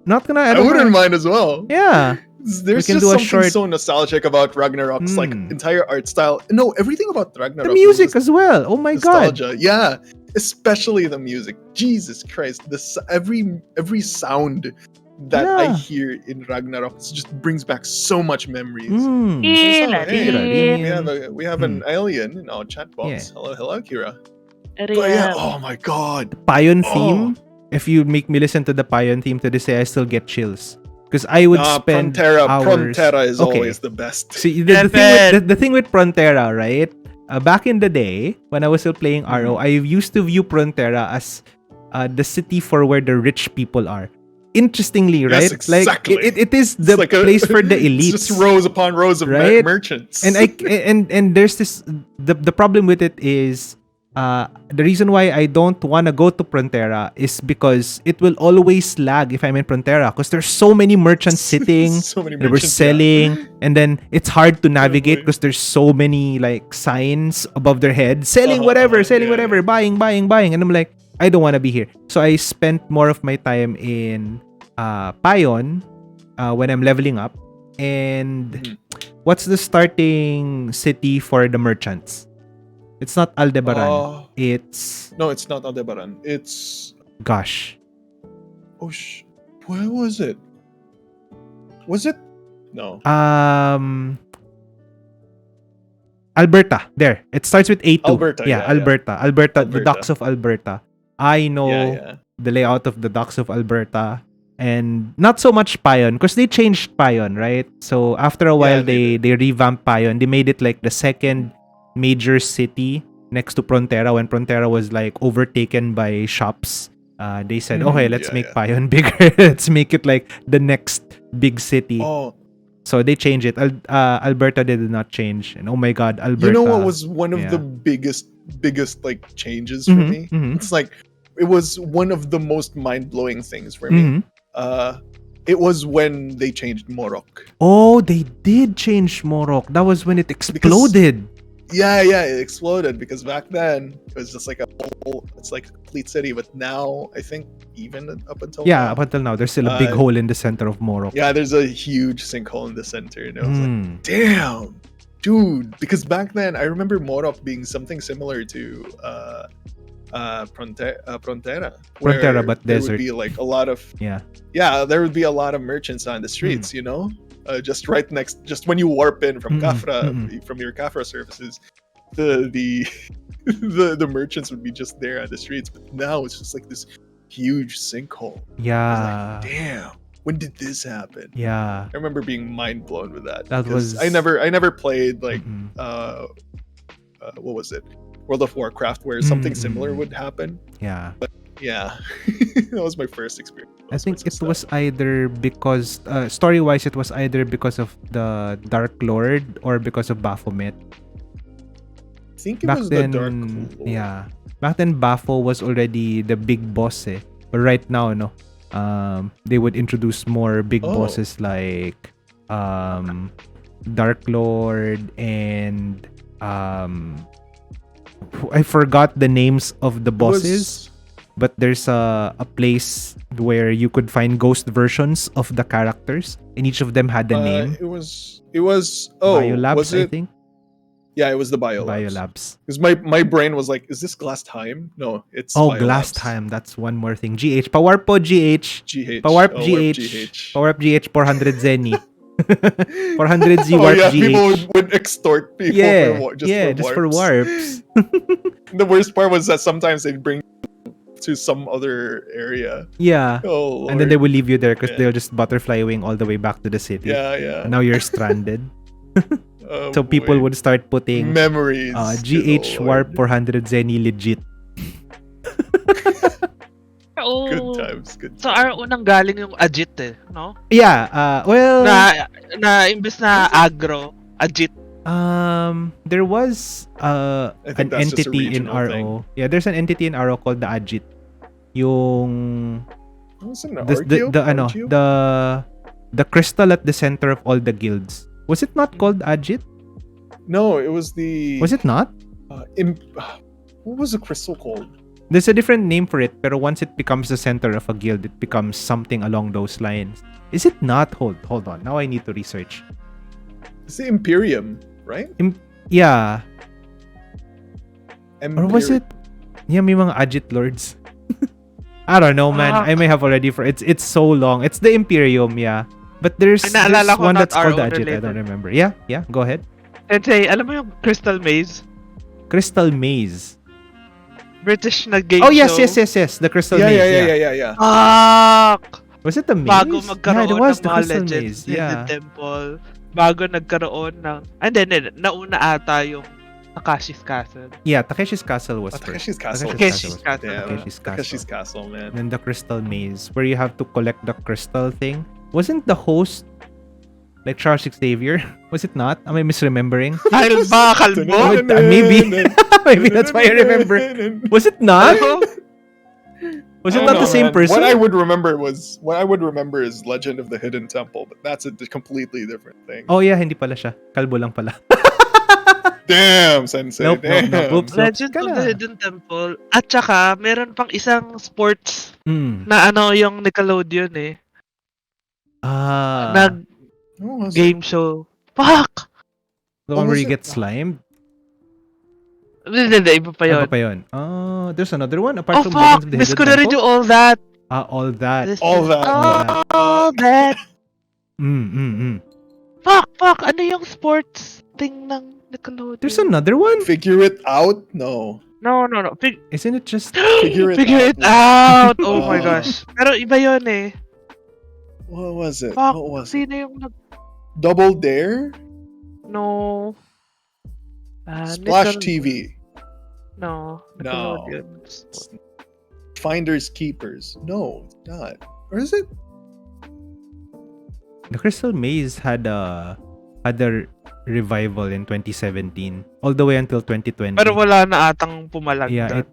Not gonna. I don't wouldn't mind as well. Yeah. There's can just do a something short- so nostalgic about Ragnarok's like Hmm. entire art style. No, everything about Ragnarok. The music as well. Oh my god. nostalgia. Yeah, especially the music. Jesus Christ, every sound that I Yeah. hear in Ragnarok just brings back so much memories. Mm. Kira, Hey, Kira. we have an alien in our chat box. Yeah. Hello, Kira. But yeah, oh my god. Payon Oh. theme. If you make me listen to the Payon theme to this day, I still get chills because I would spend hours. Prontera is Okay. always the best. See the thing with Prontera, right? Back in the day when I was still playing RO, I used to view Prontera as the city for where the rich people are. Interestingly, right? Yes, exactly. Like it is the It's like place for the it's elites. just rows upon rows of Right? merchants. And and there's this the problem with it is the reason why I don't want to go to Frontera is because it will always lag if I'm in Frontera because there's so many merchants sitting so many they were merchants, selling and then it's hard to navigate boy. because there's so many like signs above their head selling Yeah, whatever, buying, and I'm like, I don't want to be here. So I spent more of my time in Payon when I'm leveling up. And what's the starting city for the merchants? It's not Aldebaran. It's No, it's not Aldebaran. It's gosh. Where was it? Was it? No. Alberta. There. It starts with A2. Alberta, yeah, Alberta. Alberta. The Alberta. docks of Alberta. I know Yeah. the layout of the docks of Alberta. And not so much Payon because they changed Payon, right? So after a while, Yeah, they revamped Payon. They made it like the second major city next to Frontera when Frontera was like overtaken by shops. They said, okay, let's make Payon bigger. Let's make it like the next big city. Oh, So they changed it. Alberta did not change. And oh my god, Alberta. You know what was one of yeah. the biggest like changes for me? It's like it was one of the most mind-blowing things for me. It was when they changed Morok. Oh, they did change Morok. That was when it exploded. Yeah, it exploded because back then it was just like it's like a complete city, but now I think even up until now, up until now, there's still a big hole in the center of Morok. Yeah, there's a huge sinkhole in the center, and I was like, damn, dude. Because back then I remember Morok being something similar to Frontera, but there desert. would be like a lot of there would be a lot of merchants on the streets, you know. Just right next, just when you warp in from Kafra, from your Kafra services, the merchants would be just there on the streets. But now it's just like this huge sinkhole. Yeah. I was like, damn, when did this happen? Yeah. I remember being mind blown with that. That was I never played like what was it? World of Warcraft, where something similar would happen. Yeah. But yeah, that was my first experience. I think it was either because story-wise, it was either because of the Dark Lord or because of Baphomet. I think it was the Dark Lord. Yeah, back then Bapho was already the big boss. But right now, no, they would introduce more big bosses like Dark Lord and I forgot the names of the bosses. But there's a place where you could find ghost versions of the characters, and each of them had a name. It was Biolabs, was it? I think. Yeah, it was the Biolabs. Because my brain was like, is this Glass Time? No, it's Biolabs. Glass Time. That's one more thing. GH. Power po GH. Power GH. Power GH 400 Zenny. 400 Z warp GH. People would extort people just for warps. The worst part was that sometimes they'd bring to some other area. Yeah. And then they will leave you there because they'll just butterfly wing all the way back to the city. Yeah. And now you're stranded. So people would start putting memories. GH Warp 400 Zenny legit. Good times. So unang galing yung Ajit no? Yeah, well na imbes na agro, Ajit. There was an entity in RO. Thing. Yeah, there's an entity in RO called the Ajit. Yung the crystal at the center of all the guilds. Was it not called Ajit? No, it was the. Was it not? What was the crystal called? There's a different name for it, but once it becomes the center of a guild, it becomes something along those lines. Is it not? Hold on. Now I need to research. It's the Imperium, right? Yeah. Or was it? Yeah, may mga Ajit lords. I don't know, man. I may have already it's so long. It's the Imperium, yeah. But there's one that's called the Ajit. I don't remember. Yeah, go ahead. Say, alam mo yung Crystal Maze? Crystal Maze. British na game show. Yes. The Crystal Maze. Yeah. Fuck! Was it the maze? Bago magkaroon it was ng mga legends in the temple. Bago nagkaroon ng... And then, nauna ata yung Takashi's Castle. Yeah, Takeshi's Castle was first. Takeshi's Castle, man. And then the Crystal Maze, where you have to collect the crystal thing. Wasn't the host like Charles Xavier? Was it not? Am I misremembering? Dahil ba kalbo? Maybe. Maybe that's why I remember. Was it not? Was it not the same person? What I would remember is Legend of the Hidden Temple, but that's a completely different thing. Oh yeah, hindi pala siya. Kalbo lang pala. Damn, Sensei. Nope. Oops, Legend of the Hidden Temple. At saka, meron pang isang sports na yung Nickelodeon game show. Fuck! The one where you get slimed? Hindi, iba pa yun. Iba pa yun. There's another one apart from fuck! Legends of the Miss Hidden ko na rin Temple? yung All That. All That. All That. Fuck! Ano yung sports thing ng Nickelodeon? There's another one? Figure It Out? No. No. Isn't it just... Figure It Out! Oh my gosh. Pero iba yun What was it? Fuck, what was sino yung Double Dare? No. Splash TV? No. Nickelodeon. Finders Keepers? No, it's not. Or is it? The Crystal Maze had a revival in 2017 all the way until 2020. Pero wala na atang pumalag Yeah, doon.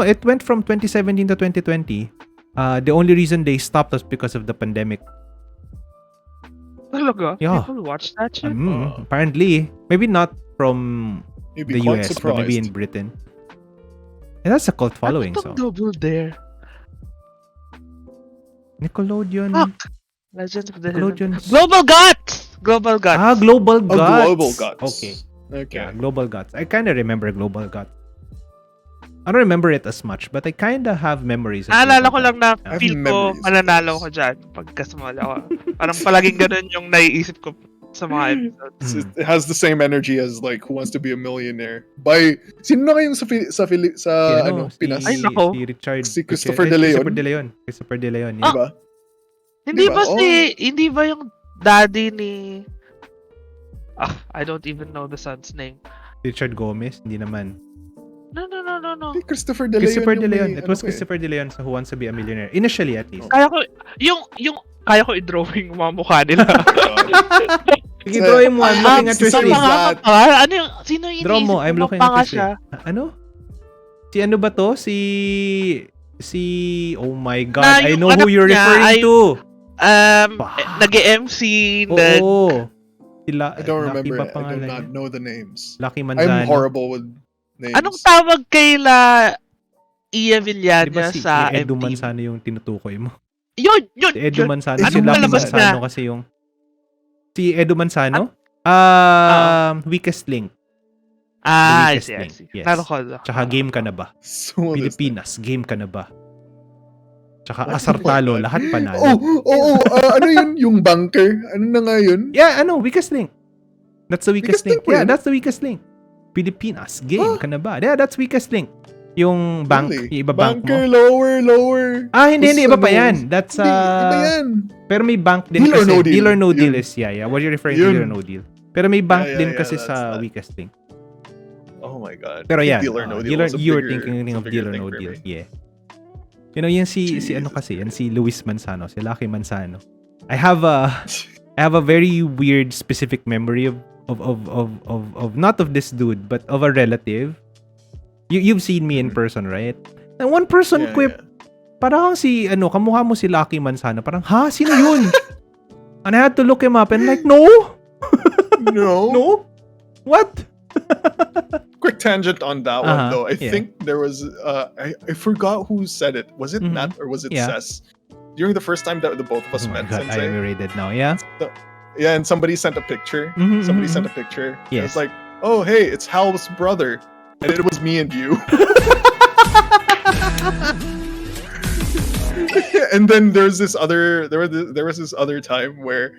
it went from 2017 to 2020. The only reason they stopped was because of the pandemic. Talaga? Yeah. People watch that shit? Apparently, maybe not from You'd be the quite US, but maybe in surprised. Britain. And that's a cult following, Ano so. tong Double Dare? Nickelodeon. Fuck! Legend of the Hidden... Nickelodeon's... Global Guts! Global Guts. Ah, Global Oh, Guts. Global Guts. Okay. Okay. Yeah, Global Guts. I kind of remember Global Guts. I don't remember it as much, but I kind of have memories of Naalala Global ko lang Guts. na I have feel ko memories of mananalo this. ko dyan pagka sumali ako. Parang palaging ganun yung naiisip ko sa mga episodes. It has the same energy as like Who Wants to Be a Millionaire. By sino na kayong sa Pinas? Ay, nako. Si Richard. Si Christopher De Leon. Christopher De Leon. Ah, Yeah. Diba? Hindi Diba? ba hindi ba yung daddy ni... I don't even know the son's name. Richard Gomez. Hindi naman. No. Christopher De Leon. Christopher De yung Leon. may It was ano ko eh. Christopher De Leon sa Who Wants to Be a Millionaire. Initially, at least. Kaya ko, kaya ko i-drawing yung mga mukha nila. Sige, drawing mo. I'm looking at your Sino screen. nga? Ano yung, sino yung Draw iniisip mo. I'm looking at mapanga your screen. Ano? Si ano ba to? Si... Oh my God. Na I yung know who anak you're niya referring ay- to. Fuck. Nag-MC na... Oo. Sila, I don't Lucky remember ba it. I do pangalan not niya? know the names. Lucky I'm Manzano. horrible with names. Anong tawag kay la Iya Di Villania ba si sa Edu MTV? Manzano yung tinutukoy mo? Yun! Si Edu yun. Manzano. Anong Si Lucky palabas Manzano na? kasi yung... Si Edu Manzano? Weakest Link. I Weakest see. Link, yes. Naroon. Tsaka Game Ka Na Ba? So Pilipinas, Game Ka Na Ba? Tsaka Asartalo, lahat panalo. Ano yun? Yung bunker? Ano na nga yun? Yeah, Weakest Link. That's the Weakest Link. Weakest Link ba Yeah, yun? that's the Weakest Link. Pilipinas, Game Ka Na Ba? Yeah, that's Weakest Link. Yung bank, Really? yung iba bank Bunker, mo. lower. Hindi, iba pa Ano? yan. That's, Hindi, iba yan. pero may bank din Deal or kasi. No Deal. Deal or No Deal Yun. is, yeah. What you're referring to, Yun. Deal or No Deal. Pero may bank Yeah, din yeah, kasi that's sa that. Weakest Link. Oh my God. Pero yeah, Deal or No Deal was a you were bigger- thinking was a of bigger Deal or thing No for Deal. me. Yeah. You know, yan si ano kasi, yan si Luis Manzano, si Lucky Manzano. I have a very weird specific memory of not of this dude, but of a relative. You've seen me in person, right? And one person Yeah, quip, parang si kamukha mo si Lucky Manzano. Parang, ha? Sino yun? And I had to look him up and like, no? No. No? What? Quick tangent on that one though. I yeah. think there was I forgot who said it. Was it Mhm. Nat or was it Yeah. Cess? During the first time that the both of us Oh my met, God, I Sensei. am rated now, yeah? Yeah, and somebody sent a picture. Mhm, Somebody mhm, sent a picture. Yes. It's like, oh hey, it's Hal's brother, and it was me and you. And then there was this other time where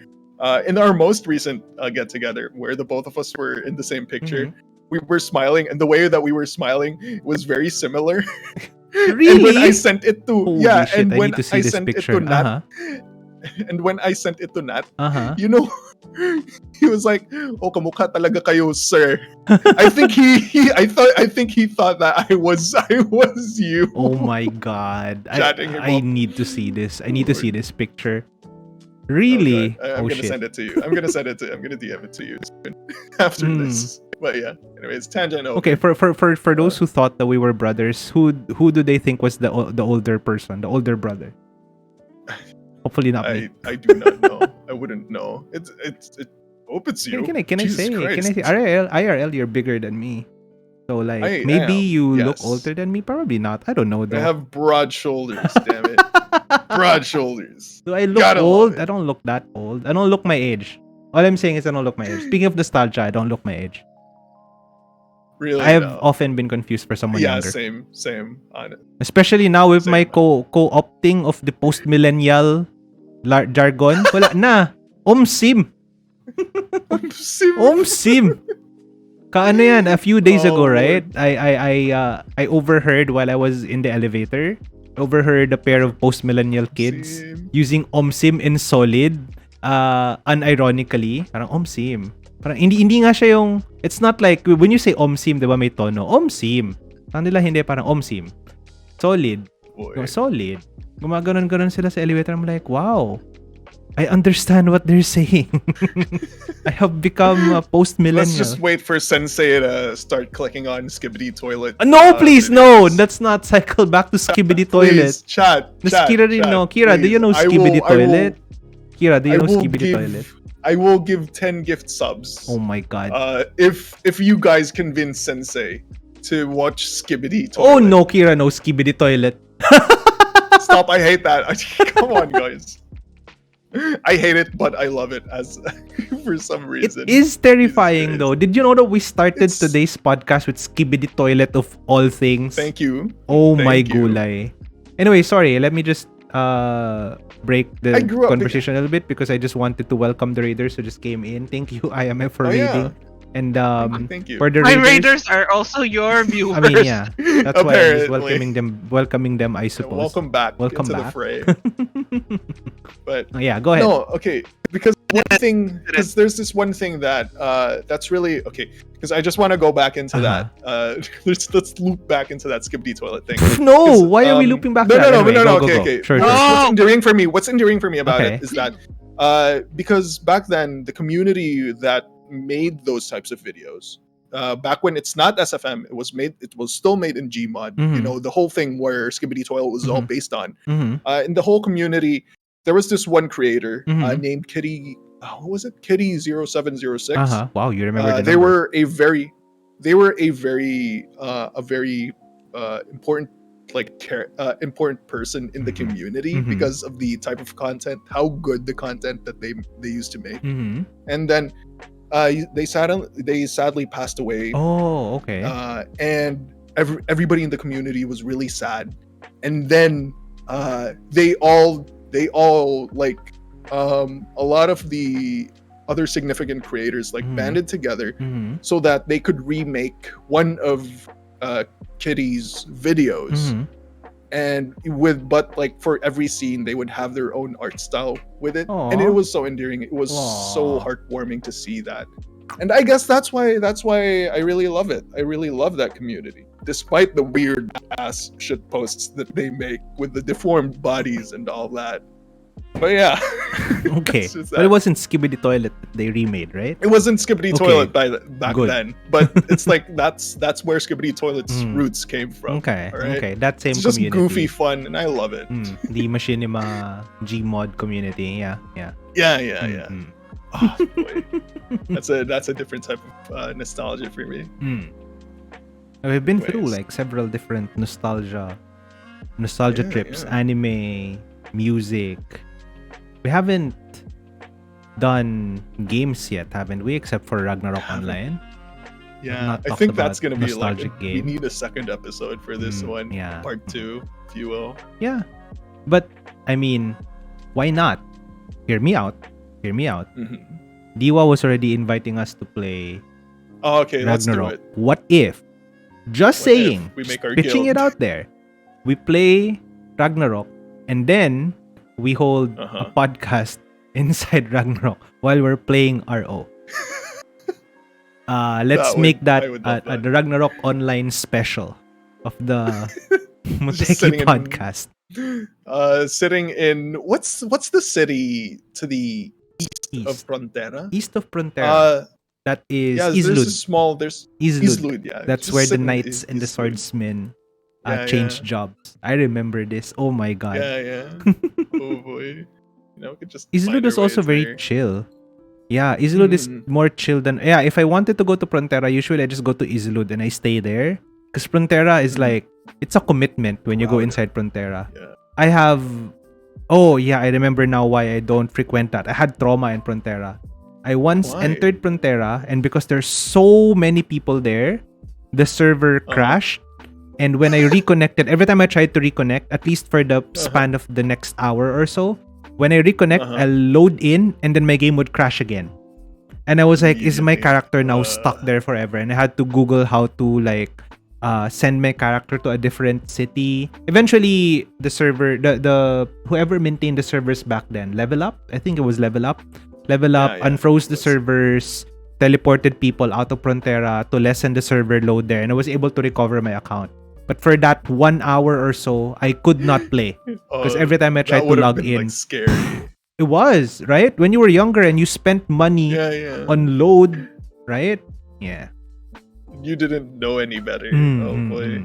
in our most recent get together where the both of us were in the same picture. Mm-hmm. We were smiling, and the way that we were smiling was very similar. Really? And when I sent it to Holy shit, and I when need to see I this sent picture. it to Nat, and when I sent it to Nat, you know, he was like, "Oh, kamukha talaga kayo, sir." I think he thought that I was you. Oh my God. Chatting him I up. need to see this. I need to see this picture. Really? God. I'm Oh gonna shit. send it to you. I'm gonna DM it to you soon after this. But yeah. Anyways, tangent over. Okay, for those who thought that we were brothers, who do they think was the older person, the older brother? Hopefully not me. I do not know. I wouldn't know. I hope it's you. Can I Jesus say Christ. IRL you're bigger than me. So like I maybe am, you look yes. older than me, probably not. I don't know I though. have broad shoulders, damn it. Broad shoulders. Do I look Gotta love old? it. I don't look that old. I don't look my age. All I'm saying is I don't look my age. Speaking of nostalgia, I don't look my age. Really? I have no. often been confused for someone Yeah, younger. same on it. Especially now with Same. my co-opting of the post-millennial jargon. Wala na. Omsim. Omsim. Kaano yan? A few days ago, Oh, right? I overheard while I was in the elevator. Overheard a pair of post-millennial kids Omsim. using Omsim in solid. Unironically, parang Omsim. Parang hindi nga siya yung, it's not like when you say Omsim, 'di ba may tono? Omsim. Parang nila hindi, parang Omsim. Solid. Boy. Solid. Gumaganon-ganon sila sa elevator. I'm like, wow. I understand what they're saying. I have become a post-millennial. Let's just wait for Sensei to start clicking on Skibbity Toilet. No, please, no. videos. Let's not cycle back to Skibbity Please, Toilet. chat. Kira, no. Kira, do you know I Skibbity will- I will- Toilet? Kira, do you I know will Skibbity give- Toilet? I will give 10 gift subs. Oh my god. If you guys convince Sensei to watch Skibbity Toilet. Oh no, Kira, no Skibbity Toilet. Stop! I hate that. Come on, guys. I hate it, but I love it as for some It reason. is terrifying Jesus though. Did you know that we started It's- today's podcast with Skibbity Toilet of all things? Thank you. Oh Thank my you. gulay. Anyway, sorry. Let me just break the I grew up- conversation a little bit because I just wanted to welcome the raiders who just came in. Thank you, Ayame, for Oh, yeah. raiding. And Thank you. for the My raiders, raiders are also your viewers. I mean, yeah, that's why I'm just Apparently. welcoming them. I suppose. Welcome back Welcome into back. the fray. But Oh, yeah, go ahead. no, okay. Because because there's this one thing that that's really okay. Because I just want to go back into Uh-huh. that. Let's loop back into that Skibbity Toilet thing. No, 'Cause, why are we looping back? No, to that? no, no, Anyway, no, no. go, Okay, go. okay. Sure, No! sure. What's endearing for me about Okay. it is that because back then the community that made those types of videos, back when it's not SFM, it was still made in Gmod. You Mhm. know, the whole thing where Skibbity Toilet was all Mhm. based on. Mhm. In the whole community, there was this one creator Mhm. named Kitty. What was it? Kitty 0706. Uh-huh. Wow, you remember the They number. were a very important important person in the Mhm. community Mhm. because of the type of content, how good the content that they used to make. Mhm. And then they sadly passed away. Oh, okay. And everybody in the community was really sad. And then they all like a lot of the other significant creators like Mhm. banded together Mhm. so that they could remake one of Kitty's videos. Mhm. And but like for every scene they would have their own art style with it. And Aw. it was so endearing. It was so Aw. heartwarming to see that. And I guess that's why I really love it. I really love that community. Despite the weird ass shit posts that they make with the deformed bodies and all that. But yeah. Okay. It's just But it that. wasn't Skibbity Toilet that they remade, right? It wasn't Skibbity Okay. Toilet back Good. then, but it's like that's where Skibbity Toilet's Mm. roots came from. Okay. alright? Okay. That same It's just community. goofy fun, and I love it. The Machinima Gmod community. Yeah. Yeah. Yeah. Mm, Oh, boy. That's a different type of nostalgia for me. We've been through Anyways. like several different nostalgia Yeah, trips, yeah. anime, music. We haven't done games yet, haven't we? Except for Ragnarok Haven't. Online. Yeah, not I talked think about that's gonna be like nostalgic we game. need a second episode for this one, Yeah. part 2, if you will. Yeah. But I mean, why not? Hear me out. Mhm. Diwa was already inviting us to play Oh, okay, let's do Ragnarok. it. What if? Just What if saying. we make just our pitching it guild? out there. We play Ragnarok and then we hold a Uh-huh. podcast inside Ragnarok while we're playing RO. Let's make I that would love that. the Ragnarok online special of the Just sitting Muteki in- podcast. Sitting in what's the city to the east of East. Frontera? East of Frontera. That is Yeah, there's a Islud. small there's Islud. Islud, yeah. That's Just where the sitting in knights and the Islud. swordsmen Yeah, changed yeah. jobs. I remember this. Oh my god. Yeah. Oh boy. You know, we could just Islud find is our way also very there. chill. Yeah, Islud is Mm. more chill than... Yeah, if I wanted to go to Frontera, usually I just go to Islud and I stay there. Because Frontera is Mhm. like... It's a commitment when you go Crowded. inside Frontera. Yeah. I have... Oh, yeah, I remember now why I don't frequent that. I had trauma in Frontera. I once Why? entered Frontera and because there's so many people there, the server Uh-huh. crashed. And when I reconnected, every time I tried to reconnect, at least for the span of the next hour or so, when I reconnect, Uh-huh. I'll load in and then my game would crash again. And I was like, is my Really? character now stuck there forever? And I had to Google how to like send my character to a different city. Eventually, the server, the whoever maintained the servers back then, Level Up. I think it was Level Up. Level Up Yeah, unfroze the it was. servers, teleported people out of Frontera to lessen the server load there, and I was able to recover my account. But for that 1 hour or so, I could not play because Oh, every time I that tried to would've log been, in, like, scary. It was, right? When you were younger and you spent money Yeah. on load, right? Yeah. You didn't know any better. Oh boy.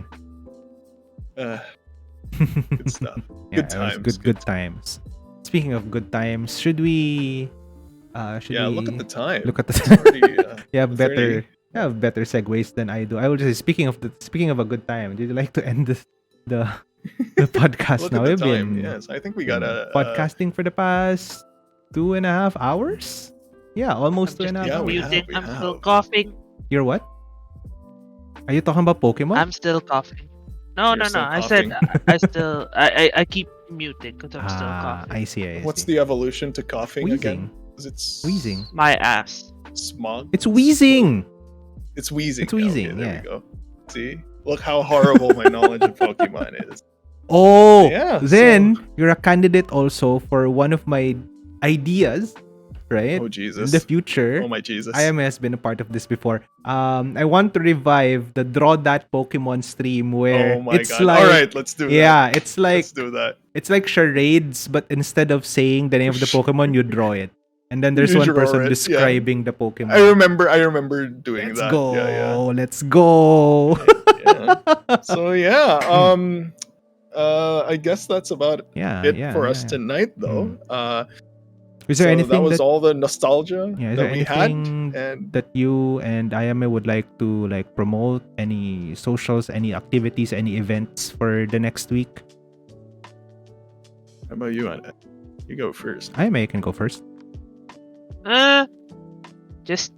Good stuff. Yeah, Good it was times. good times. Speaking of good times, should we Look at the time. look at It's the already, you have better 30. you have better segues than I do. I will just say, speaking of a good time, did you like to end the podcast Look now? at We've the time. been Yes, I think we got a podcasting for the past 2.5 hours. Yeah, almost I'm 2.5 just Yeah, we hours. muting. have, we I'm still have. coughing. You're what? Are you talking about Pokemon? I'm still coughing. No. You're still I said coughing. I keep muting because I'm still coughing. I see. What's the evolution to coughing again? wheezing? 'Cause it's Wheezing. My ass. smog. It's wheezing. It's wheezing. It's wheezing, Okay, there yeah. we go. See, look how horrible my knowledge of Pokemon is. Oh, Yeah, then so- you're a candidate also for one of my ideas, right? Oh In Jesus. the future. Oh my Jesus. Ayame has been a part of this before. I want to revive the Draw That Pokemon stream where Oh my it's God. like All right, let's do that. yeah, it's like Let's do that. it's like charades, but instead of saying the name of the Pokemon, you draw it. And then there's You one draw person it, yeah. describing the Pokemon. I remember doing Let's that. go. Yeah. Let's go. Yeah. So yeah, I guess that's about it for us tonight, though. Is there so anything that was that, all the nostalgia is that there we had, anything and that you and Ayame would like to promote? Any socials, any activities, any events for the next week? how about you, Anna? You go first. Ayame can go first. Just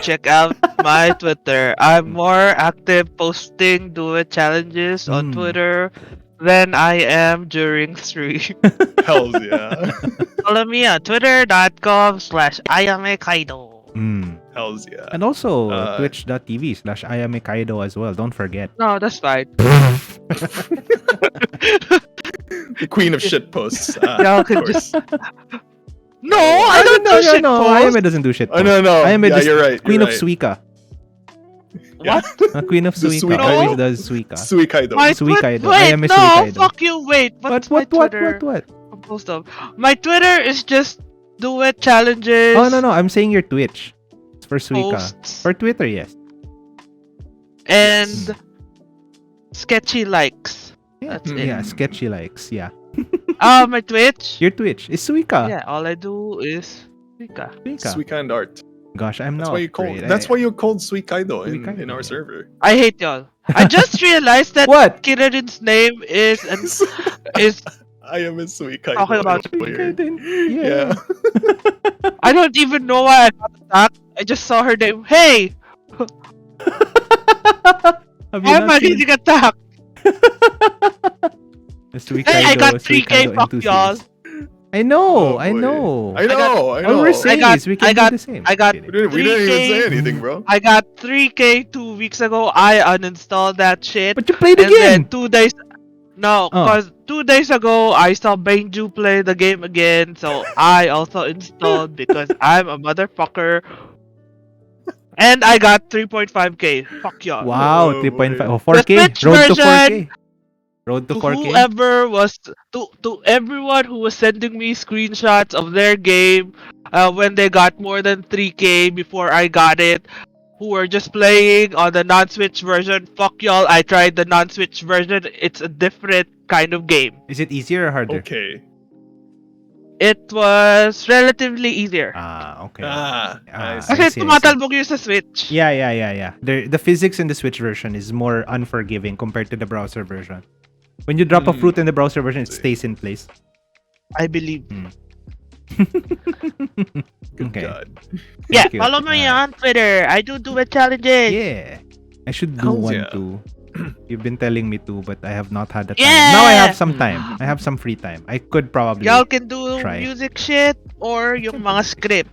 check out my Twitter. I'm more active posting do it challenges on Twitter than I am during stream. Hells yeah. Follow me on twitter.com/Ayame Kaidou. Hells yeah. And also twitch.tv/Ayame Kaidou as well. Don't forget. No, that's fine. The queen of shit posts. Y'all Of can course. just. No, I don't do shit posts. Ayame doesn't do shit. Oh no. Ayame Yeah, just you're right. Queen you're of right. Suika. What? Queen of The Suika Suika. always No. does Suika. Suikaido. My Suikaido. Wait, Ayame no, Suikaido. fuck you. Wait, what's my Twitter? What? Composed of? My Twitter is just do it challenges. Oh no, I'm saying your Twitch. It's for Suika. Posts. For Twitter, yes. And sketchy likes. That's it. Yeah, sketchy likes. Yeah. My Twitch. Your Twitch is Suika. Yeah, all I do is Suika. Suika. Suika and art. Gosh, I'm That's not. why you called. great. That's why you called Suikaido Suikaido, in our yeah. server. I hate y'all. I just realized that What? Kirarin's name is I am a Suikaido. Talking about Weird. Yeah. I don't even know why I got attacked. I just saw her name. Hey, Have why am I getting attacked? Hey, I got 3K. Fuck y'all. I know. Oh, I boy. know. I know. I know. We're saying got- is we can I got- do the same. I got- Kidding. We didn't even 3K. say anything, bro. I got 3K 2 weeks ago. I uninstalled that shit. But you played And then again. 2 days. No, Oh. because 2 days ago I saw Banju play the game again, so I also installed because I'm a motherfucker. And I got 3.5k. Fuck y'all. Wow, Oh, 3.5. boy. Oh, 4K. The Switch Road to version. 4K. Road to To 4K. whoever was to everyone who was sending me screenshots of their game when they got more than 3k before I got it, who were just playing on the non-Switch version. Fuck y'all, I tried the non-Switch version. It's a different kind of game. Is it easier or harder? Okay. It was relatively easier. Okay. I see. Kasi I see. tumatalbog yun sa Switch. Yeah. The physics in the Switch version is more unforgiving compared to the browser version. When you drop a fruit in the browser version, it stays in place. I believe. Good Okay. God. Yeah, you. follow me on Twitter. I do it challenges. Yeah. I should do Hells one yeah. too. You've been telling me to, but I have not had the time. Yeah! Now I have some time. I have some free time. I could probably. Y'all can do Try. music shit or yung mga script.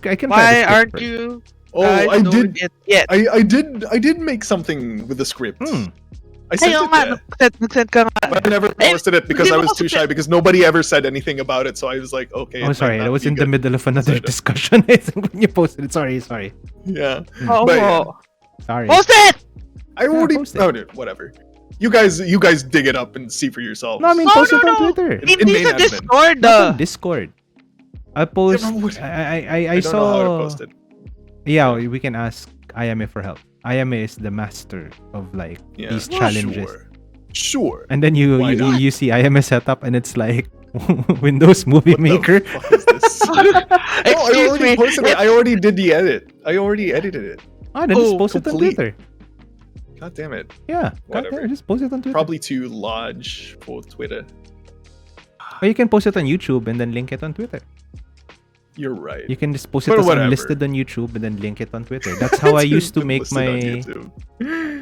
I can try Why the script aren't first. you Oh, guys I doing did. it yet? I did make something with the script. I sent Kayo it nga, there. nag-send ka nga. But I never posted it because I was too shy because nobody ever said anything about it. So I was like, okay. Oh, it might sorry. not I was be in the good. middle of another Decided. discussion. I think when you posted it. Sorry. Yeah. Oh, But yeah. Sorry. post it! I already. post it. Oh, dude, whatever. You guys dig it up and see for yourselves. No, I mean No, post it no, on no. Twitter. In Hindi main sa admin. Discord. Not on Discord. I'll post. Yeah, but I don't know how to saw. post it. Yeah, we can ask Ayame for help. Ayame is the master of like Yeah. these challenges. Sure. And then Why not? you see Ayame setup, and it's like Windows Movie What Maker. the fuck is this? No, I Excuse already me. posted it. I already did the edit. I already edited it. Ah, then just Oh, post it on complete. Twitter. God damn it. Yeah, Whatever. goddamn, just post it on Twitter. Probably too large for Twitter. Or you can post it on YouTube and then link it on Twitter. You're right. You can just post it But as whatever. unlisted on YouTube and then link it on Twitter. That's how I used to make Listed on my. YouTube.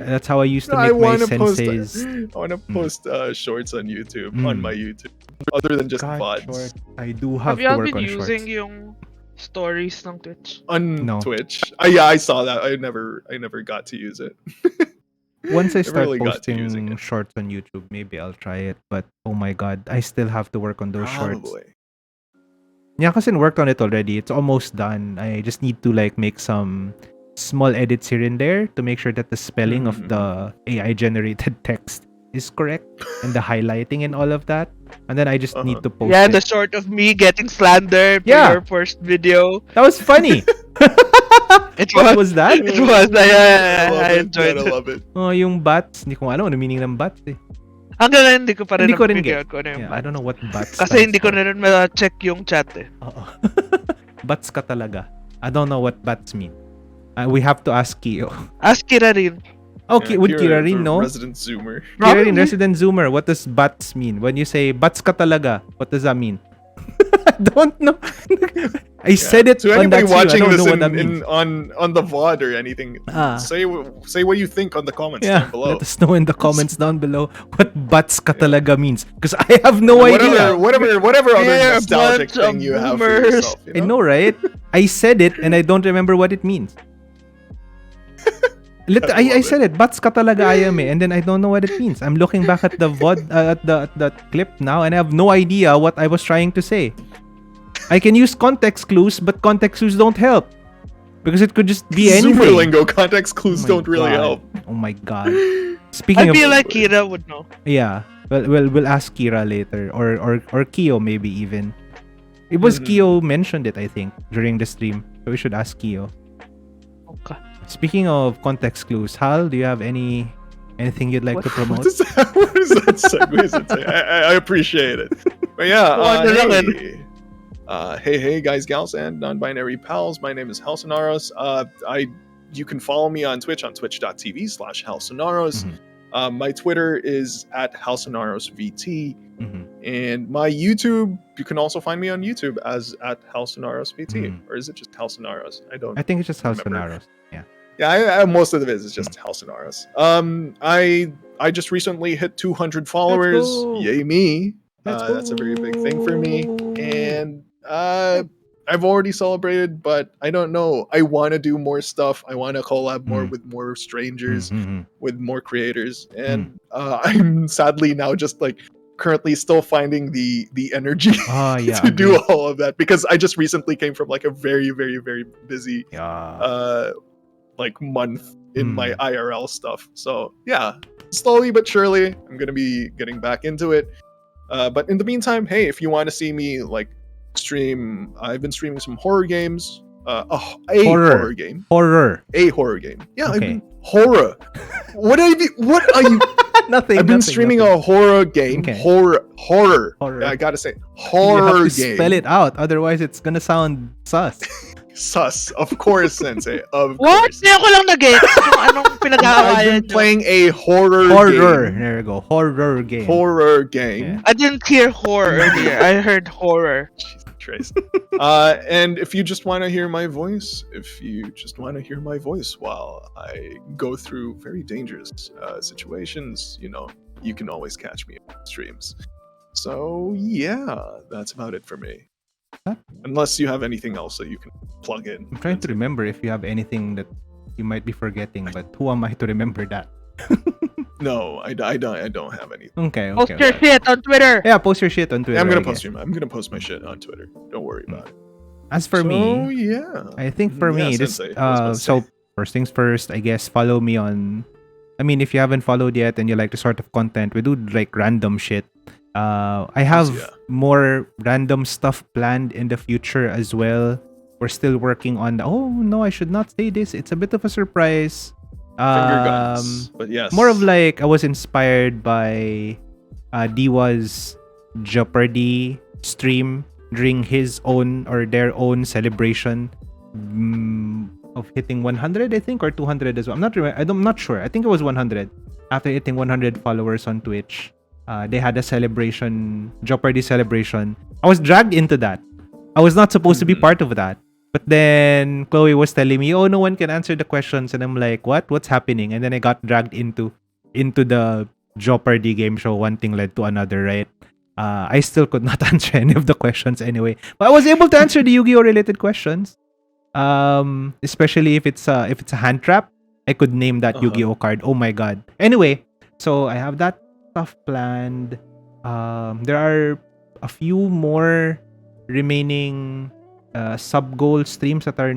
That's how I used to I make my wanna post. senseis. I want to post shorts on YouTube on Mm. my YouTube, other than just God, VODs short. I do have Have you to all work been on using shorts. yung stories ng Twitch? on No. Twitch. Yeah, I saw that. I never got to use it. Once I Never start really got to using posting it. shorts on YouTube, maybe I'll try it. But oh my god, I still have to work on those shorts. Probably. Yeah, kasi worked on it already. It's almost done. I just need to like make some small edits here and there to make sure that the spelling of the AI generated text is correct and the highlighting and all of that. And then I just need to post Yeah, it. the short of me getting slandered for Yeah. your first video. That was funny. It What was. was that? It was. I enjoyed I it. love it. Oh, yung bats. Hindi ko alam ano meaning ng bats eh. Hanggang ngayon, hindi ko pa rin Hindi ko rin na-figure get. kung ano yung Yeah, I don't know what bats Kasi stands hindi ko for. na rin ma-check yung chat eh. Oo. Bats ka talaga. I don't know what bats mean. We have to ask Kio. Ask Kira rin. Okay, would Kira rin the know? Resident Zoomer. Kira rin, Probably. resident zoomer. What does bats mean? When you say bats ka talaga, what does that mean? I don't know. I said it To on anybody that stream. I watching don't this know what that means. on the VOD or anything, Ah. say what you think on the comments Yeah, down below. let us know in the comments down below what bats ka talaga means. Because I have no idea. Whatever other Yeah, nostalgic bunch of thing you have for boomers. yourself. You I know, right? I said it and I don't remember what it means. I said it, bats ka talaga Ayame, and then I don't know what it means. I'm looking back at the VOD, at the clip now, and I have no idea what I was trying to say. I can use context clues, but context clues don't help. Because it could just be anything. Zoomer lingo context clues Oh my don't really God. help. Oh my god. Speaking I of, feel like Kira would know. yeah, we'll ask Kira later, or Kyo maybe even. It was Mhm. Kyo mentioned it, I think, during the stream. So we should ask Kyo. Okay. Speaking of context clues, Hal, do you have anything you'd like to promote? What is that segue? I appreciate it. But yeah, Wonder lang hey guys, gals, and non-binary pals. My name is Sonaros. You can follow me on Twitch on twitch.tv/Sonaros. Mhm. My Twitter is at HalSonarosVT. Mhm. And my YouTube, you can also find me on YouTube as at HalSonarosVT. Mhm. Or is it just HalSonaros? I don't I think it's just Hal Remember. Sonaros. Yeah. Yeah, most of it is just HalSonaros. I just recently hit 200 followers. go. Yay me. Let's That's a very big thing for me. go. And I've already celebrated, but I don't know. I want to do more stuff. I want to collab more with more strangers, Mhm. with more creators. And I'm sadly now just like currently still finding the energy Ah, yeah. to do agreed. all of that because I just recently came from like a very, very, very busy Yeah. like month in my Mm. IRL stuff. So yeah, slowly but surely, I'm gonna be getting back into it. But in the meantime, hey, if you want to see me like stream, I've been streaming some horror games. Horror. Game, Horror. a horror game. Yeah, I've Okay. been horror. What are you? Nothing. I've been nothing, streaming nothing. a horror game. Okay. Horror. Horror. I gotta say, You horror have to game. spell it out, otherwise it's gonna sound sus. Sus, of course, Sensei. Of What? course. Hindi ako lang nag-get kung anong I've pinag-aawayan been nyo. playing a horror Horror. game. There you go. Horror game. Horror game. I didn't hear horror earlier. I heard horror. Jesus Christ. And if you just want to hear my voice, while I go through very dangerous situations, you can always catch me on streams. So yeah, that's about it for me. Huh? Unless you have anything else that you can plug in. I'm trying to remember if you have anything that you might be forgetting, but who am I to remember that? No, I don't have anything. Okay, Post okay. your okay. shit on Twitter. Yeah, post your shit on Twitter. I'm gonna I post guess. I'm gonna post my shit on Twitter. Don't worry about it. As for So, me, yeah. I think for Yeah, me, this Sensei, I was about to so say. first things first, I guess follow me on. I mean, if you haven't followed yet and you like the sort of content we do, like random shit. I have yeah. more random stuff planned in the future as well. We're still working on oh no, I should not say this. It's a bit of a surprise. Finger guns. But yes. More of like I was inspired by Diwa's Jeopardy stream during his own or their own celebration of hitting 100, I think, or 200 as well. I'm not sure. I think it was 100. After hitting 100 followers on Twitch, they had a celebration, Jeopardy celebration. I was dragged into that. I was not supposed to be part of that. But then Chloe was telling me, "Oh, no one can answer the questions," and I'm like, "What? What's happening?" And then I got dragged into the Jeopardy game show. One thing led to another, right? I still could not answer any of the questions anyway, but I was able to answer the Yu-Gi-Oh related questions. Especially if it's a hand trap, I could name that Yu-Gi-Oh card. Oh my god. Anyway, so I have that stuff planned. There are a few more remaining sub goal streams that I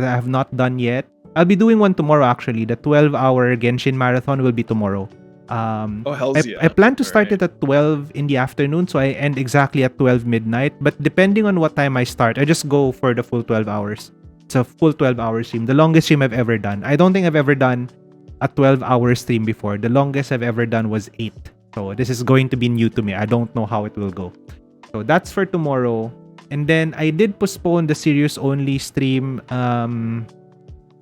have not done yet. I'll be doing one tomorrow actually. The 12-hour Genshin marathon will be tomorrow. Hells yeah. I plan to start it at 12 in the afternoon, so I end exactly at 12 midnight. But depending on what time I start, I just go for the full 12 hours. It's a full 12-hour stream. The longest stream I've ever done. I don't think I've ever done a 12-hour stream before. The longest I've ever done was 8. So this is going to be new to me. I don't know how it will go. So that's for tomorrow. And then I did postpone the serious only stream.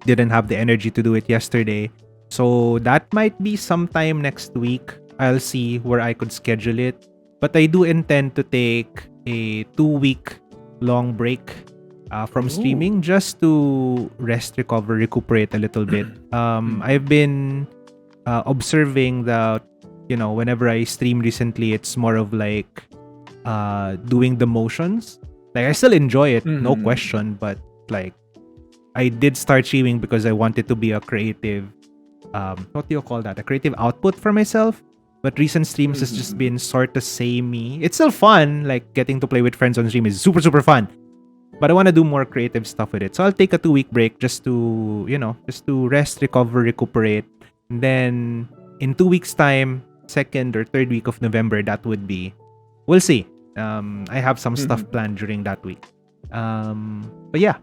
Didn't have the energy to do it yesterday. So that might be sometime next week. I'll see where I could schedule it. But I do intend to take a 2-week long break from streaming just to rest, recover, recuperate a little bit. I've been observing that, whenever I stream recently, it's more of like doing the motions. Like I still enjoy it, no question, but like I did start streaming because I wanted to be a creative what do you call that? A creative output for myself. But recent streams has just been sort of samey. It's still fun, like getting to play with friends on stream is super, super fun. But I want to do more creative stuff with it. So I'll take a 2-week break just to, just to rest, recover, recuperate. And then in 2 weeks' time, 2nd or 3rd week of November, that would be. We'll see. I have some stuff planned during that week. But yeah.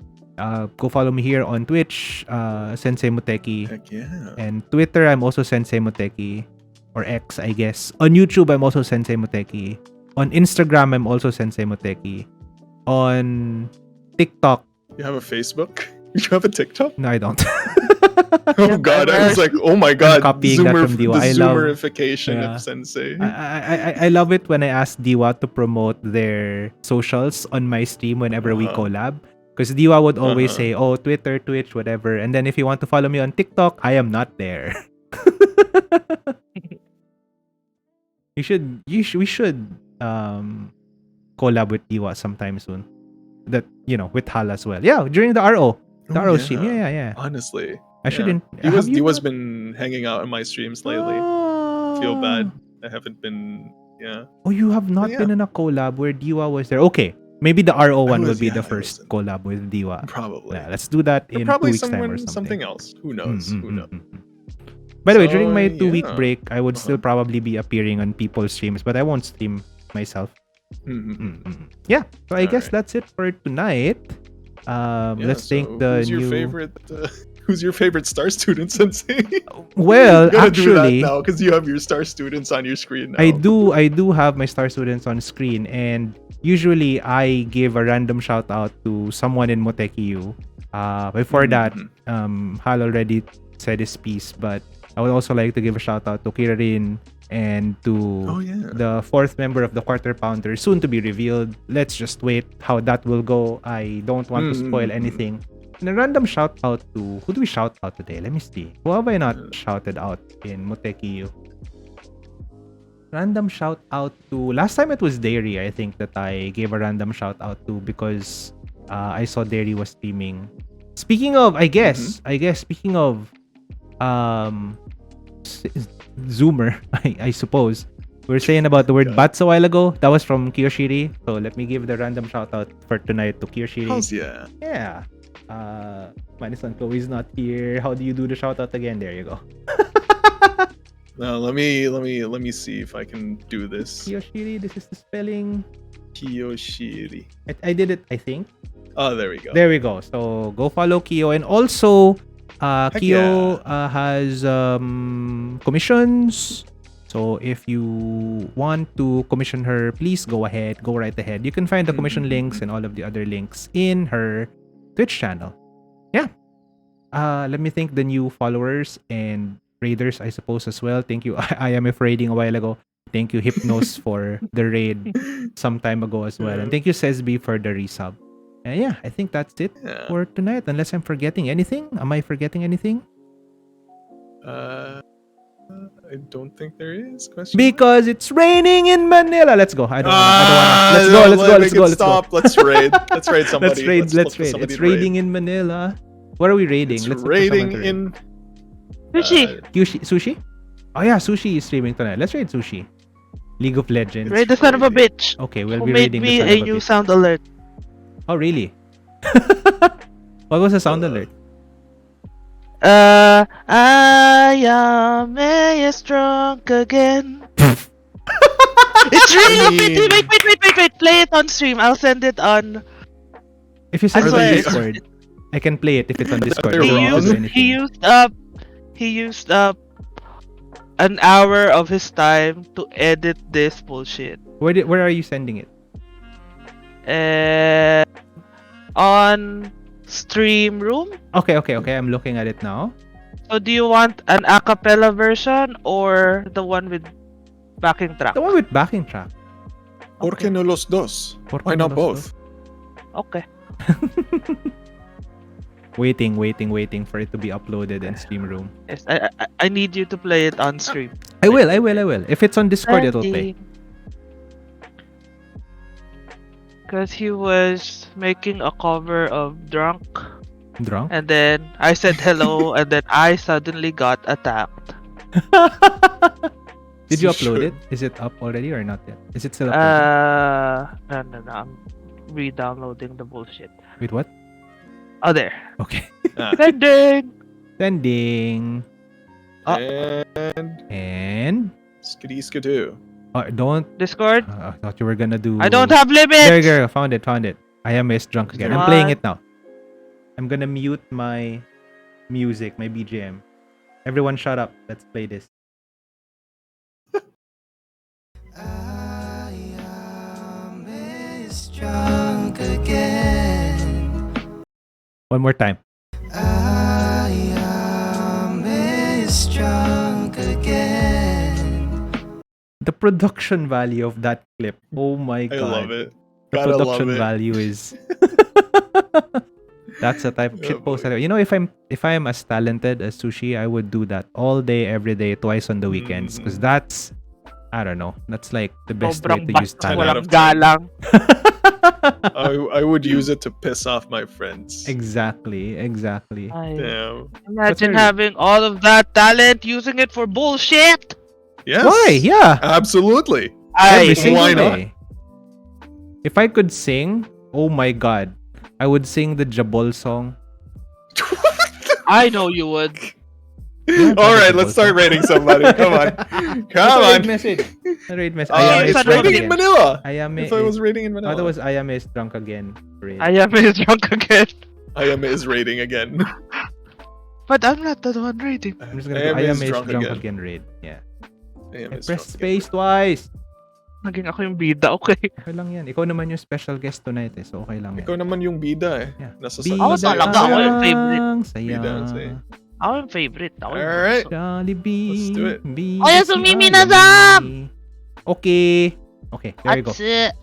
Go follow me here on Twitch, Sensei Muteki. Heck yeah. And Twitter, I'm also Sensei Muteki. Or X, I guess. On YouTube, I'm also Sensei Muteki. On Instagram, I'm also Sensei Muteki. On TikTok. You have a Facebook? You have a TikTok? No, I don't. Oh god, I was like, oh my god, copying that from Diwa. The Zoomerification of Sensei. I love it when I ask Diwa to promote their socials on my stream whenever we collab. Because Diwa would always say, oh, Twitter, Twitch, whatever. And then if you want to follow me on TikTok, I am not there. We should collab with Diwa sometime soon. That, with Hal as well. Yeah, during the RO. The RO stream. Yeah. Honestly. I shouldn't. Diwa's been hanging out in my streams lately. Feel bad. I haven't been. Yeah. Oh, you have not been in a collab where Diwa was there. Okay. Maybe the RO one will be the first collab with Diwa. Probably. Yeah, let's do that in 2 weeks' time or something. Something else. Who knows? Who knows? By the way, during my 2-week break, I would still probably be appearing on people's streams, but I won't stream myself. Yeah, so I guess that's it for tonight. Let's thank the Who's your favorite star student, Sensei? Well, you gotta actually, do that now because you have your star students on your screen now. I do have my star students on screen, and usually I give a random shout out to someone in Motekiyu. Before that, Hal already said his piece, but I would also like to give a shout out to Kirarin and to the 4th member of the Quarter Pounder, soon to be revealed. Let's just wait how that will go. I don't want to spoil anything. And a random shout out to, who do we shout out today? Let me see. Who have I not shouted out in Motekiyu? Random shout out to, last time it was Dairy, I think, that I gave a random shout out to because I saw Dairy was streaming. Speaking of, speaking of Zoomer, I suppose. We were saying about the word bats a while ago. That was from Kiyoshiri. So let me give the random shout out for tonight to Kiyoshiri. Hells yeah. Yeah. My son Chloe's not here. How do you do the shout out again? There you go. Now let me see if I can do this. Kiyoshiri, this is the spelling. Kiyoshiri. I did it, I think. Oh, there we go. There we go. So go follow Kiyo, and also Kiyo has commissions. So if you want to commission her, please go right ahead. You can find the commission links and all of the other links in her Twitch channel. Yeah. Let me thank the new followers and raiders, I suppose, as well. Thank you, Ayame, for raiding a while ago. Thank you, Hypnos, for the raid some time ago as well. And thank you, Sesbi, for the resub. And yeah, I think that's it for tonight. Unless I'm forgetting anything. Am I forgetting anything? I don't think there is. Question Because it's raining in Manila. Let's go. I don't wanna. Let's go. Stop. Let's raid. Let's raid somebody. Let's raid. It's raining in Manila. What are we raiding? It's raiding in Sushi. Sushi? Oh yeah, Sushi is streaming tonight. Let's raid Sushi. League of Legends. Raid the son of a bitch. Okay, we'll Who be made raiding me the son a of new bitch. sound alert. Oh really? What was the sound alert? Ayame is drunk again. It's really wait. Play it on stream. I'll send it on. If you send it on swear. Discord, I can play it if it's on Discord. He I don't have to do He anything. used up an hour of his time to edit this bullshit. Where are you sending it? And on stream room. Okay. I'm looking at it now. So do you want an a cappella version or the one with backing track? The one with backing track. ¿Por qué no los dos? Why not both? Okay. Waiting for it to be uploaded in stream room. Yes, I need you to play it on stream. I will. If it's on Discord, it'll play. Because he was making a cover of Drunk. Drunk? And then I said hello, and then I suddenly got attacked. Did you upload it? Is it up already or not yet? Is it still uploaded? No. I'm re-downloading the bullshit. Wait, what? Oh, there. Okay. Sending! Sending. And? Skitty skidoo. Don't. Discord? I thought you were gonna do. I don't have limits! There you go. Found it. Ayame is drunk again. I'm playing it now. I'm gonna mute my music, my BGM. Everyone shut up. Let's play this. Ayame is drunk again. One more time. Ayame is drunk again. The production value of that clip. Oh my god. I love it. The Gotta production love it. value is that's the type of shit post. You know, if I'm as talented as Sushi, I would do that all day, every day, twice on the weekends. Because that's, I don't know, that's like the best way to use talent. Walang galang. I would use it to piss off my friends. Exactly. Damn. Imagine having all of that talent, using it for bullshit. Yes. Why? Yeah. Absolutely. Every single why not? day. If I could sing, oh my god, I would sing the Jabol song. I know you would. All right, let's start rating somebody. Come on. Come on. Raid message. Ayame It's is drunk rating in again. Manila. Ayame If I was rating in Manila. Otherwise, Ayame is drunk again. Raid. Ayame is drunk again. Ayame is rating again. But I'm not the one rating. I'm just gonna go Ayame is drunk again. Raid. Yeah. Ayame I is pressed drunk space twice. Naging ako yung bida, okay? Okay lang yan. Ikaw naman yung special guest tonight eh. So okay lang yan. Ikaw naman yung bida eh. Yeah. Nasa Ako talaga, ako yung favorite. Saya. Bida, say. Ako yung favorite. Ako yung Alright. Jollibee. Let's do it. Oya, sumimi na, Sam! Okay. Okay, there you go.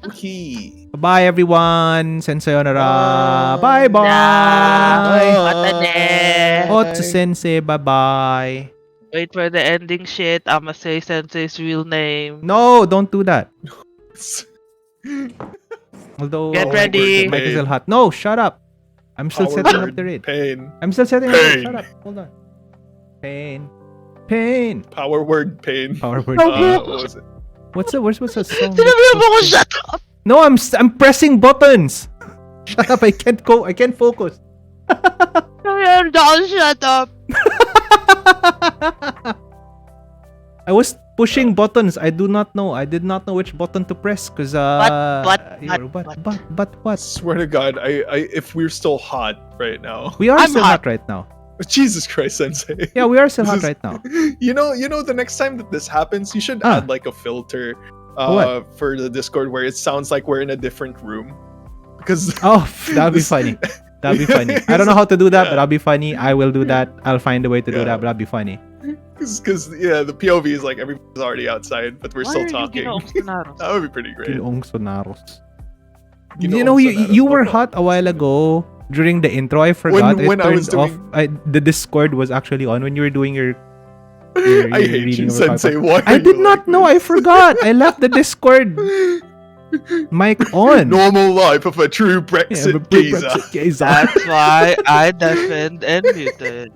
Okay. Bye everyone. Sensei Onara. Bye bye. Matane. Otsu Sensei. Bye bye. Wait for the ending shit. I'ma say Sensei's real name. No, don't do that. Although Get ready. the mic is still hot. No, shut up. I'm still Power setting word, up the raid. Pain. I'm still setting up the raid. Pain. Shut up. Hold on. Pain. Power word pain. Power word. What was it? What's the song? Sinabi mo ko, shut up! No, I'm pressing buttons. Shut up. I can't focus. Don't shut up! I was pushing buttons. I do not know. I did not know which button to press because But what? Swear to God, I if we're still hot right now. We are I'm still hot. hot right now. Jesus Christ, Sensei. Yeah, we are still This hot is- right now. You know, the next time that this happens, you should Ah. add like a filter What? for the Discord where it sounds like we're in a different room. Because Oh, that'd be This- funny. That'd be funny. I don't know how to do that, but Yeah. that'll be funny. I will do that. I'll find a way to do Yeah. that, but that'd be funny. Because yeah, the POV is like everybody's already outside, but we're Why still are talking. you Sonaros? That would be pretty great. Ginoong Sonaros. Ginoong You know, Sonaros, you were no hot a while ago during the intro. I forgot. when I was turned off. doing- The Discord was actually on when you were doing your I hate reading you, of a Sensei. PowerPoint. Why I are did you not like know. I this? forgot. I left the Discord mic on. Normal life of a true Yeah, Brexit but geezer. Brexit geezer. That's why I defend and muted.